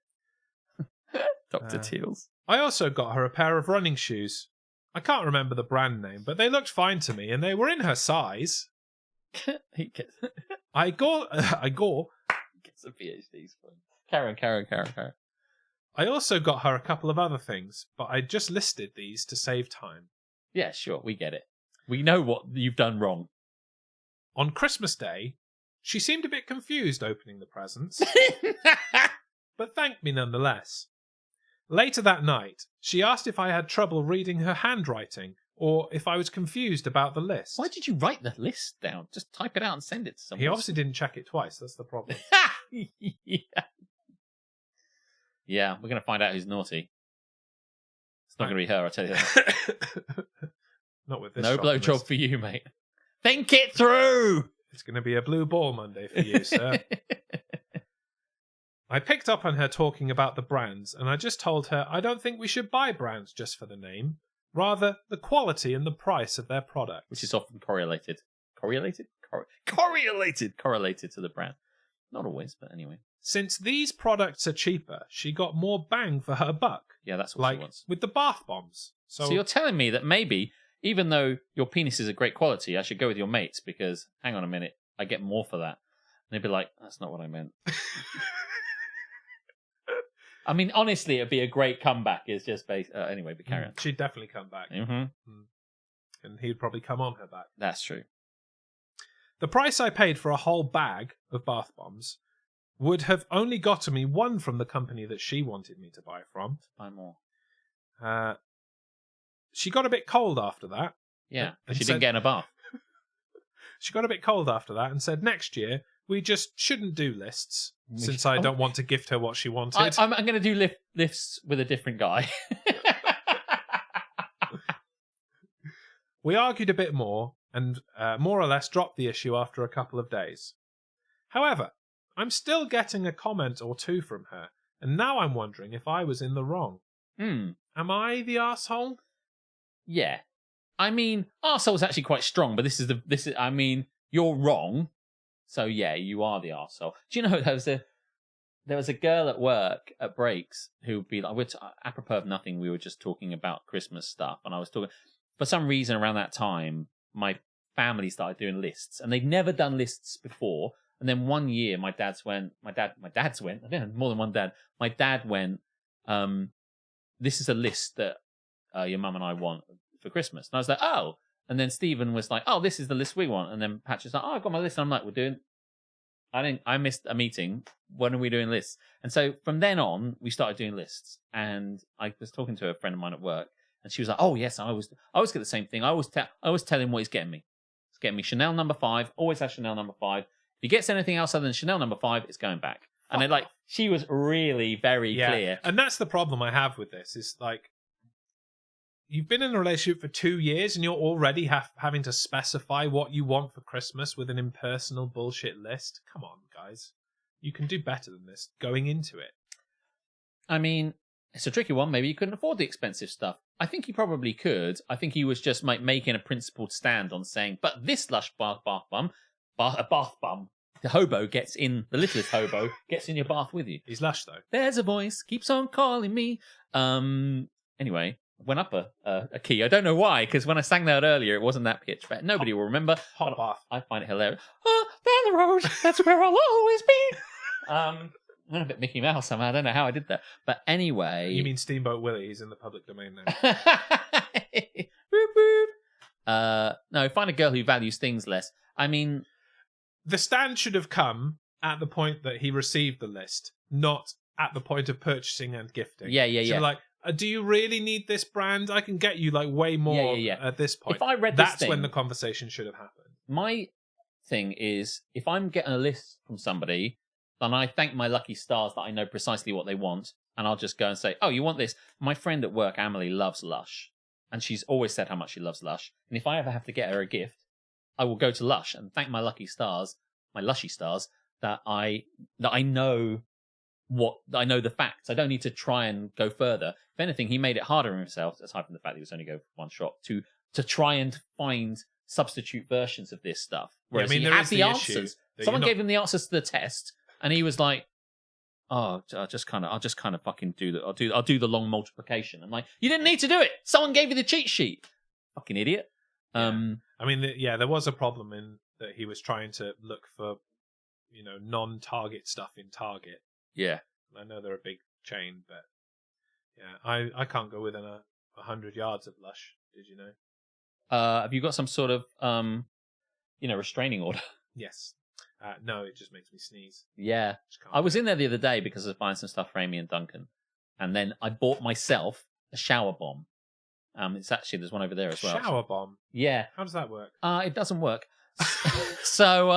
Dr. Teal's. I also got her a pair of running shoes. I can't remember the brand name, but they looked fine to me, and they were in her size. I gets a PhD. Karen. I also got her a couple of other things, but I just listed these to save time. Yeah, sure, we get it. We know what you've done wrong. On Christmas Day, she seemed a bit confused opening the presents, but thanked me nonetheless. Later that night, she asked if I had trouble reading her handwriting, or if I was confused about the list. Why did you write the list down? Just type it out and send it to someone. He obviously didn't check it twice, that's the problem. Yeah, we're going to find out who's naughty. It's not going to be her, I'll tell you that. Not with this. No blowjob for you, mate. Think it through! It's going to be a blue ball Monday for you, sir. I picked up on her talking about the brands, and I just told her I don't think we should buy brands just for the name. Rather, the quality and the price of their products. Which is often correlated. Correlated to the brand. Not always, but anyway. Since these products are cheaper, she got more bang for her buck. Yeah, that's what she wants. With the bath bombs. So you're telling me that maybe, even though your penis is a great quality, I should go with your mates because, hang on a minute, I get more for that. And they'd be like, that's not what I meant. I mean, honestly, it'd be a great comeback. It's just based... anyway, but carry on. She'd definitely come back. Mm-hmm. And he'd probably come on her back. That's true. The price I paid for a whole bag of bath bombs would have only gotten me one from the company that she wanted me to buy from. Buy more. She got a bit cold after that. Yeah, and she didn't get in a bath. She got a bit cold after that and said next year we just shouldn't do lists since I don't want to gift her what she wanted. I'm going to do lifts with a different guy. We argued a bit more and more or less dropped the issue after a couple of days. However, I'm still getting a comment or two from her, and now I'm wondering if I was in the wrong. Am I the arsehole? Yeah. I mean, arsehole's actually quite strong, but this is I mean, you're wrong. So yeah, you are the arsehole. Do you know there was a girl at work at breaks who would be like, apropos of nothing, we were just talking about Christmas stuff, and I was talking, for some reason around that time, my family started doing lists, and they'd never done lists before. And then one year, my dad's went, I don't know, more than one dad. My dad went, this is a list that your mum and I want for Christmas. And I was like, oh. And then Stephen was like, oh, this is the list we want. And then Patch was like, oh, I've got my list. And I'm like, I missed a meeting. When are we doing lists? And so from then on, we started doing lists. And I was talking to a friend of mine at work, and she was like, oh, yes, I always get the same thing. I always tell him what he's getting me. He's getting me Chanel number 5, always has Chanel number 5. If he gets anything else other than Chanel number 5, it's going back. And then, like, she was really very clear. And that's the problem I have with this, is like, you've been in a relationship for 2 years and you're already having to specify what you want for Christmas with an impersonal bullshit list. Come on, guys. You can do better than this going into it. I mean, it's a tricky one. Maybe you couldn't afford the expensive stuff. I think he probably could. I think he was just making a principled stand on saying, but this lush bath bum, the hobo gets in, the littlest hobo gets in your bath with you. He's lush, though. There's a voice, keeps on calling me. Anyway, went up a key. I don't know why, because when I sang that earlier, it wasn't that pitch, but nobody will remember. Hot bath. I find it hilarious. Oh, down the road, that's where I'll always be. I'm a bit Mickey Mouse somehow. I don't know how I did that. But anyway. You mean Steamboat Willie? He's in the public domain now. Boop, boop. No, find a girl who values things less. I mean, the stand should have come at the point that he received the list, not at the point of purchasing and gifting. Yeah. Like, do you really need this brand? I can get you like way more at this point. If I read That's this thing, when the conversation should have happened. My thing is, if I'm getting a list from somebody, then I thank my lucky stars that I know precisely what they want, and I'll just go and say, oh, you want this? My friend at work, Emily, loves Lush, and she's always said how much she loves Lush. And if I ever have to get her a gift, I will go to Lush and thank my lucky stars, my lushy stars, that I know the facts. I don't need to try and go further. If anything, he made it harder on himself, aside from the fact that he was only go for one shot, to try and find substitute versions of this stuff. Whereas he had the answers. Someone gave him the answers to the test, and he was like, "Oh, I'll just kind of fucking do that. I'll do the long multiplication." I'm like, "You didn't need to do it. Someone gave you the cheat sheet. Fucking idiot." Yeah. I mean, there was a problem in that he was trying to look for, non-target stuff in Target. Yeah, I know they're a big chain, but yeah, I can't go within 100 yards of Lush. Did you know? Have you got some sort of restraining order? Yes. No, it just makes me sneeze. Yeah, I was in there the other day because I was buying some stuff for Amy and Duncan, and then I bought myself a shower bomb. It's actually there's one over there as well. Shower bomb. Yeah. How does that work? It doesn't work. So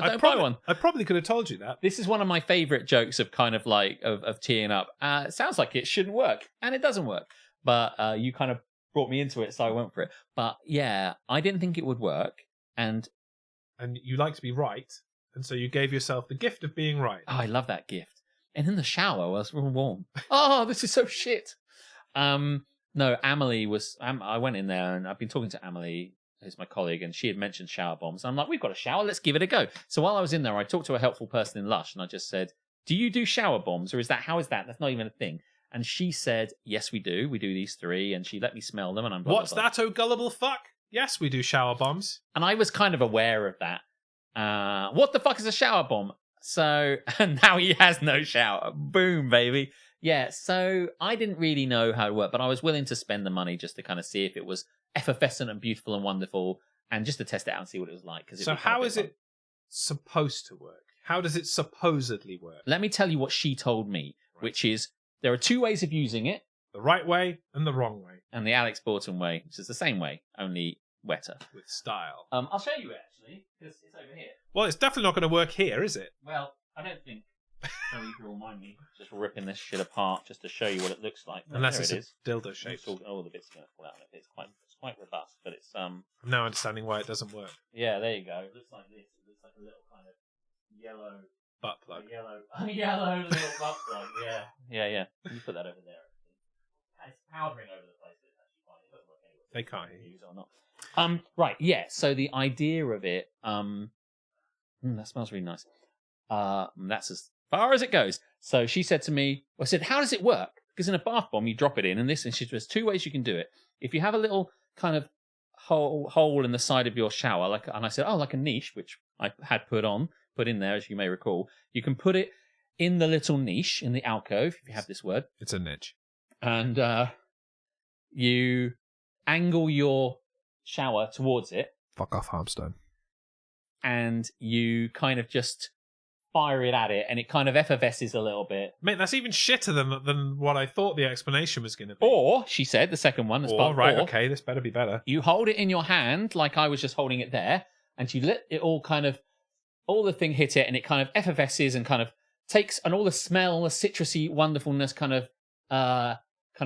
don't buy one. I probably could have told you that. This is one of my favorite jokes of kind of like of teeing up. It sounds like it shouldn't work, and it doesn't work. But you kind of brought me into it, so I went for it. But yeah, I didn't think it would work, and you like to be right, and so you gave yourself the gift of being right. Oh, I love that gift. And in the shower, I was real warm. Oh, this is so shit. No, Amelie was. I went in there, and I've been talking to Amelie, who's my colleague, and she had mentioned shower bombs. And I'm like, we've got a shower, let's give it a go. So while I was in there, I talked to a helpful person in Lush, and I just said, "Do you do shower bombs, or how is that? That's not even a thing." And she said, "Yes, we do. We do these 3." And she let me smell them, and I'm. What's that, oh gullible fuck? Yes, we do shower bombs. And I was kind of aware of that. What the fuck is a shower bomb? So, and now he has no shower. Boom, baby. Yeah, so I didn't really know how it worked, but I was willing to spend the money just to kind of see if it was effervescent and beautiful and wonderful, and just to test it out and see what it was like. So how is it supposed to work? How does it supposedly work? Let me tell you what she told me, which is there are 2 ways of using it. The right way and the wrong way. And the Alex Borton way, which is the same way, only wetter. With style. I'll show you it, actually, because it's over here. Well, it's definitely not going to work here, is it? Well, I don't think... So you can remind me, just ripping this shit apart just to show you what it looks like. Unless it's a dildo shape. All the bits are going to fall out of it. It's quite robust, but it's I'm now understanding why it doesn't work. Yeah, there you go. It looks like this. It looks like a little kind of yellow butt plug. A yellow little butt plug. Yeah. You put that over there. It's powdering over the place. It's actually fine. It doesn't look anywhere. They can't hear you or not. Right. Yeah. So the idea of it. That smells really nice. That's as far as it goes. So she said to me, I said, "How does it work?" Because in a bath bomb, you drop it in, and she said, "There's 2 ways you can do it. If you have a little kind of hole in the side of your shower, and I said, like a niche, which I had put in there, as you may recall, you can put it in the little niche in the alcove, if you have this word. It's a niche. And you angle your shower towards it. Fuck off, Harmstone. And you kind of just fire it at it, and it kind of effervesces a little bit. Mate, that's even shitter than what I thought the explanation was going to be. Or, she said, the second one. Okay, this better be better. You hold it in your hand, like I was just holding it there, and you let it all the thing hit it, and it kind of effervesces and kind of takes, and all the smell, the citrusy wonderfulness kind of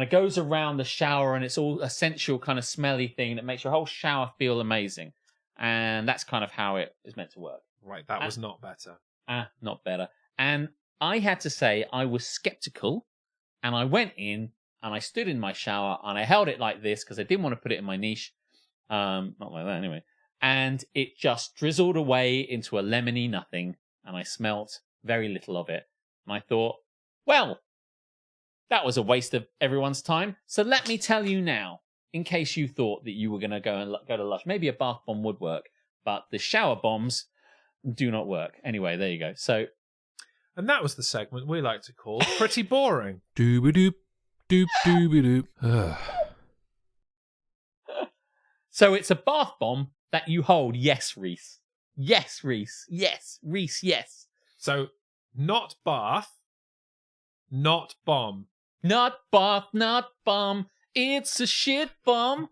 goes around the shower, and it's all essential kind of smelly thing that makes your whole shower feel amazing. And that's kind of how it is meant to work. Right, that was not better. Not better. And I had to say I was skeptical, and I went in and I stood in my shower and I held it like this because I didn't want to put it in my niche. Not like that anyway. And it just drizzled away into a lemony nothing, and I smelt very little of it. And I thought, well, that was a waste of everyone's time. So let me tell you now, in case you thought that you were going to go to Lush, maybe a bath bomb would work, but the shower bombs do not work. Anyway, there you go. So, and that was the segment we like to call Pretty Boring. Dooby-doop, doop-dooby-doop. So it's a bath bomb that you hold. Yes, Reese. Yes, Reese. Yes, Reese, yes. So, not bath, not bomb. Not bath, not bomb. It's a shit bomb.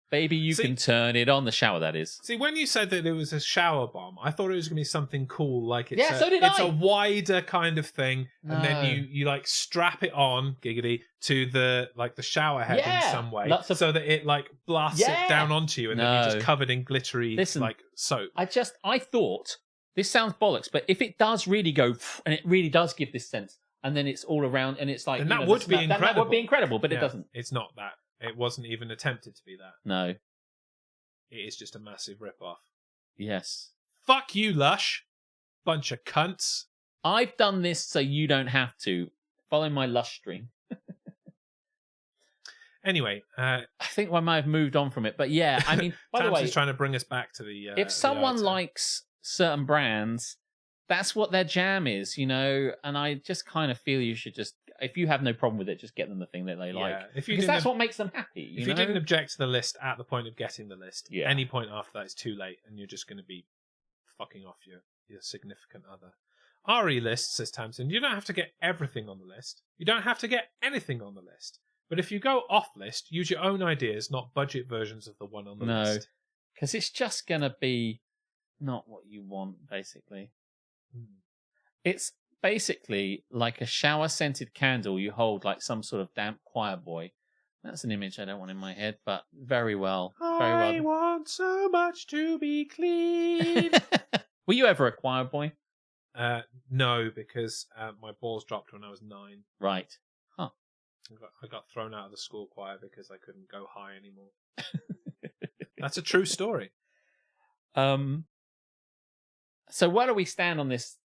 Baby, you can turn it on. The shower, that is. See, when you said that it was a shower bomb, I thought it was going to be something cool. Like so did it's a wider kind of thing. No. And then you like strap it on, giggity, to the shower head in some way. So that it like blasts it down onto you, and then you're just covered in glittery like soap. I thought this sounds bollocks, but if it does really go, and it really does give this sense, and then it's all around, and it's like... And that would be incredible. That would be incredible, but it doesn't. It's not that. It wasn't even attempted to be that. No. It is just a massive rip-off. Yes. Fuck you, Lush. Bunch of cunts. I've done this so you don't have to. Follow my Lush stream. Anyway, I think I might have moved on from it, but yeah, I mean, by the way, is trying to bring us back to the. If someone likes certain brands, that's what their jam is, you know. And I just kind of feel you should just, if you have no problem with it, just get them the thing that they like, because that's what makes them happy. If you didn't object to the list at the point of getting the list, Yeah. any point after that is too late, and you're just going to be fucking off your significant other. RE list, says Tamsin, you don't have to get everything on the list. You don't have to get anything on the list. But if you go off list, use your own ideas, not budget versions of the one on the list. No, because it's just going to be not what you want, basically. It's basically like a shower-scented candle you hold like some sort of damp choir boy. That's an image I don't want in my head, but very well. Very well. I want so much to be clean. Were you ever a choir boy? No, because my balls dropped when I was 9. Right. Huh. I got thrown out of the school choir because I couldn't go high anymore. That's a true story. So where do we stand on this?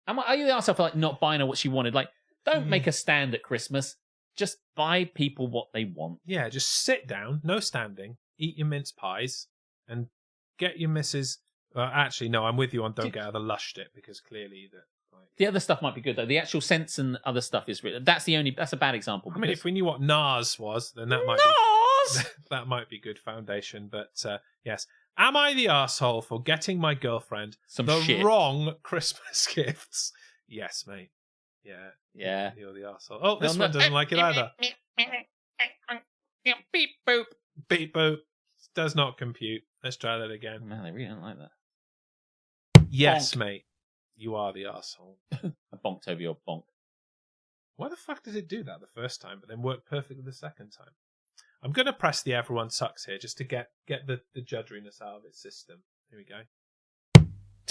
Are you the arsehole for like not buying her what she wanted? Like, don't make a stand at Christmas. Just buy people what they want. Yeah, just sit down, no standing, eat your mince pies, and get your missus. Actually, no, I'm with you on don't get her the Lush dip, because clearly that. Like... The other stuff might be good though. The actual scents and other stuff is really, that's a bad example. I mean, if we knew what NARS was, then that might be that might be good foundation. But yes, am I the arsehole for getting my girlfriend the wrong Christmas gifts? Yes, mate. Yeah, you're the arsehole. Oh, this one doesn't like it either. Beep boop. Beep boop. Does not compute. Let's try that again. Man, they really don't like that. Yes, bonk. Mate. You are the arsehole. I bonked over your bonk. Why the fuck did it do that the first time, but then work perfectly the second time? I'm going to press the everyone sucks here just to get the judgeriness out of its system. Here we go.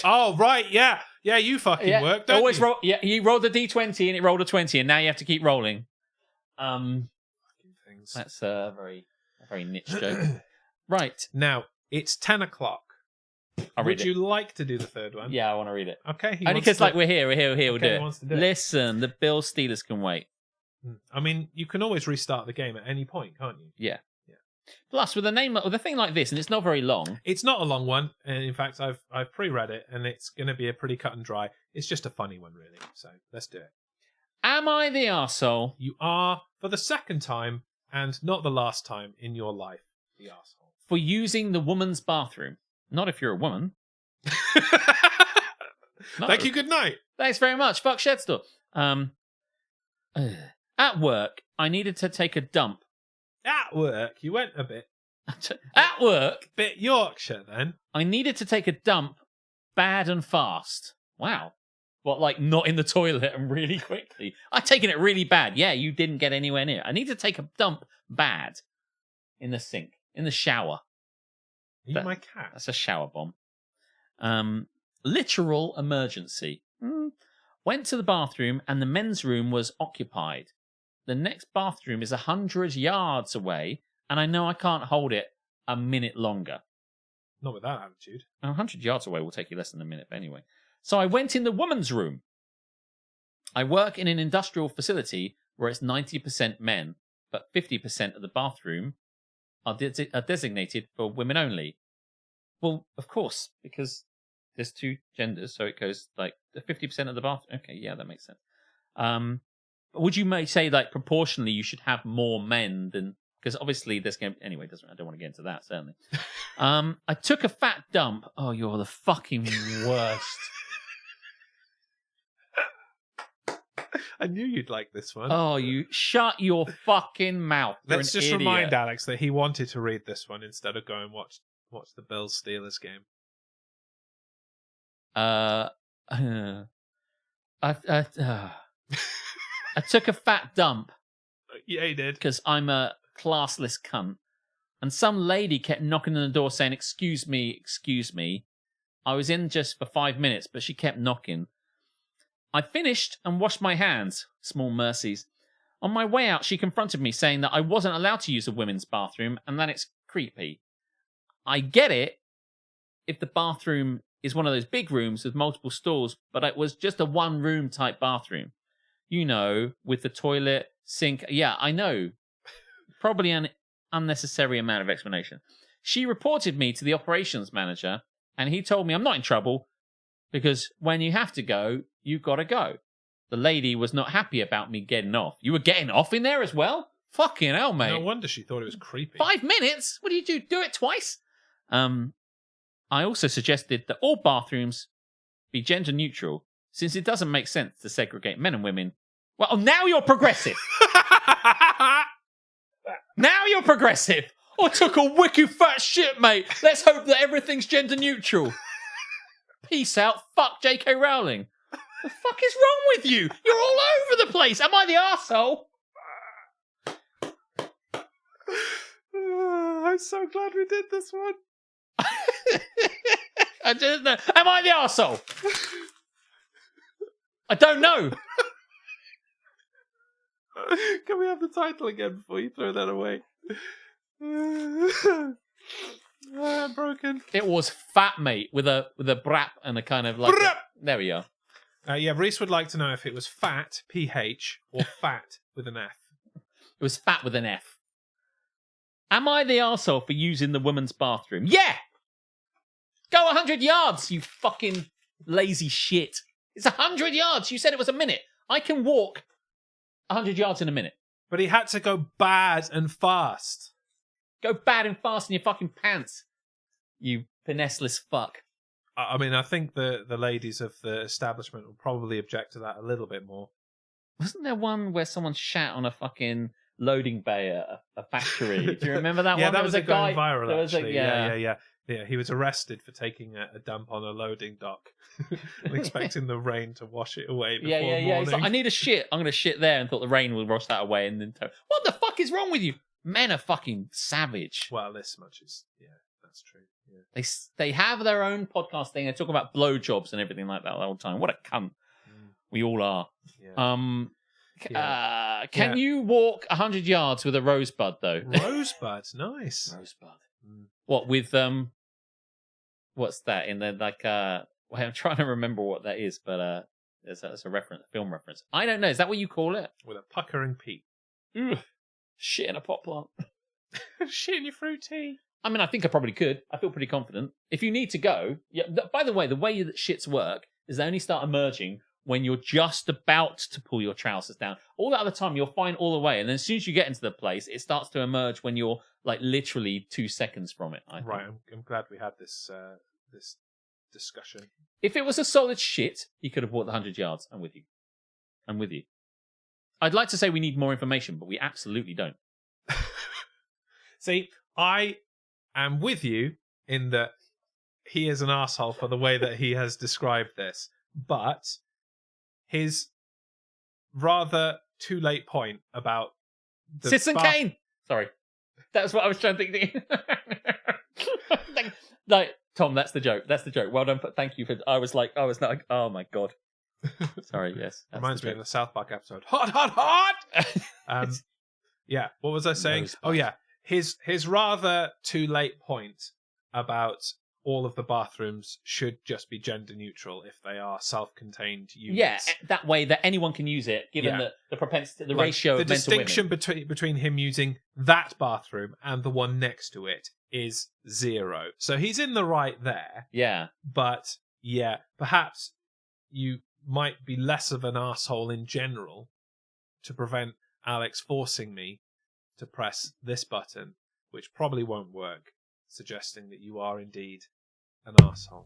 Oh, right, yeah. Yeah, you fucking work, don't always you? Roll, yeah, you rolled a D20 and it rolled a 20, and now you have to keep rolling. Fucking things. That's a very niche joke. Right. Now, it's 10 o'clock. Would you like to do the third one? Yeah, I want to read it. Okay. Only because we're here, we'll do it. Wants to do it. Listen, the Bill Steelers can wait. I mean, you can always restart the game at any point, can't you? Yeah. Plus, with a thing like this, and it's not very long. It's not a long one, and in fact, I've pre-read it, and it's going to be a pretty cut and dry. It's just a funny one, really. So let's do it. Am I the arsehole? You are, for the second time, and not the last time in your life, the arsehole. For using the woman's bathroom. Not if you're a woman. No. Thank you, good night. Thanks very much. Fuck Shedstore. At work, I needed to take a dump. At work, you went a bit. At work, bit Yorkshire then. I needed to take a dump bad and fast. Wow. What, like not in the toilet and really quickly? I've taken it really bad. Yeah, you didn't get anywhere near. I need to take a dump bad in the sink, in the shower. Are you my cat? That's a shower bomb. Literal emergency. Went to the bathroom and the men's room was occupied. The next bathroom is 100 yards away, and I know I can't hold it a minute longer. Not with that attitude. 100 yards away will take you less than a minute, but anyway. So I went in the woman's room. I work in an industrial facility where it's 90% men, but 50% of the bathroom are designated for women only. Well, of course, because there's 2 genders, so it goes like 50% of the bathroom. Okay, yeah, that makes sense. Would you say like proportionally you should have more men than, because obviously there's going to, anyway, I don't want to get into that, certainly. I took a fat dump. Oh, you're the fucking worst. I knew you'd like this one. Oh, you shut your fucking mouth. Let's just remind Alex that he wanted to read this one instead of go and watch the Bills Steelers game. I took a fat dump. Yeah, he did. Because I'm a classless cunt. And some lady kept knocking on the door saying, excuse me. I was in just for 5 minutes, but she kept knocking. I finished and washed my hands. Small mercies. On my way out, she confronted me, saying that I wasn't allowed to use a women's bathroom and that it's creepy. I get it if the bathroom is one of those big rooms with multiple stalls, but it was just a one-room type bathroom. You know, with the toilet, sink. Yeah, I know. Probably an unnecessary amount of explanation. She reported me to the operations manager, and he told me I'm not in trouble because when you have to go, you've got to go. The lady was not happy about me getting off. You were getting off in there as well? Fucking hell, mate. No wonder she thought it was creepy. 5 minutes? What do you do? Do it twice? I also suggested that all bathrooms be gender neutral, since it doesn't make sense to segregate men and women. Well, now you're progressive. Now you're progressive. I took a wicked fat shit, mate. Let's hope that everything's gender neutral. Peace out. Fuck J.K. Rowling. The fuck is wrong with you? You're all over the place. Am I the arsehole? I'm so glad we did this one. I don't know. Am I the arsehole? I don't know. Can we have the title again before you throw that away? I'm broken. It was fat, mate, with a brap and a kind of like. There we are. Yeah, Reese would like to know if it was fat, PH, or fat with an F. It was fat with an F. Am I the arsehole for using the woman's bathroom? Yeah! Go 100 yards, you fucking lazy shit. It's 100 yards. You said it was a minute. I can walk 100 yards in a minute. But he had to go bad and fast. Go bad and fast in your fucking pants, you finesseless fuck. I mean, I think the ladies of the establishment will probably object to that a little bit more. Wasn't there one where someone shat on a fucking loading bay at a factory? Do you remember that one? Yeah, that was a guy going viral, actually. Yeah. Yeah, he was arrested for taking a dump on a loading dock and expecting the rain to wash it away before morning. He's like, I need a shit. I'm going to shit there, and thought the rain will wash that away. And then, what the fuck is wrong with you? Men are fucking savage. Well, this much is, yeah, that's true. Yeah. They have their own podcast thing. They talk about blowjobs and everything like that all the time. What a cunt. We all are. Yeah. Can you walk 100 yards with a rosebud, though? Rosebud, nice. Rosebud. What, with, what's that? In the, like, well, I'm trying to remember what that is, but it's a reference, film reference. I don't know. Is that what you call it? With a puckering peak. Ugh. Shit in a pot plant. Shit in your fruit tea. I mean, I think I probably could. I feel pretty confident. If you need to go, yeah. By the way that shits work is they only start emerging when you're just about to pull your trousers down. All that other time, you're fine all the way, and then as soon as you get into the place, it starts to emerge when you're like literally 2 seconds from it. I think. Right. I'm glad we had this this discussion. If it was a solid shit, you could have walked 100 yards. I'm with you. I'm with you. I'd like to say we need more information, but we absolutely don't. See, I am with you in that he is an arsehole for the way that he has described this, but his rather too late point about the Citizen Kane! Sorry. That was what I was trying to think. No, Tom, that's the joke. That's the joke. Well done. Thank you for... I was like, oh my God. Sorry, yes. Reminds me of the South Park episode. Hot, hot, hot! Yeah, what was I saying? Oh, yeah. His rather too late point about all of the bathrooms should just be gender neutral if they are self-contained units. Yeah, that way that anyone can use it, given the propensity, the ratio of men to women. The distinction between him using that bathroom and the one next to it is 0. So he's in the right there. Yeah. But, yeah, perhaps you might be less of an arsehole in general to prevent Alex forcing me to press this button, which probably won't work, suggesting that you are indeed an arsehole.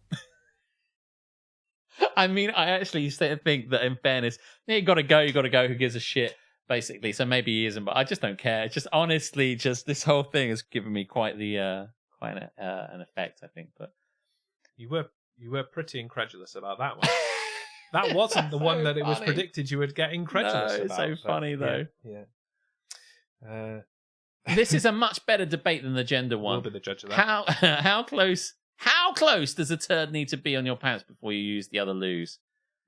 I mean, I actually think that in fairness, you gotta go, who gives a shit, basically. So maybe he isn't, but I just don't care. Just honestly, just this whole thing has given me quite an effect, I think. But you were pretty incredulous about that one. That wasn't the one that it was predicted you would get incredulous about. It's so funny, though. Yeah. This is a much better debate than the gender one. We'll be the judge of that. How How close does a turd need to be on your pants before you use the other loos?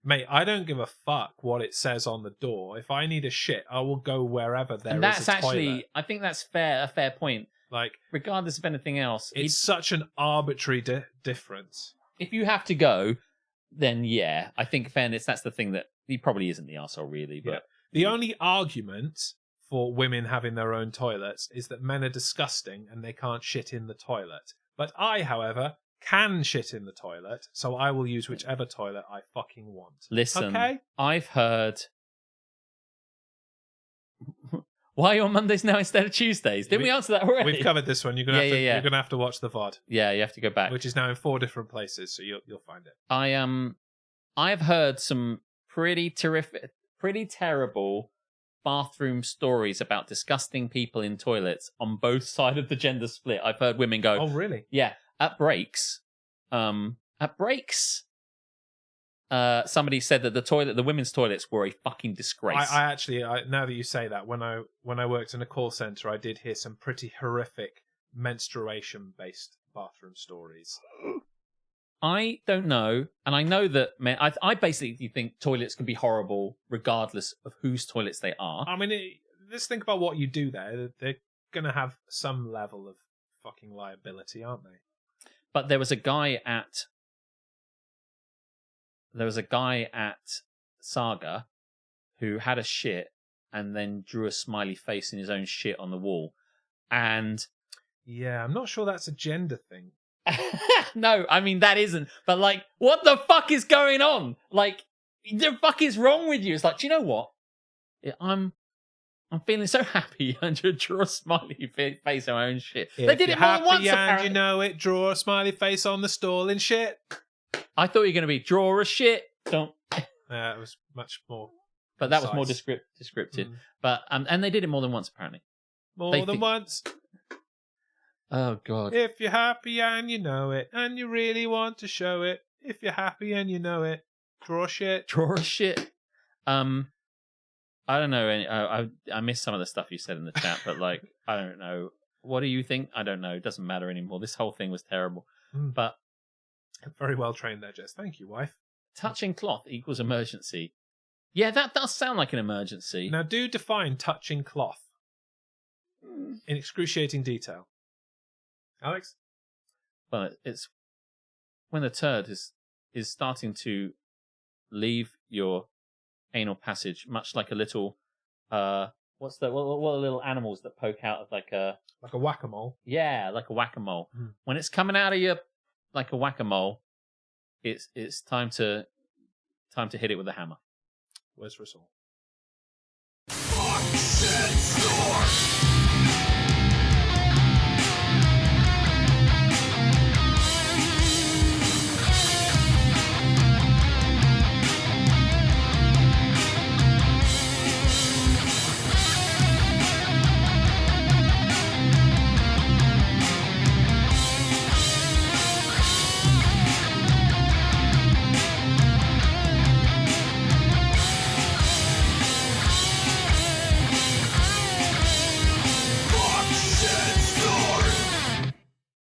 Mate, I don't give a fuck what it says on the door. If I need a shit, I will go wherever there is And that's a actually, toilet. I think that's a fair point. Like, Regardless of anything else, it's such an arbitrary difference. if you have to go, then yeah, I think fairness, that's the thing that he probably isn't the arsehole really. But The only argument for women having their own toilets is that men are disgusting and they can't shit in the toilet. But I, however, can shit in the toilet, so I will use whichever toilet I fucking want. Listen, okay? I've heard... Why are you on Mondays now instead of Tuesdays? Didn't we answer that already? We've covered this one. You're gonna you're gonna have to watch the VOD. Yeah, you have to go back. Which is now in 4 different places, so you'll find it. I've heard some pretty terrible bathroom stories about disgusting people in toilets on both sides of the gender split. I've heard women go, "Oh, really?" Yeah, at breaks. Somebody said that the women's toilets were a fucking disgrace. I actually, now that you say that, when I worked in a call center, I did hear some pretty horrific menstruation-based bathroom stories. I don't know, and I know that I basically think toilets can be horrible regardless of whose toilets they are. I mean, let's think about what you do there. They're going to have some level of fucking liability, aren't they? But there was a guy at Saga who had a shit and then drew a smiley face in his own shit on the wall. And yeah, I'm not sure that's a gender thing. No, I mean, that isn't. But like, what the fuck is going on? Like, the fuck is wrong with you? It's like, do you know what? I'm feeling so happy and to draw a smiley face on my own shit. If they did it more than once, and apparently. You know it, draw a smiley face on the stalling shit. I thought you were going to be draw a shit. Don't. It was much more. But that was more descriptive. But and they did it more than once, apparently. More than once. Oh God! If you're happy and you know it, and you really want to show it, if you're happy and you know it, draw a shit. Draw a shit. I don't know. I missed some of the stuff you said in the chat, but like, I don't know. What do you think? I don't know. It doesn't matter anymore. This whole thing was terrible. But very well trained there, Jess. Thank you, wife. Touching cloth equals emergency. Yeah, that does sound like an emergency. Now, do define touching cloth in excruciating detail. Alex? Well, it's when the turd is starting to leave your anal passage, much like a little what are the little animals that poke out of like a whack-a-mole? Yeah, like a whack-a-mole. When it's coming out of you like a whack-a-mole, it's time to hit it with a hammer. Where's Russell?